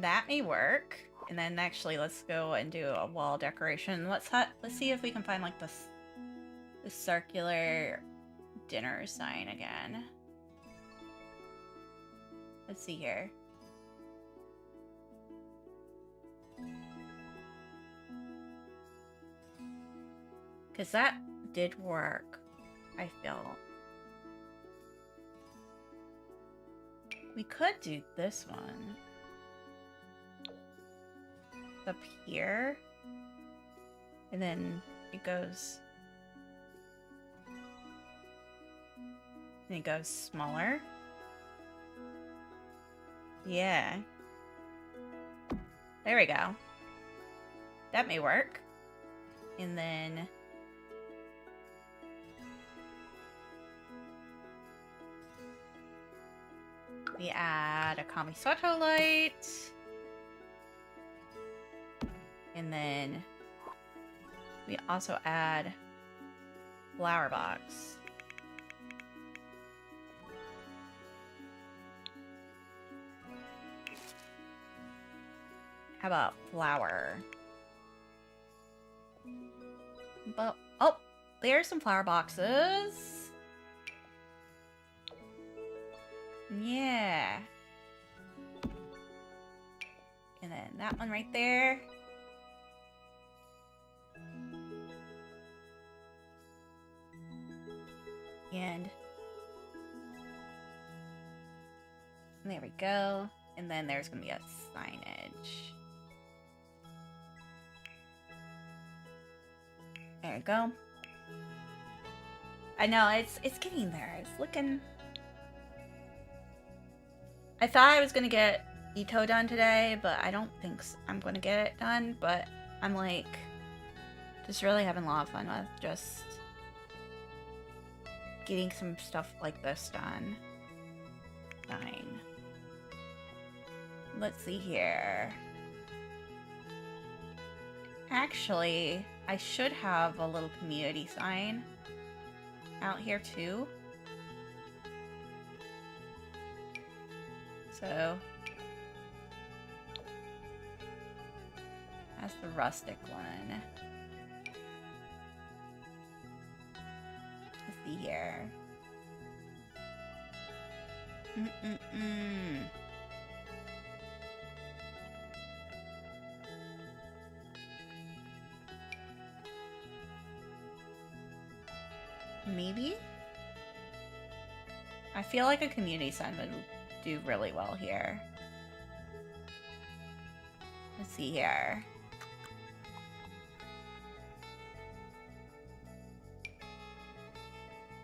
Speaker 1: That may work. And then actually, let's go and do a wall decoration. Let's see if we can find like the circular dinner sign again. Let's see here. Because that did work, I feel. We could do this one. Up here. And then it goes... And it goes smaller. Yeah. There we go. That may work. And then... we add a Kamisato light. And then we also add flower box. How about flower? But oh, there's some flower boxes. Yeah. And then that one right there. And there we go. And then there's gonna be a signage. There we go. I know it's getting there. It's looking. I thought I was gonna get Ito done today, but I don't think I'm gonna get it done. But I'm like, just really having a lot of fun with just getting some stuff like this done. Fine. Let's see here. Actually, I should have a little community sign out here too. So that's the rustic one. Let's see here. Maybe? I feel like a community sign would do really well here. Let's see here.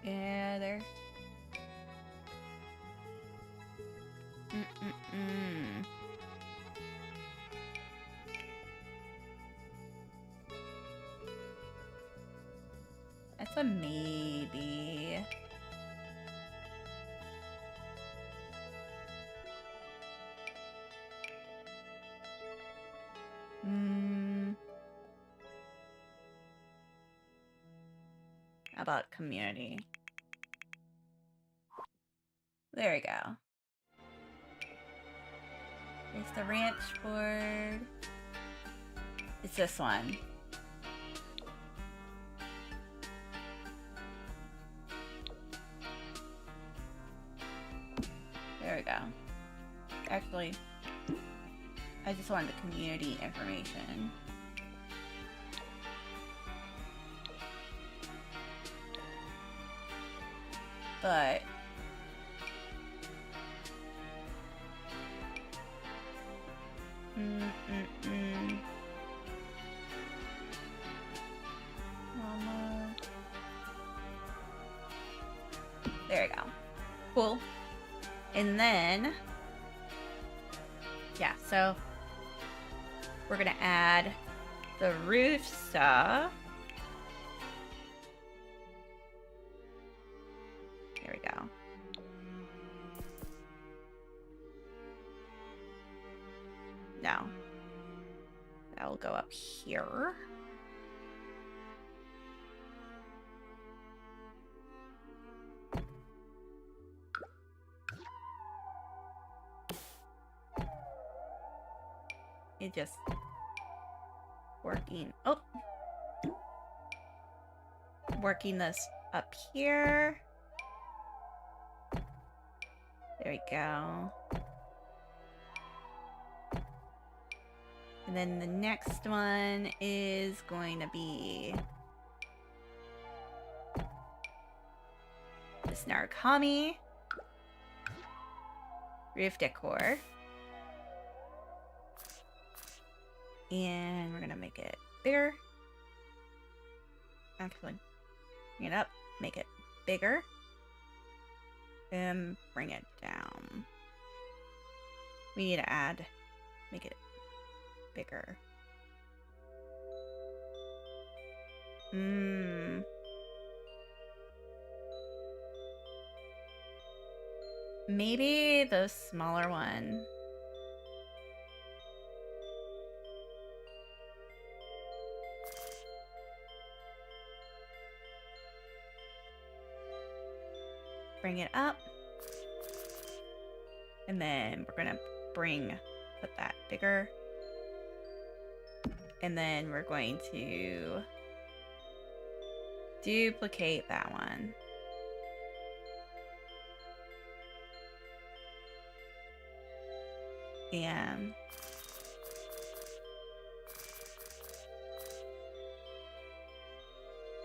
Speaker 1: Yeah, there. That's a maybe. How about community? There we go. There's the ranch board. It's this one. There we go. Actually, I just wanted the community information. But Mama. There we go. Cool. And then yeah, so we're gonna add the roof stuff. There we go. No. That will go up here. It just working. Oh, working this up here. There we go. And then the next one is going to be this Narukami roof decor. And we're gonna make it bigger. Actually, bring it up, make it bigger. And bring it down. We need to make it bigger. Maybe the smaller one. Bring it up. And then we're gonna put that bigger. And then we're going to duplicate that one. And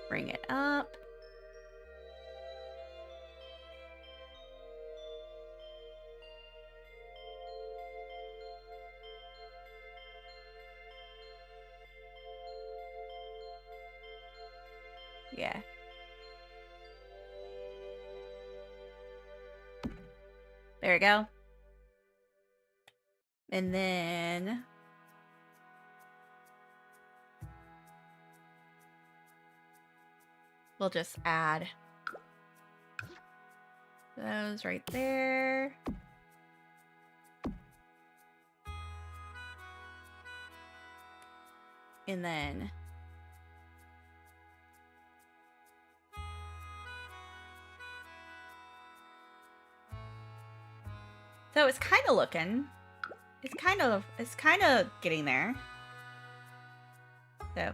Speaker 1: bring it up. Yeah. There we go. And then we'll just add those right there. And then so it's kind of looking. It's kind of getting there. So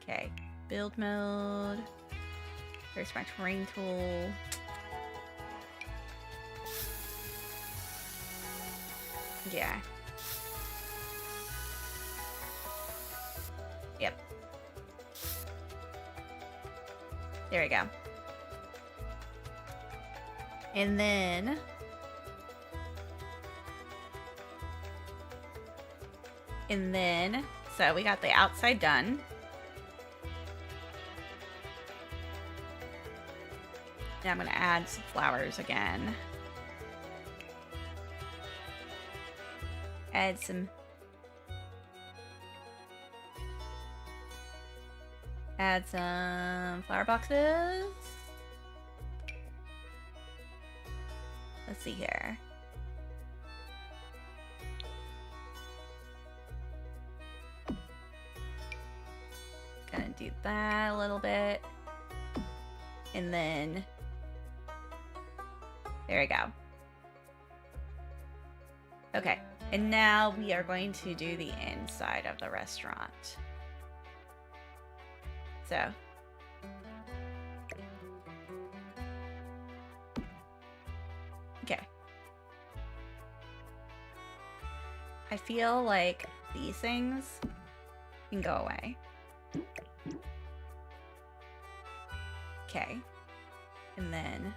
Speaker 1: okay, build mode. There's my terrain tool. Yeah. Yep. There we go. And then so we got the outside done. And I'm gonna add some flowers again. Add some flower boxes. Let's see here. Gonna do that a little bit. And then there we go. Okay, and now we are going to do the inside of the restaurant. So okay. I feel like these things can go away. Okay. And then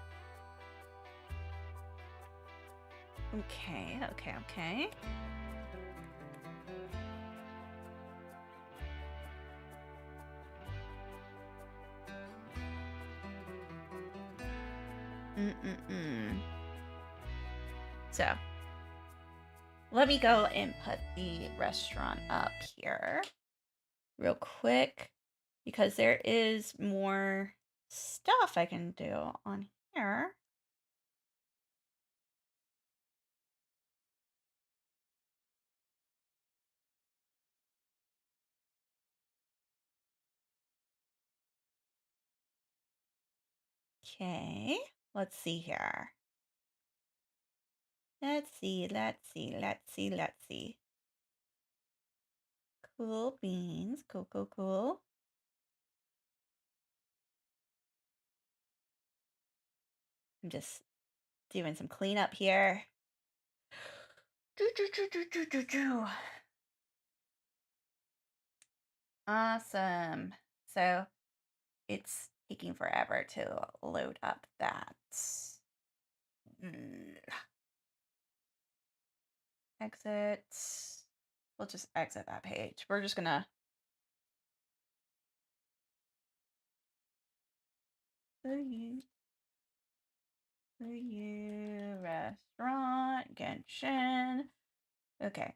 Speaker 1: okay. So let me go and put the restaurant up here real quick, because there is more stuff I can do on here. Okay, let's see here. Let's see. Cool beans. Cool. I'm just doing some cleanup here. Awesome. So it's taking forever to load up that. Exit. We'll just exit that page. We're just gonna you restaurant Genshin. Okay.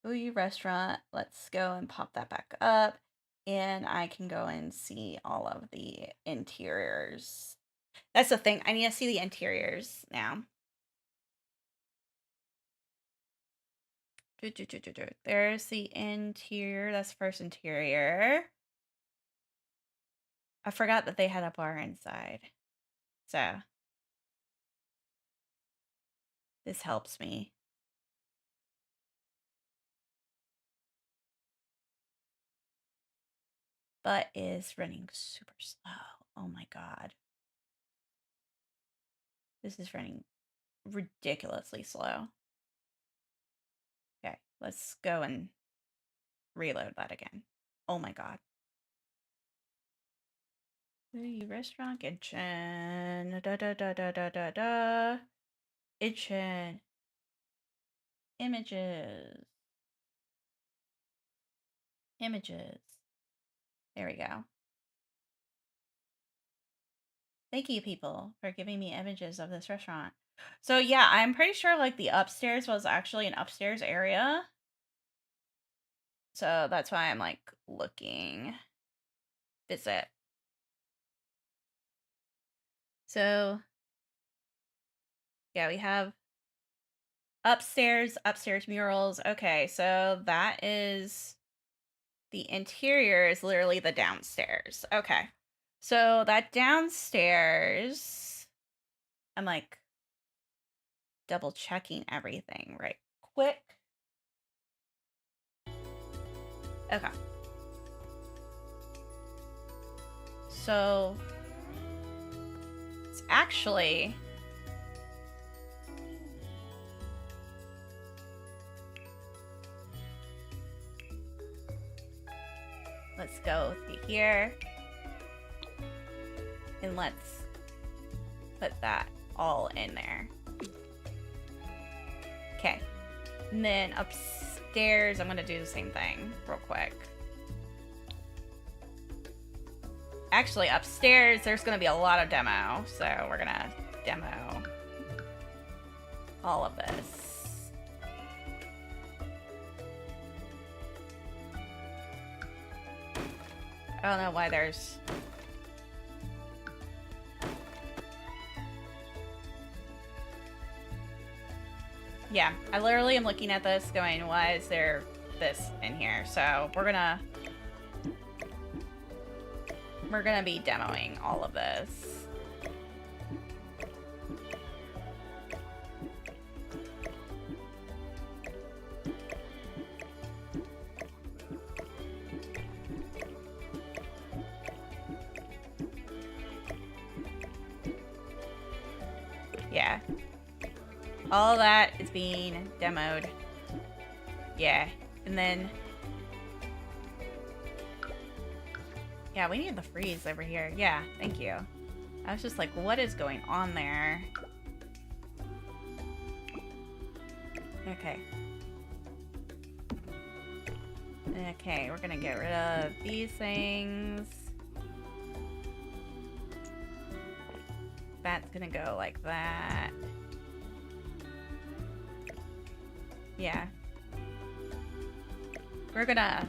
Speaker 1: Uyu restaurant. Let's go and pop that back up. And I can go and see all of the interiors. That's the thing. I need to see the interiors now. There's the interior. That's the first interior. I forgot that they had a bar inside. So this helps me. But is running super slow. Oh my god. This is running ridiculously slow. Okay, let's go and reload that again. Oh my god. The restaurant Genshin. Genshin. Images. There we go. Thank you, people, for giving me images of this restaurant. So yeah, I'm pretty sure like the upstairs was actually an upstairs area. So that's why I'm like looking. Visit. So yeah, we have upstairs murals. Okay, so that is the interior is literally the downstairs. Okay. So that downstairs, I'm like double checking everything right quick. Okay. So it's actually let's go through here and let's put that all in there. Okay. And then upstairs, I'm going to do the same thing real quick. Actually, upstairs, there's going to be a lot of demo, so we're going to demo all of this. I don't know why there's... Yeah, I literally am looking at this going, why is there this in here? So we're gonna be demoing all of this. Yeah. All that is being demoed. Yeah. And then... Yeah, we need the freeze over here. Yeah, thank you. I was just like, what is going on there? Okay. Okay, we're gonna get rid of these things. That's gonna go like that. Yeah. We're gonna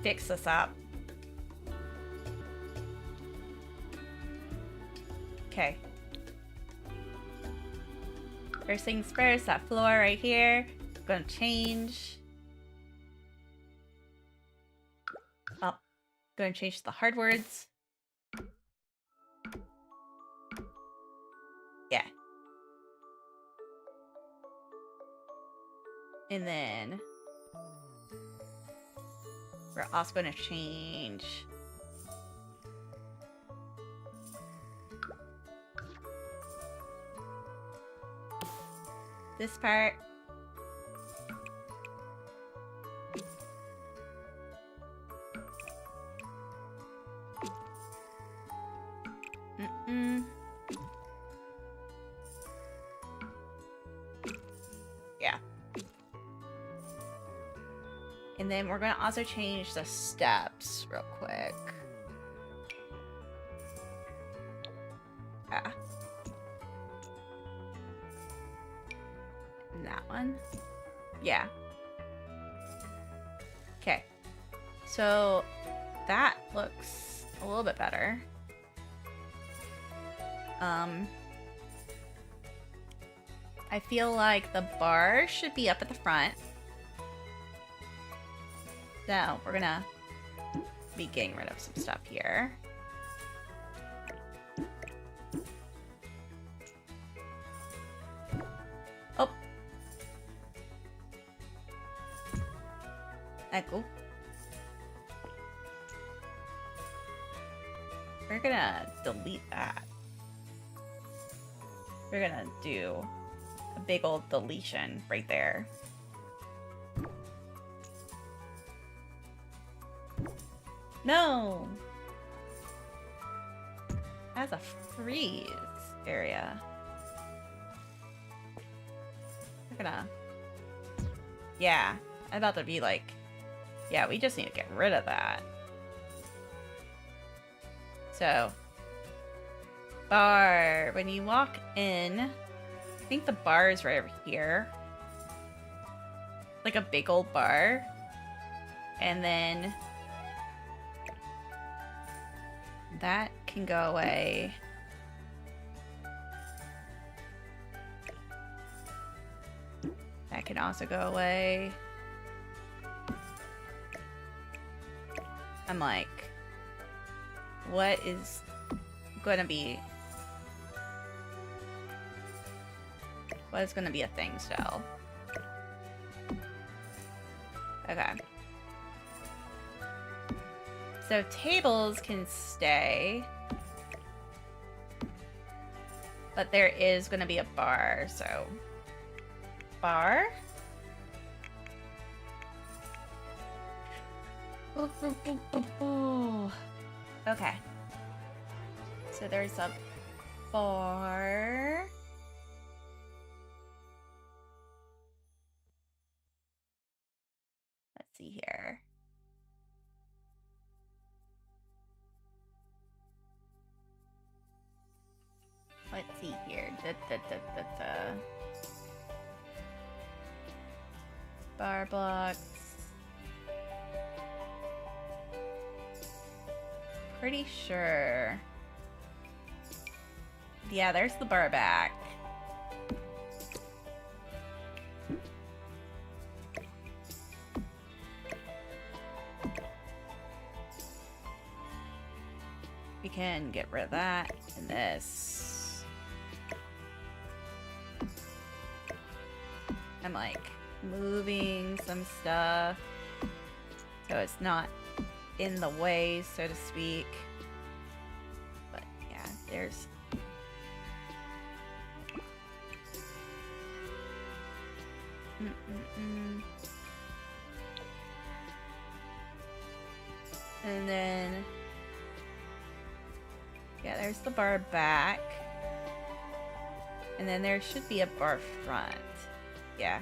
Speaker 1: fix this up. Okay. First things first, that floor right here. I'm gonna change. Oh, gonna change the hard words. Yeah. And then we're also gonna change this part. Yeah. And then we're going to also change the steps real quick. Ah. And that one. Yeah. Okay. So that looks a little bit better. I feel like the bar should be up at the front. So we're gonna be getting rid of some stuff here. Oh. Echo. We're gonna delete that. We're gonna do a big old deletion right there. No! That's a freeze area. We're gonna... Yeah, I'm about to be like... Yeah, we just need to get rid of that. So... Bar. When you walk in... I think the bar is right over here. Like a big old bar. And then... that can go away. That can also go away. I'm like, what is gonna be... what is gonna be a thing still? Okay. So tables can stay, but there is going to be a bar, so bar. Okay. So there's a bar. Let's see here. Bar blocks. Pretty sure. Yeah, there's the bar back. We can get rid of that and this. I'm like moving some stuff so it's not in the way, so to speak. But yeah, there's and then yeah, there's the bar back. And then there should be a bar front. Yeah.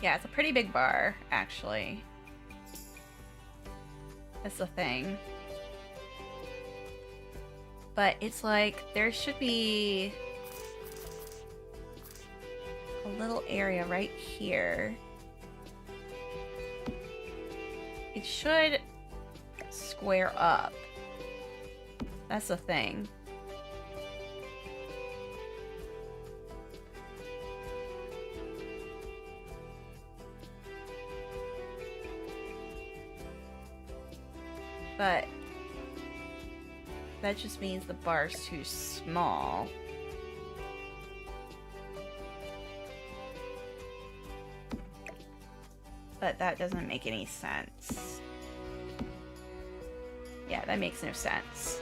Speaker 1: Yeah, it's a pretty big bar, actually. That's the thing. But it's like, there should be a little area right here. It should square up. That's the thing. But that just means the bar's too small. But that doesn't make any sense. Yeah, that makes no sense.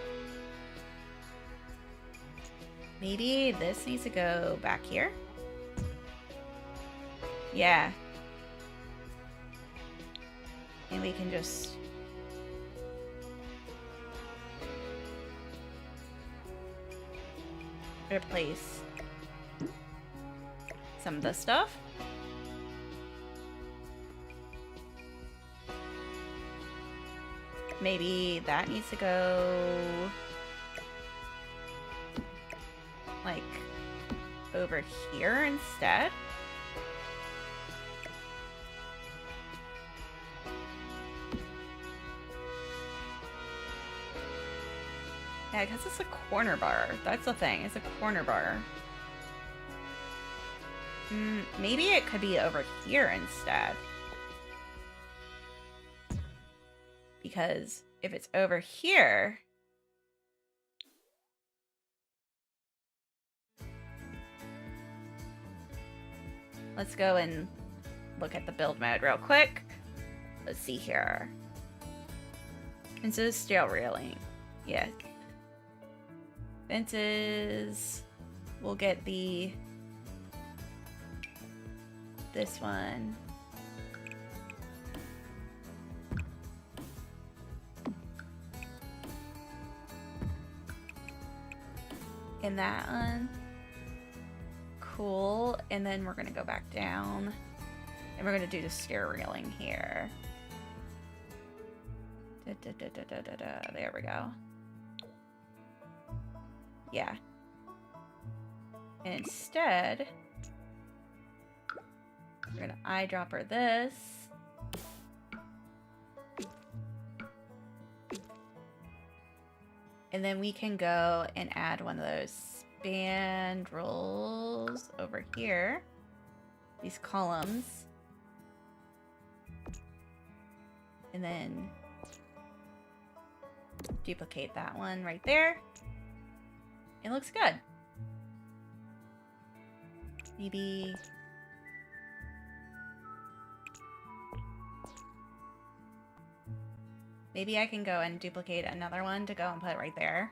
Speaker 1: Maybe this needs to go back here? Yeah. And we can just replace some of the stuff. Maybe that needs to go like over here instead. Yeah, because it's a corner bar. That's the thing. It's a corner bar. Maybe it could be over here instead. Because if it's over here... Let's go and look at the build mode real quick. Let's see here. Instead of steel railing. Yeah. Fences. We'll get this one. And that one. Cool. And then we're gonna go back down. And we're gonna do the stair railing here. There we go. Yeah. And instead, we're gonna eyedropper this. And then we can go and add one of those spandrels over here. These columns. And then duplicate that one right there. It looks good. Maybe... Maybe I can go and duplicate another one to go and put it right there.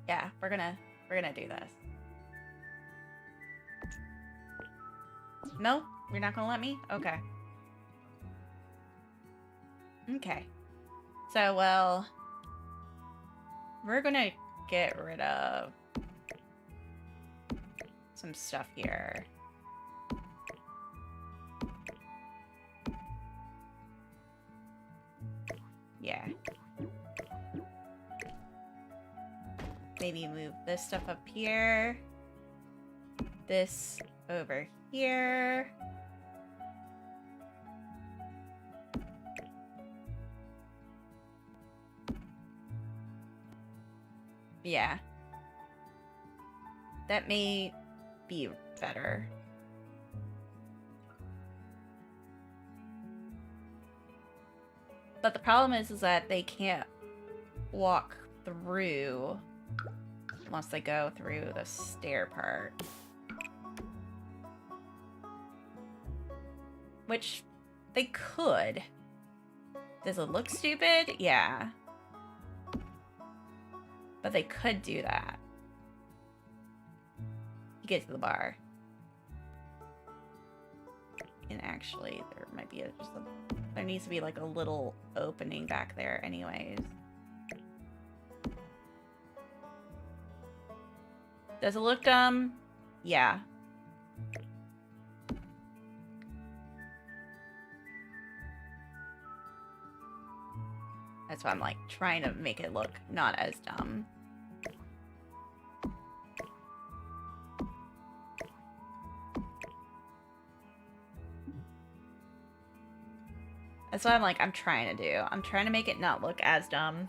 Speaker 1: Yeah, we're gonna do this. No? You're not gonna let me? Okay. Okay. So, well, we're gonna get rid of some stuff here. Yeah. Maybe move this stuff up here. This over here. Yeah. That may be better. But the problem is that they can't walk through unless they go through the stair part. Which they could. Does it look stupid? Yeah. But they could do that. You get to the bar. And actually, there might be there needs to be like a little opening back there anyways. Does it look dumb? Yeah. That's why I'm like trying to make it look not as dumb. That's what I'm trying to do. I'm trying to make it not look as dumb.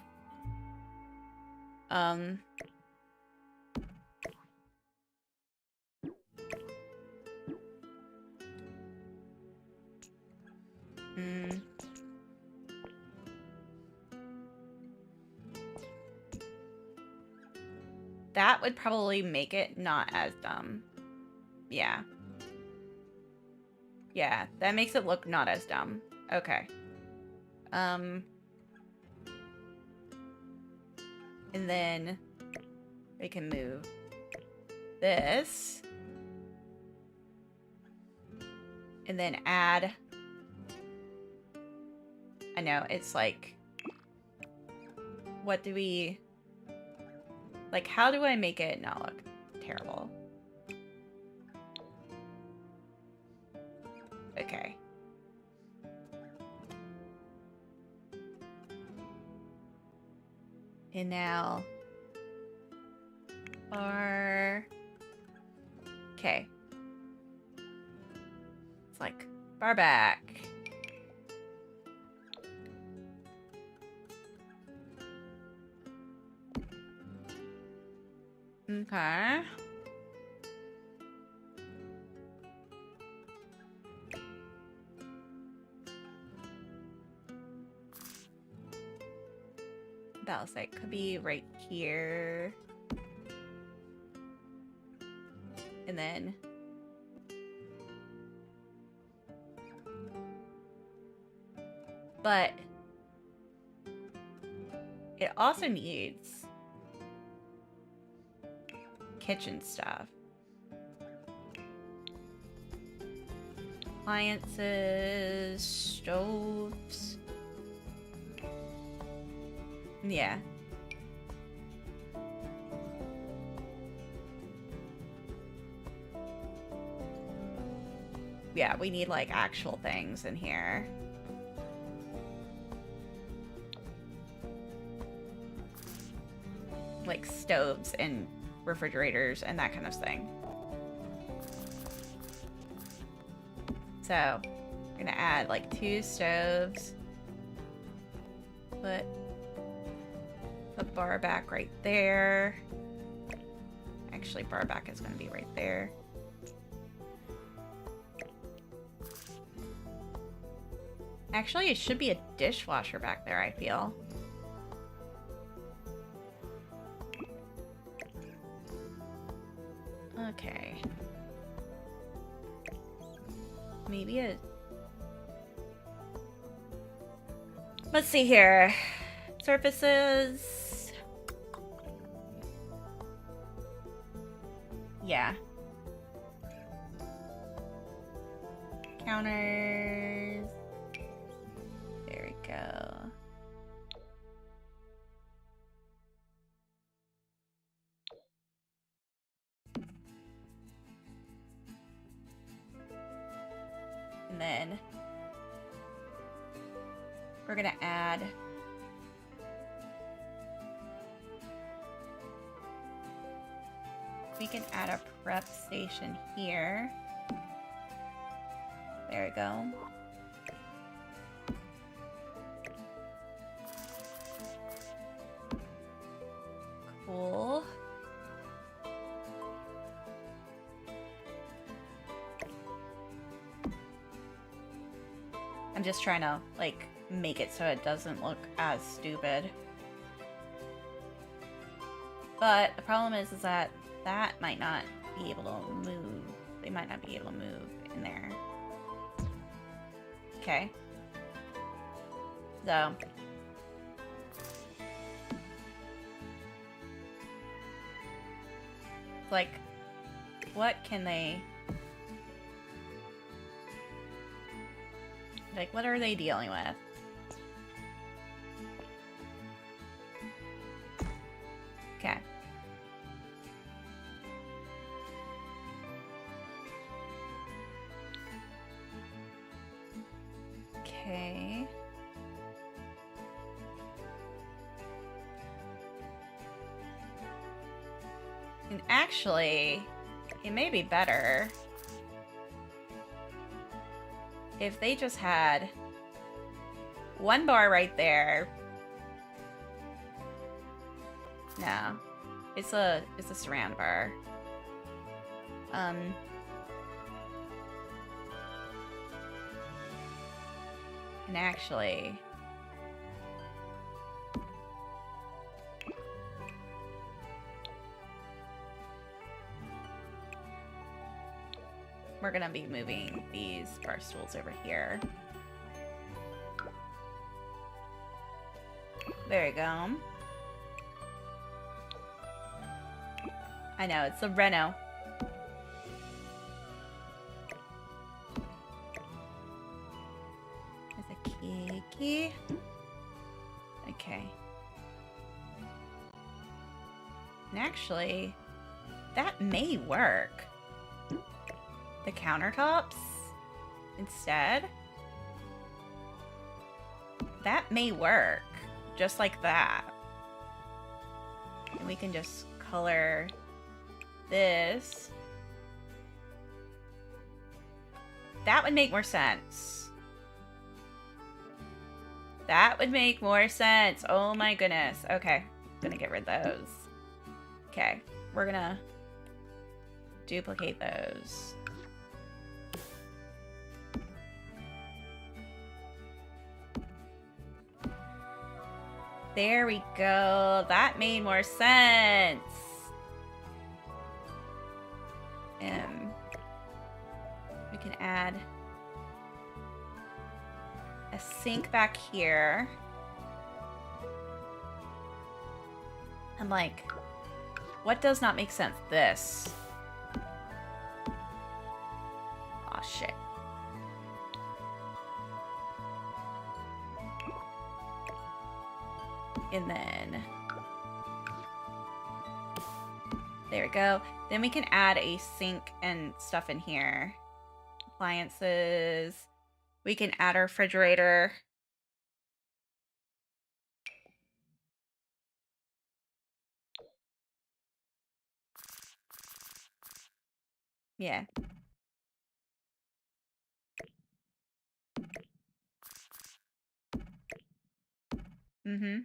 Speaker 1: That would probably make it not as dumb. Yeah. Yeah, that makes it look not as dumb. Okay. And then we can move this. And then add. I know, it's like, what do we, like, how do I make it not look terrible? Okay. And now, bar. Okay. It's like, bar back. Okay. That was like, could be right here. And then but it also needs kitchen stuff. Appliances, stoves. Yeah. Yeah, we need like actual things in here. Like stoves and refrigerators and that kind of thing. So, we're gonna add like 2 stoves. Put the bar back right there. Actually, bar back is gonna be right there. Actually, it should be a dishwasher back there, I feel. Okay. Maybe a... Let's see here. Surfaces. Yeah. Counters. There we go. then we're gonna add we can add a prep station here. There we go. Cool. I'm just trying to, like, make it so it doesn't look as stupid. But the problem is that that might not be able to move. They might not be able to move in there. Okay. So. Like, what can they... Like, what are they dealing with? Okay. Okay. And actually, it may be better if they just had one bar right there. No, it's a surround bar. And actually, we're gonna be moving these bar stools over here. There you go. I know, it's the Reno. There's a key. Okay. And actually, that may work. The countertops instead. That may work. Just like that. And we can just color this. That would make more sense. That would make more sense. Oh my goodness. Okay. Gonna get rid of those. Okay. We're gonna duplicate those. There we go. That made more sense. We can add a sink back here. I'm like, what does not make sense? This. Aw, shit. And then there we go. Then we can add a sink and stuff in here. Appliances. We can add our refrigerator. Yeah. Mm-hmm.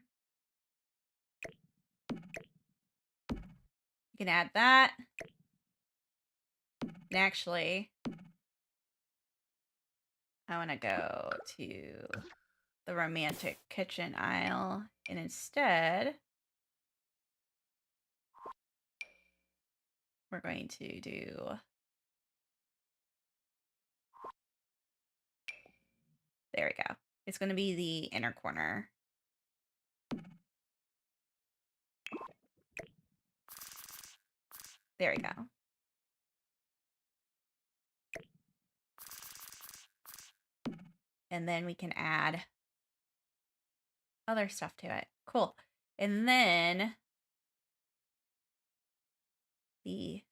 Speaker 1: You can add that. And actually, I want to go to the romantic kitchen aisle. And instead, we're going to do... There we go. It's going to be the inner corner. There we go. And then we can add other stuff to it. Cool. And then the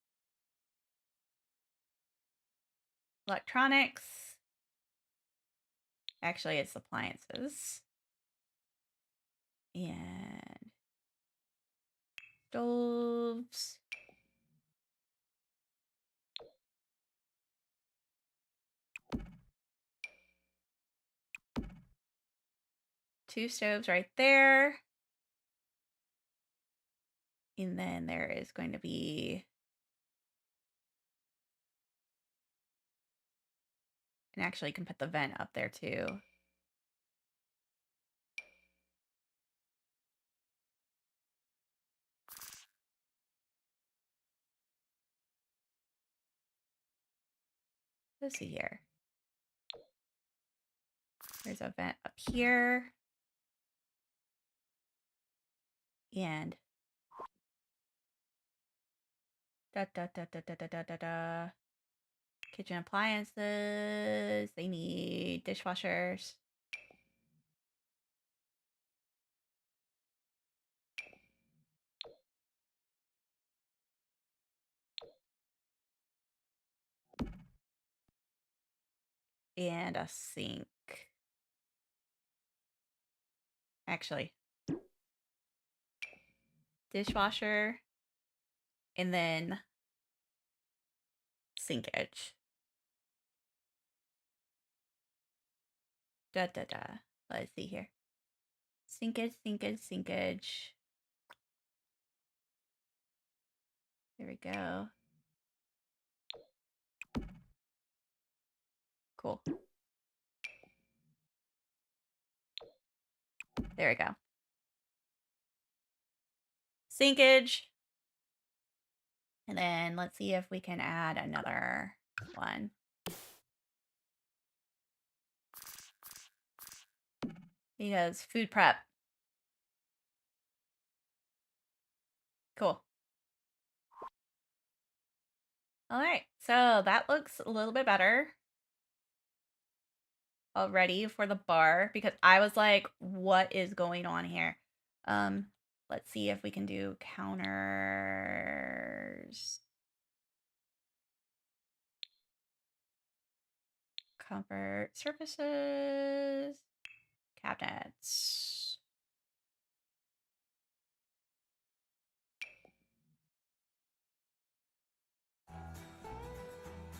Speaker 1: electronics. Actually, it's appliances. And stoves. Two stoves right there. And then there is going to be and actually you can put the vent up there too. Let's see here. There's a vent up here. And kitchen appliances. They need dishwashers. And a sink. Actually, dishwasher. And then sinkage. Let's see here. Sinkage. There we go. Cool. There we go. Sinkage. And then let's see if we can add another one. Because food prep. Cool. All right, so that looks a little bit better already for the bar because I was like, what is going on here? Let's see if we can do counters. Comfort surfaces. Cabinets.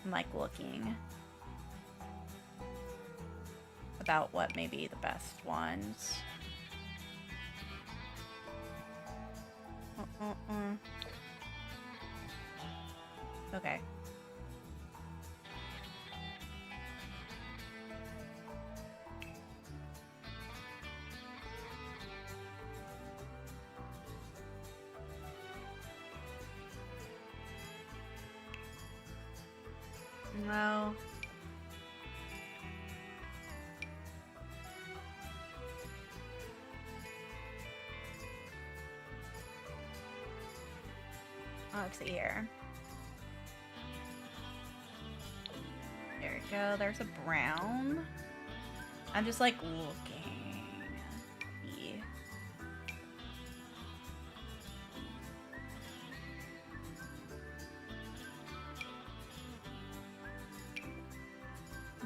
Speaker 1: I'm like looking about what may be the best ones. Okay. No. Let's see here. There we go. There's a brown. I'm just like looking.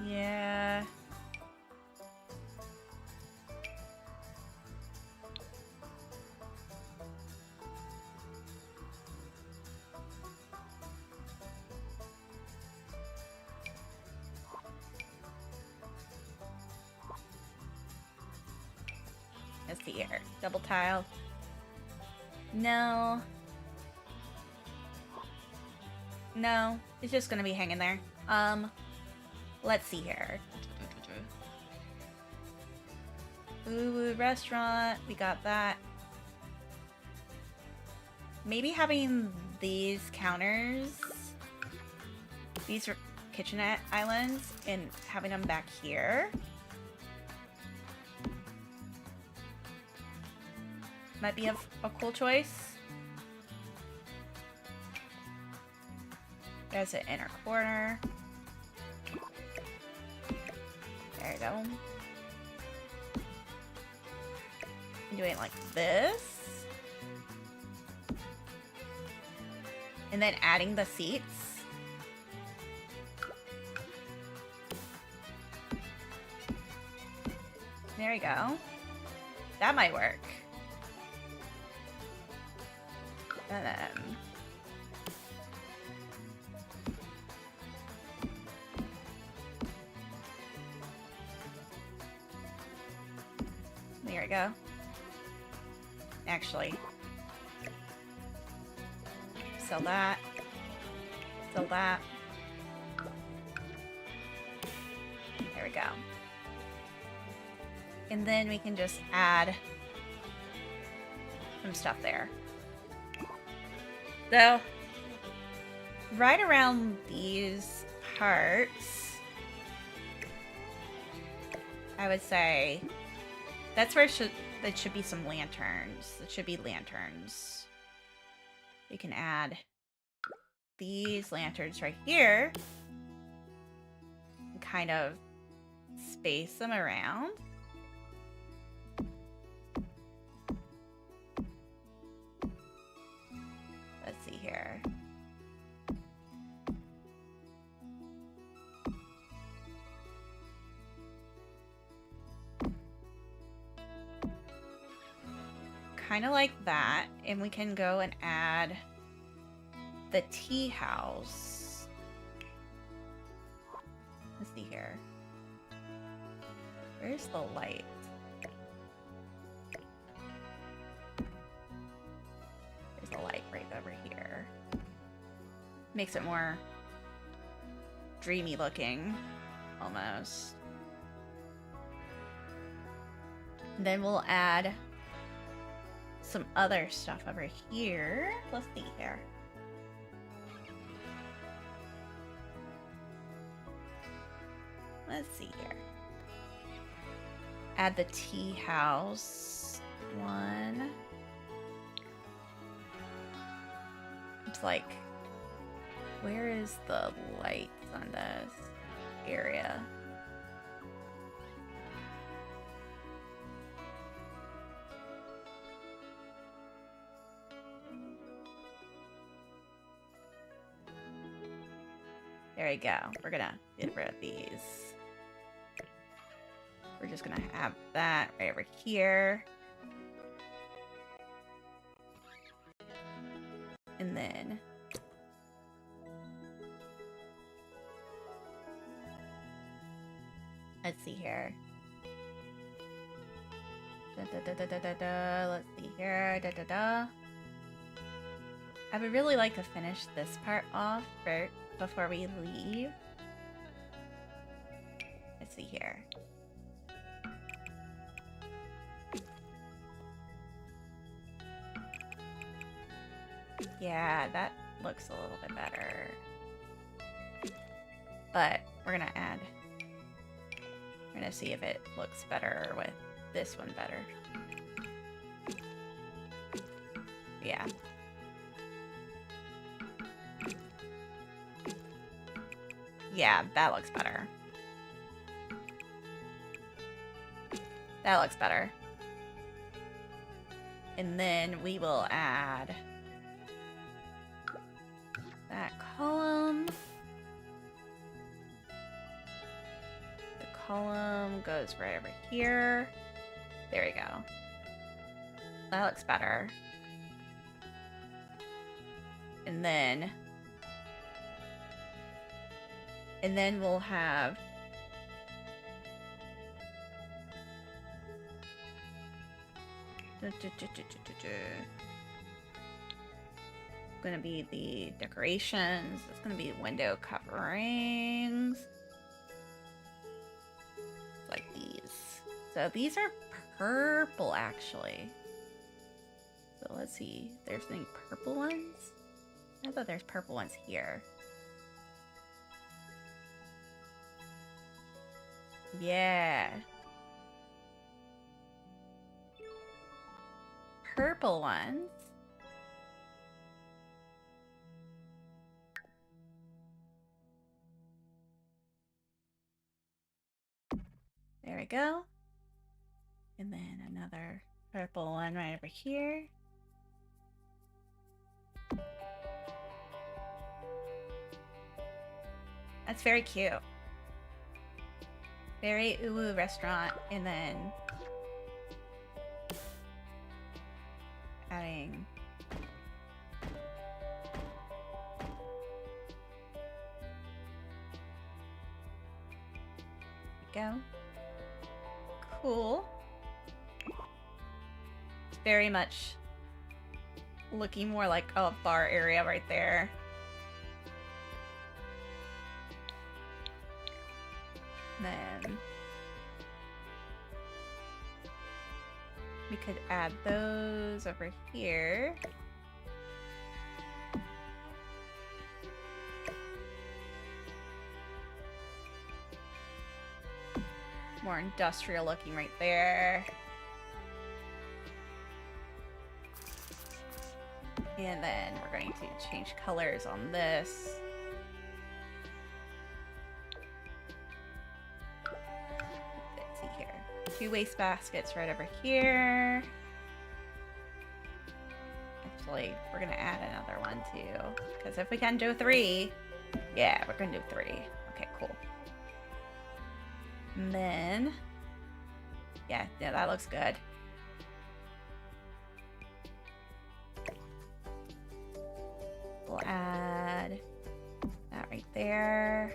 Speaker 1: Yeah. Let's see here. Double tile. No. No. It's just gonna be hanging there. Let's see here. Ooh, restaurant. We got that. Maybe having these counters, these kitchenette islands, and having them back here. Might be a cool choice. There's an inner corner. There you go. And doing it like this. And then adding the seats. There we go. That might work. And then... there we go. Actually... sell that. Sell that. There we go. And then we can just add some stuff there. So, right around these parts, I would say that's where there should be some lanterns. It should be lanterns. We can add these lanterns right here and kind of space them around. Let's see here. Kind of like that, and we can go and add the tea house. Let's see here. Where's the light? There's a light right over here. Makes it more dreamy looking, almost. And then we'll add some other stuff over here. Let's see here. Let's see here. Add the tea house one. It's like, where is the lights on this area? There we go. We're gonna get rid of these. We're just gonna have that right over here. And then let's see here. Let's see here. I would really like to finish this part off first before we leave. Let's see here. Yeah, that looks a little bit better. But we're gonna see if it looks better with this one better. Yeah. Yeah, that looks better. That looks better. And then we will add that column. The column goes right over here. There we go. That looks better. And then we'll have gonna be the decorations. It's gonna be window coverings. Like these. So these are purple actually. So let's see. There's any purple ones? I thought there's purple ones here. Yeah. Purple ones. There we go. And then another purple one right over here. That's very cute. Very uwu restaurant, and then adding go. Cool. It's very much looking more like a bar area right there. Then we could add those over here. More industrial looking right there. And then we're going to change colors on this. Let's see here. 2 waste baskets right over here. Actually, we're gonna add another one too. Because if we can do 3, yeah, we're gonna do 3. Okay, cool. And then, yeah, that looks good. We'll add that right there.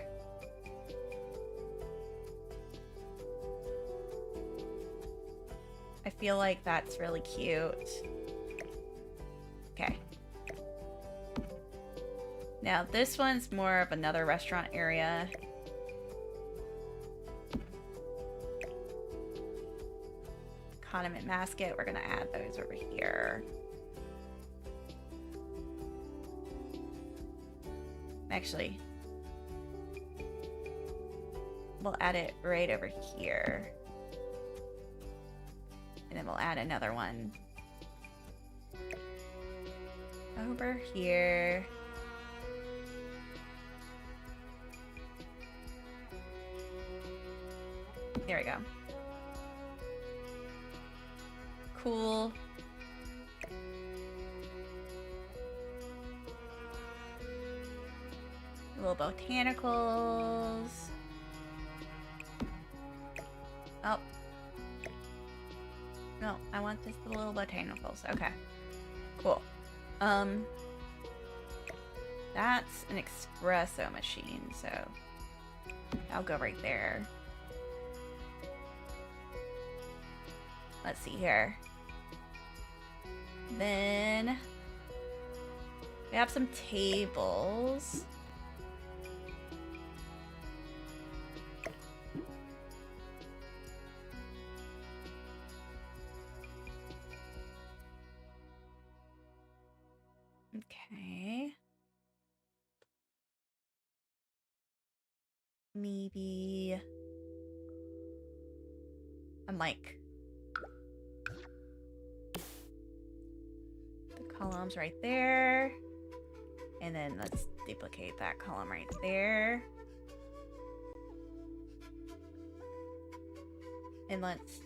Speaker 1: I feel like that's really cute. Okay. Now this one's more of another restaurant area. Condiment basket, we're gonna add those over here. Actually, we'll add it right over here. And then we'll add another one over here. There we go. Cool. Little botanicals. Oh. No, I want just the little botanicals. Okay. Cool. That's an espresso machine, so I'll go right there. Let's see here. Then we have some tables. Okay. Maybe I'm like the columns right there. And then let's duplicate that column right there. And let's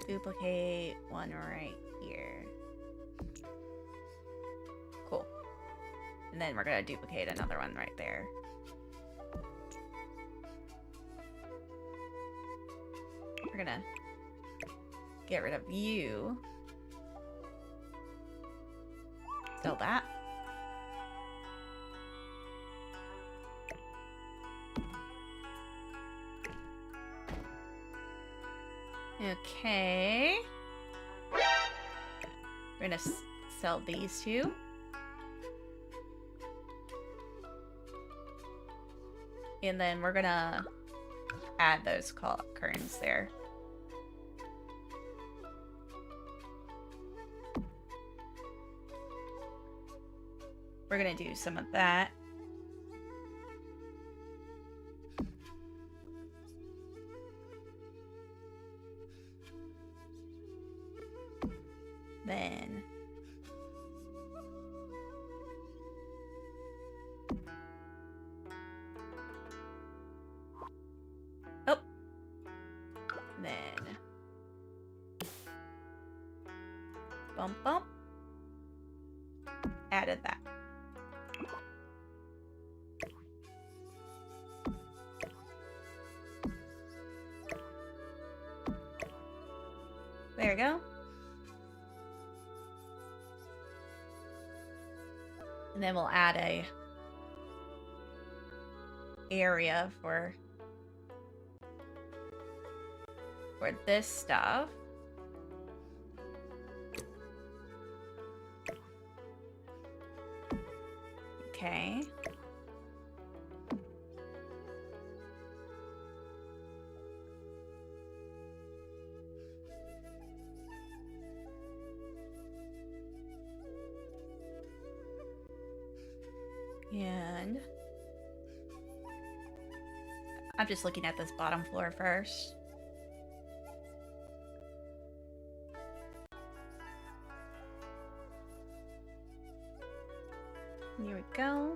Speaker 1: duplicate one right here. Cool. And then we're gonna duplicate another one right there. We're gonna get rid of you. Still that. Okay. We're gonna sell these two. And then we're gonna add those curtains there. We're gonna do some of that. Then oh, then bump bump, added that. we go. And then we'll add a area for this stuff. Okay. And I'm just looking at this bottom floor first. Here we go.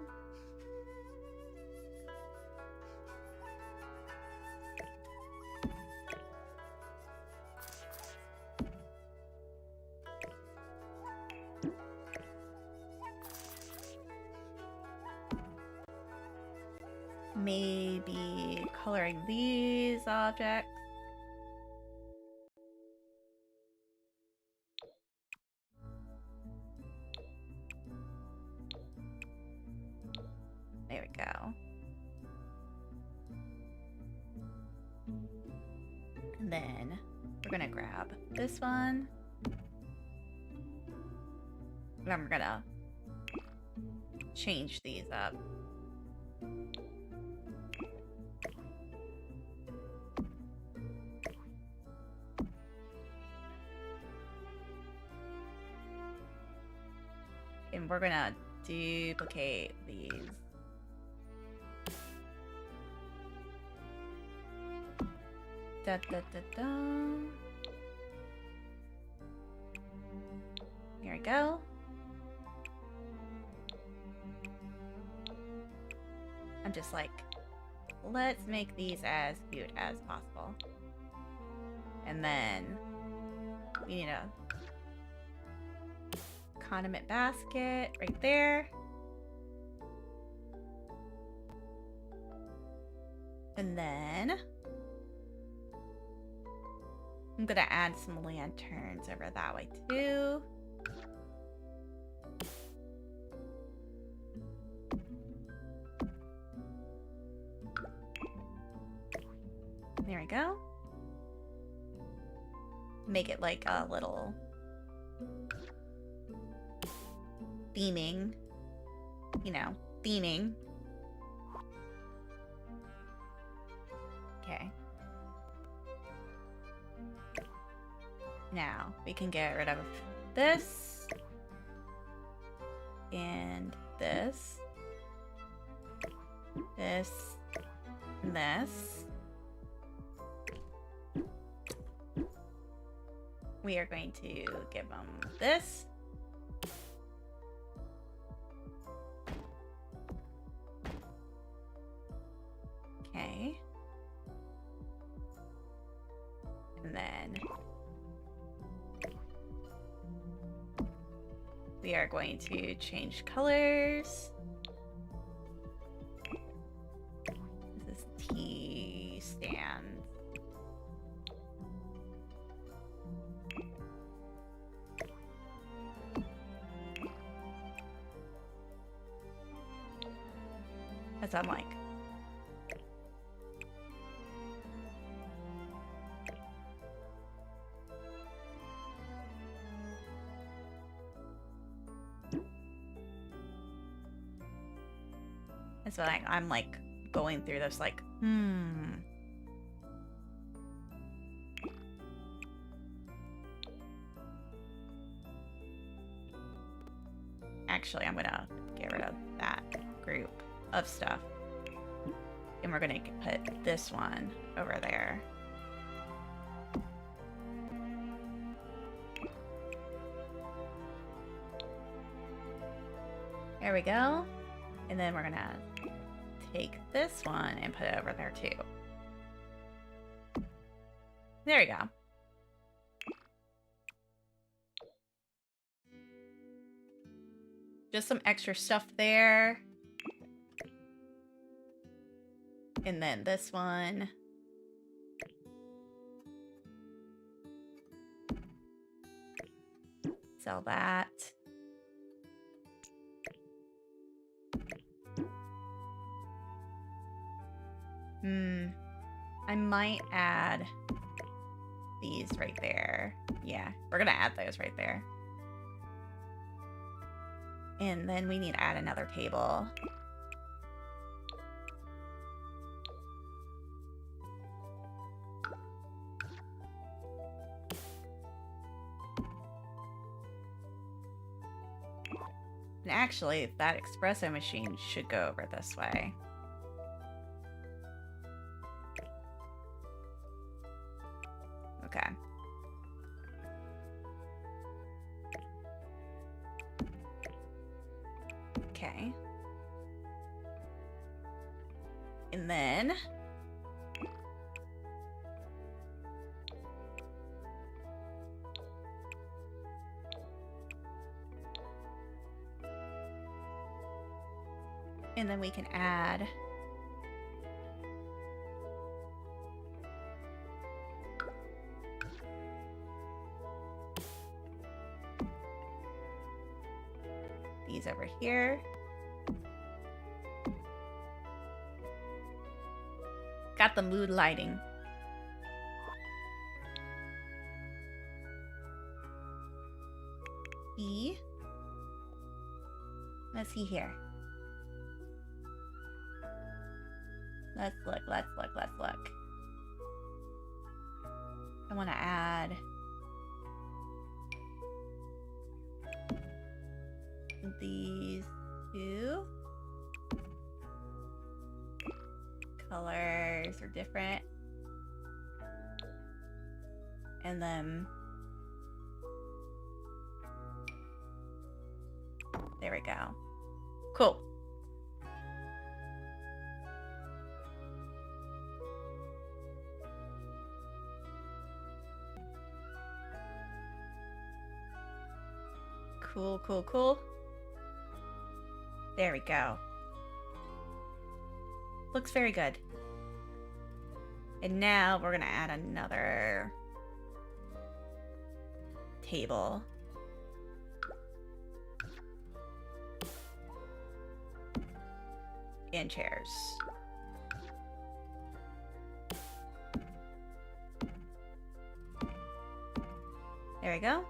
Speaker 1: Maybe coloring these objects. There we go. And then we're gonna grab this one. And I'm gonna change these up. And we're gonna duplicate these. Da, da, da, da. Here we go. I'm just like, let's make these as cute as possible. And then we need a condiment basket right there. And then I'm gonna add some lanterns over that way too. There we go. Make it like a little theming, you know, theming. Okay. Now we can get rid of this and this, this, and this. We are going to give them this. Okay. And then we are going to change colors. This is T stand. As I'm like, and so I'm like going through this like, Actually, I'm gonna get rid of that group of stuff. And we're gonna put this one over there. There we go. And then we're gonna take this one and put it over there too. There we go. Just some extra stuff there. And then this one. sell that. I might add these right there. Yeah, we're gonna add those right there. And then we need to add another table. And actually, that espresso machine should go over this way. Okay. Okay. And then... And then we can add... these over here. Got the mood lighting. E. Let's see here. Let's look. I want to add these two. Colors are different. And then there we go. Cool. Cool. There we go. Looks very good. And now we're gonna add another table. And chairs. There we go.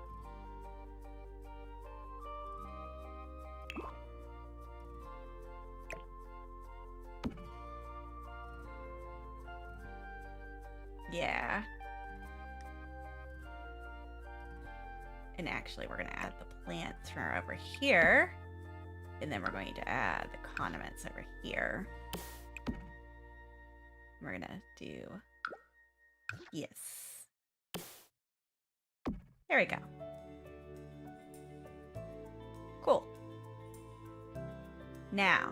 Speaker 1: Yeah. And actually, we're going to add the plants from over here. And then we're going to add the condiments over here. We're going to do... Yes. There we go. Cool. Now...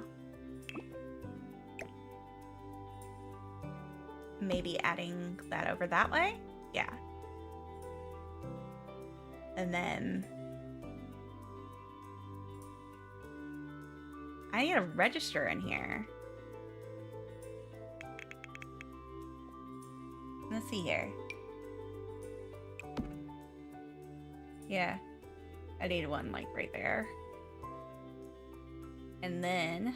Speaker 1: maybe adding that over that way? Yeah. And then... I need a register in here. Let's see here. Yeah. I need one, like, right there. And then...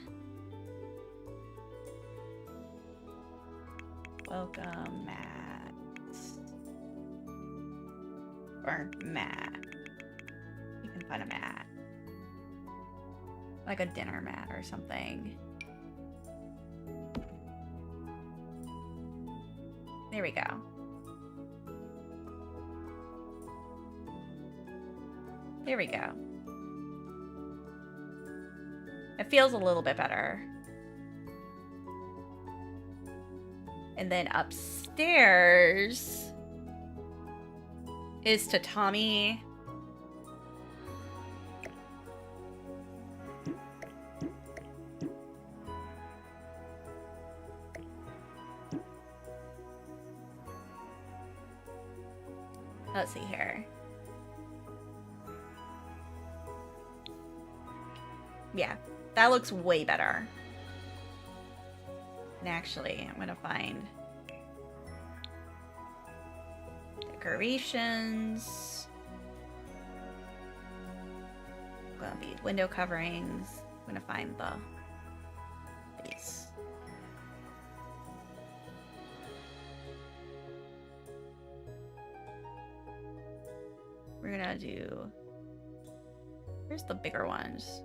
Speaker 1: welcome mat. Or mat. You can find a mat. Like a dinner mat or something. There we go. There we go. It feels a little bit better. And then upstairs is tatami. Let's see here. Yeah, that looks way better. And actually, I'm gonna find decorations. gonna be window coverings. I'm gonna find the base. We're gonna do. Here's the bigger ones.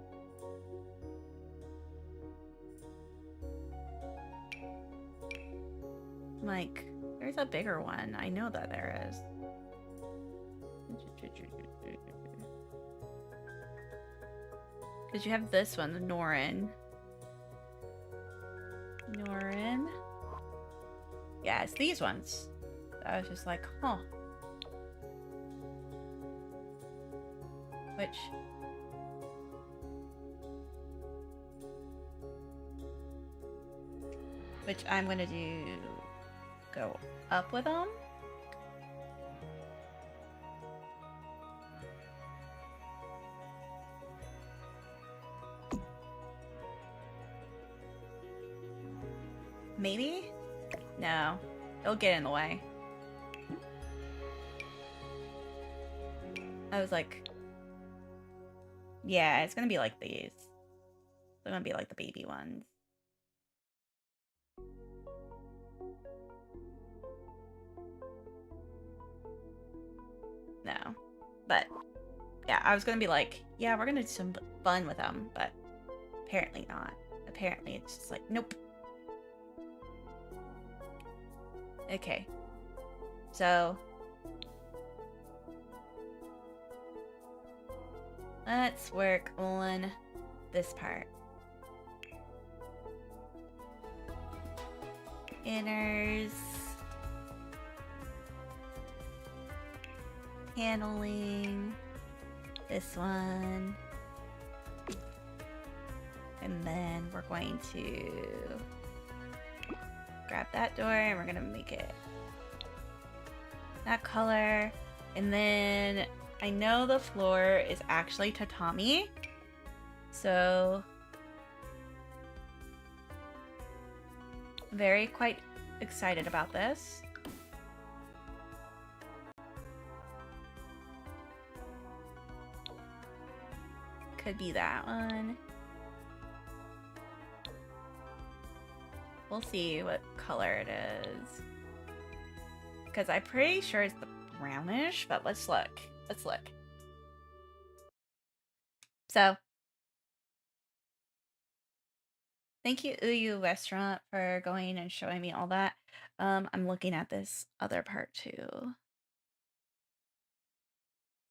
Speaker 1: Like, there's a bigger one. I know that there is. Because you have this one, the Norin. Norin. Yeah, it's these ones. I was just like, huh. Which I'm gonna do. Go up with them. Maybe? No. It'll get in the way. I was like, yeah, it's gonna be like these. They're gonna be like the baby ones. No. But, yeah, I was gonna be like, yeah, we're gonna do some fun with them, but apparently not. Apparently it's just like, nope. Okay. So, let's work on this part. Inners. Paneling. This one. And then we're going to grab that door and we're gonna make it that color. And then I know the floor is actually tatami, so very quite excited about this. Could be that one. We'll see what color it is. Because I'm pretty sure it's the brownish, but let's look. Let's look. So, thank you, Uyu Restaurant, for going and showing me all that. I'm looking at this other part too.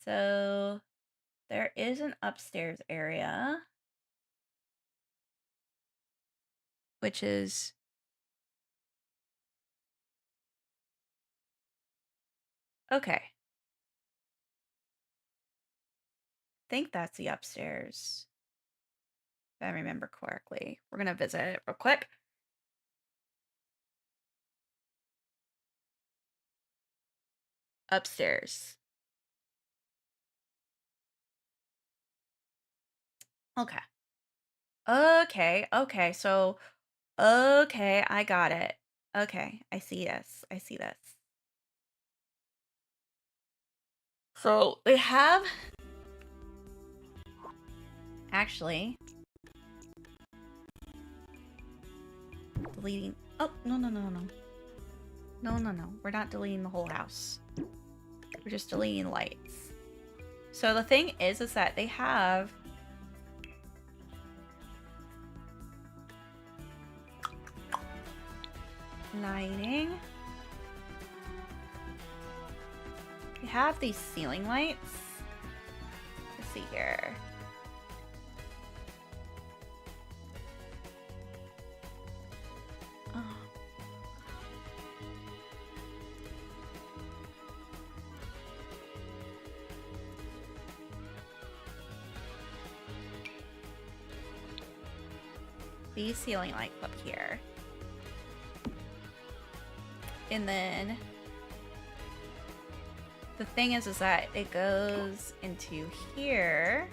Speaker 1: So, there is an upstairs area, which is okay. I think that's the upstairs, if I remember correctly. We're gonna visit it real quick. Upstairs. Okay. Okay, so, okay, I got it. Okay, I see this. I see this. So, they have... Actually... Deleting... Oh, no. No. We're not deleting the whole house. We're just deleting lights. So the thing is that they have... lighting. They have these ceiling lights. Let's see here. Oh. These ceiling lights up here. And then the thing is that it goes into here,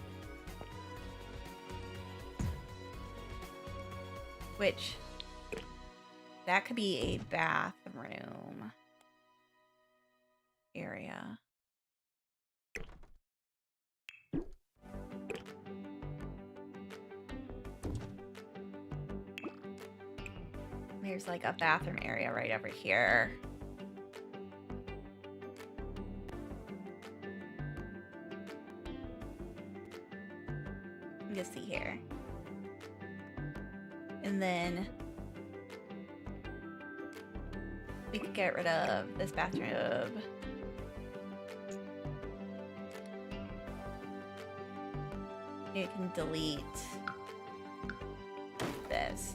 Speaker 1: which that could be a bathroom area. There's like a bathroom area right over here. You can see here. And then we could get rid of this bathroom. You can delete this.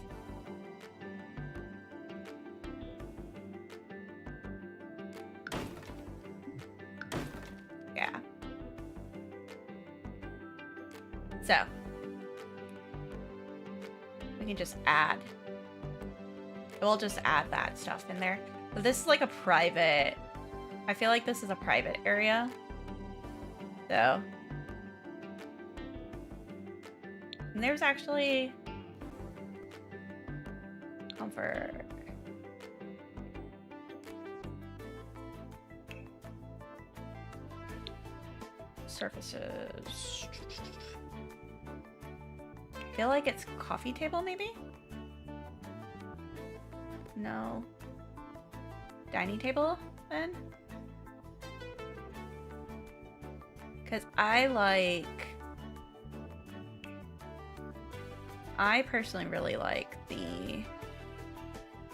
Speaker 1: Yeah. So we can just add. We'll just add that stuff in there. But this is like a private. I feel like this is a private area. So. And there's actually comfort. Surfaces. I feel like it's coffee table, maybe? No. Dining table, then? Because I personally really like the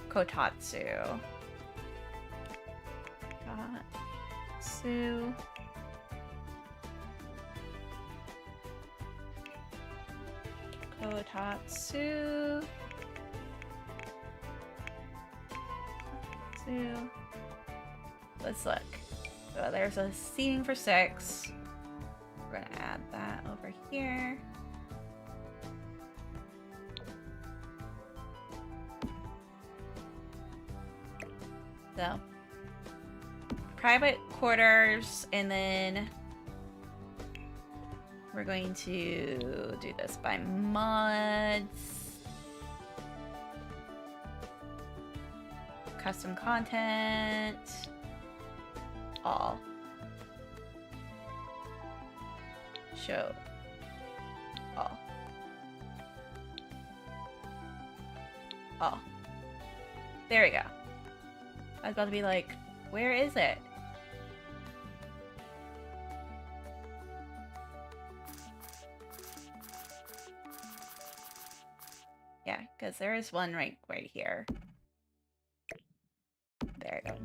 Speaker 1: kotatsu. Kotatsu. Let's look. So there's a seating for 6. We're gonna add that over here. So, private quarters, and then we're going to do this by mods. Custom content. All. Show. All. All. There we go. I was about to be like, where is it? Yeah, because there is one right here. There you go.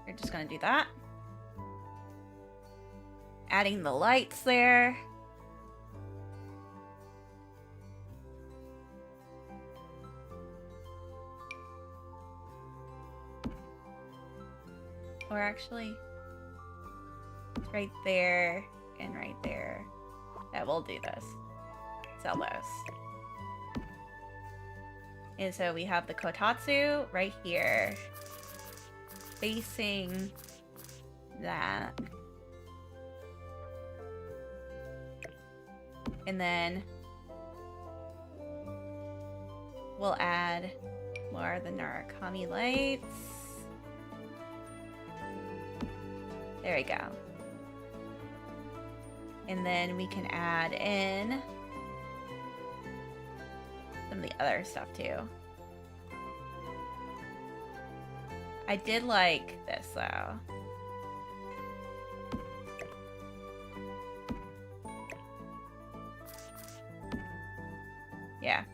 Speaker 1: You're just gonna do that. Adding the lights there. Or actually, it's right there and right there. Yeah, we'll do this. Sell those. And so we have the kotatsu right here. Facing that. And then we'll add more of the Narukami lights. There we go. And then we can add in some of the other stuff too. I did like this though. Yeah.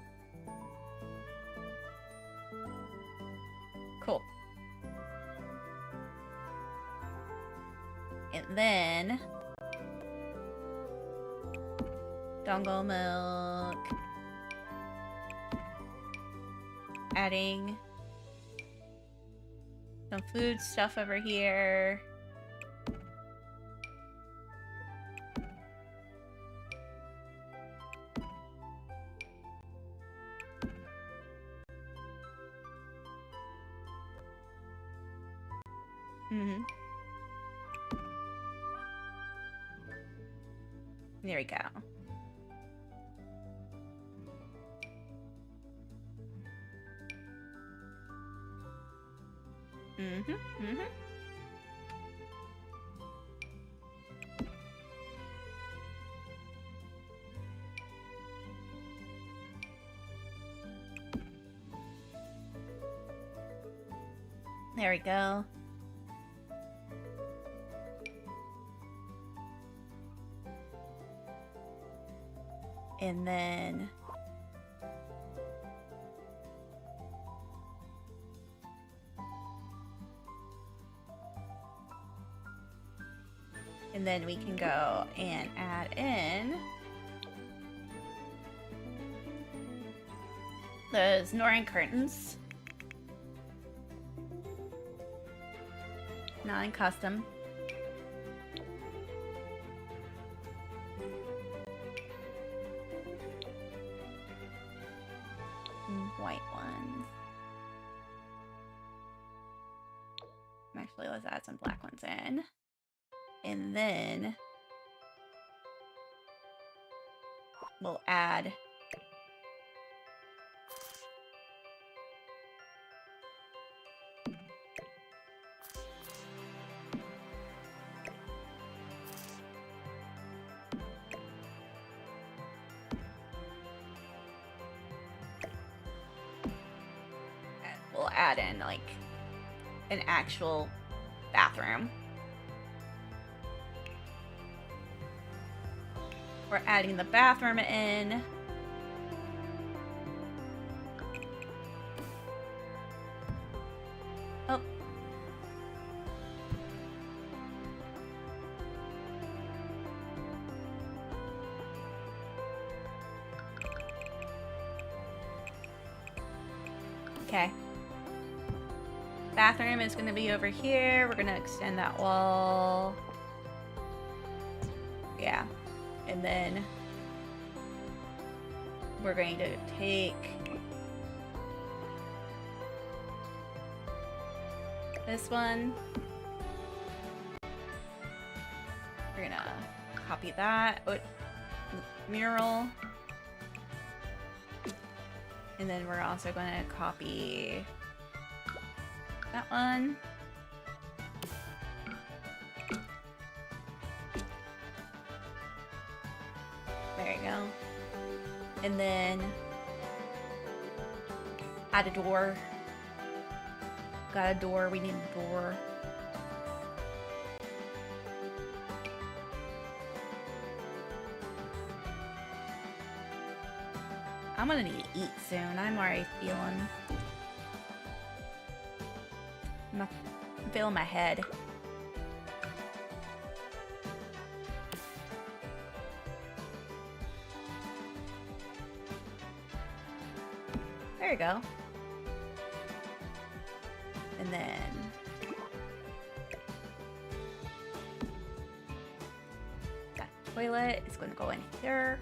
Speaker 1: Cool. And then dongle milk. Adding some food stuff over here. There we go. There we go. And then we can go and add in those Norrin curtains. Not in custom. White ones. Actually, let's add some black ones in. And then we'll add in like an actual bathroom. We're adding the bathroom in. Oh. Okay. Bathroom is going to be over here. We're going to extend that wall. Yeah. And then we're going to take this one. We're going to copy that. Oh, mural. And then we're also going to copy that one. There you go. And then add a door. Got a door. We need a door. I'm gonna need to eat soon. I'm already feeling... I'm feeling my head. There you go. And then... that toilet is going to go in here.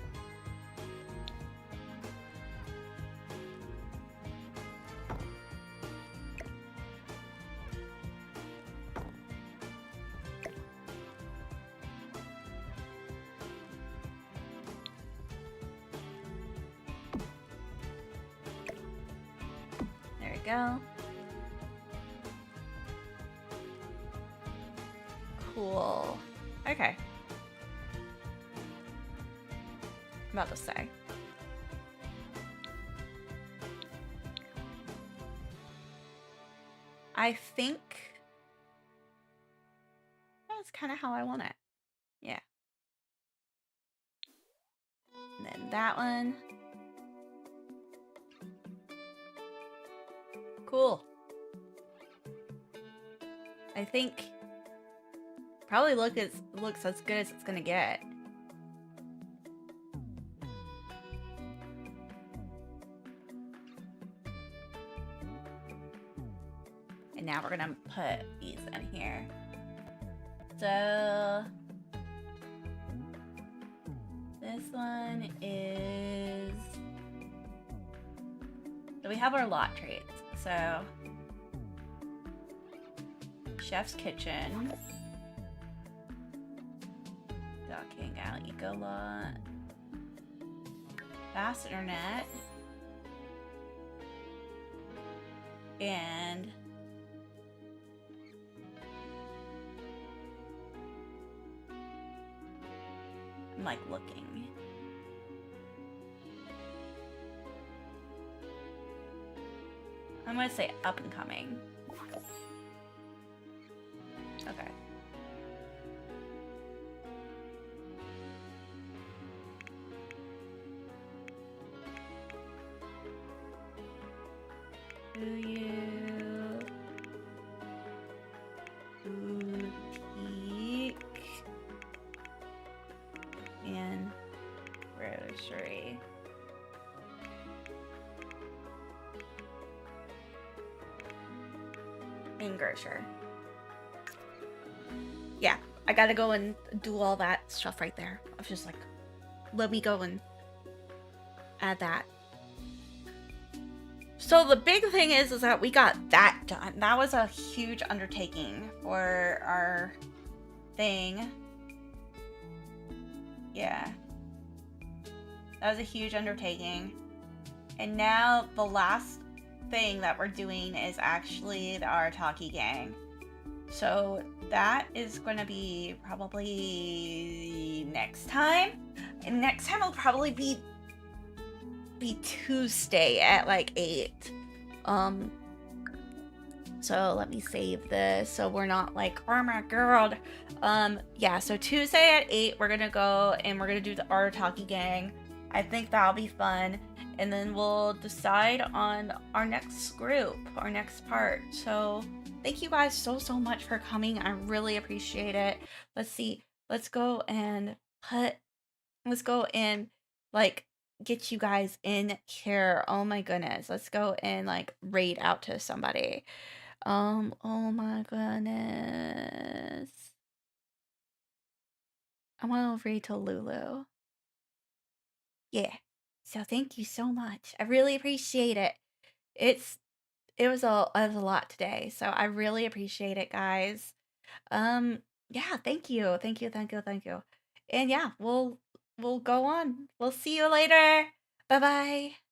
Speaker 1: Go. Cool. Okay. I'm about to say. I think that's kind of how I want it. Yeah. And then that one. Cool. I think probably looks as good as it's gonna get. And now we're gonna put these in here. So this one is... so we have our lot traits. So, chef's kitchen, docking out eco lot, fast internet, and I'm like looking. I'm gonna say up and coming. Okay. Do you boutique and grocery? And grocer. Yeah, I gotta go and do all that stuff right there. I was just like, let me go and add that. So the big thing is that we got that done. That was a huge undertaking for our thing. Yeah. That was a huge undertaking. And now the last thing that we're doing is actually the Arataki gang. So that is going to be probably next time. And next time will probably be Tuesday at like 8. So let me save this so we're not like, oh my god. Yeah, so Tuesday at 8 we're gonna go and we're gonna do the Arataki gang. I think that'll be fun. And then we'll decide on our next group, our next part. So thank you guys so much for coming. I really appreciate it. Let's see. Let's go and like get you guys in here. Oh my goodness. Let's go and like raid out to somebody. Oh my goodness. I want to raid to Lulu. Yeah. So thank you so much. I really appreciate it. It was a lot today. So I really appreciate it, guys. Yeah, thank you. Thank you. And yeah, we'll go on. We'll see you later. Bye-bye.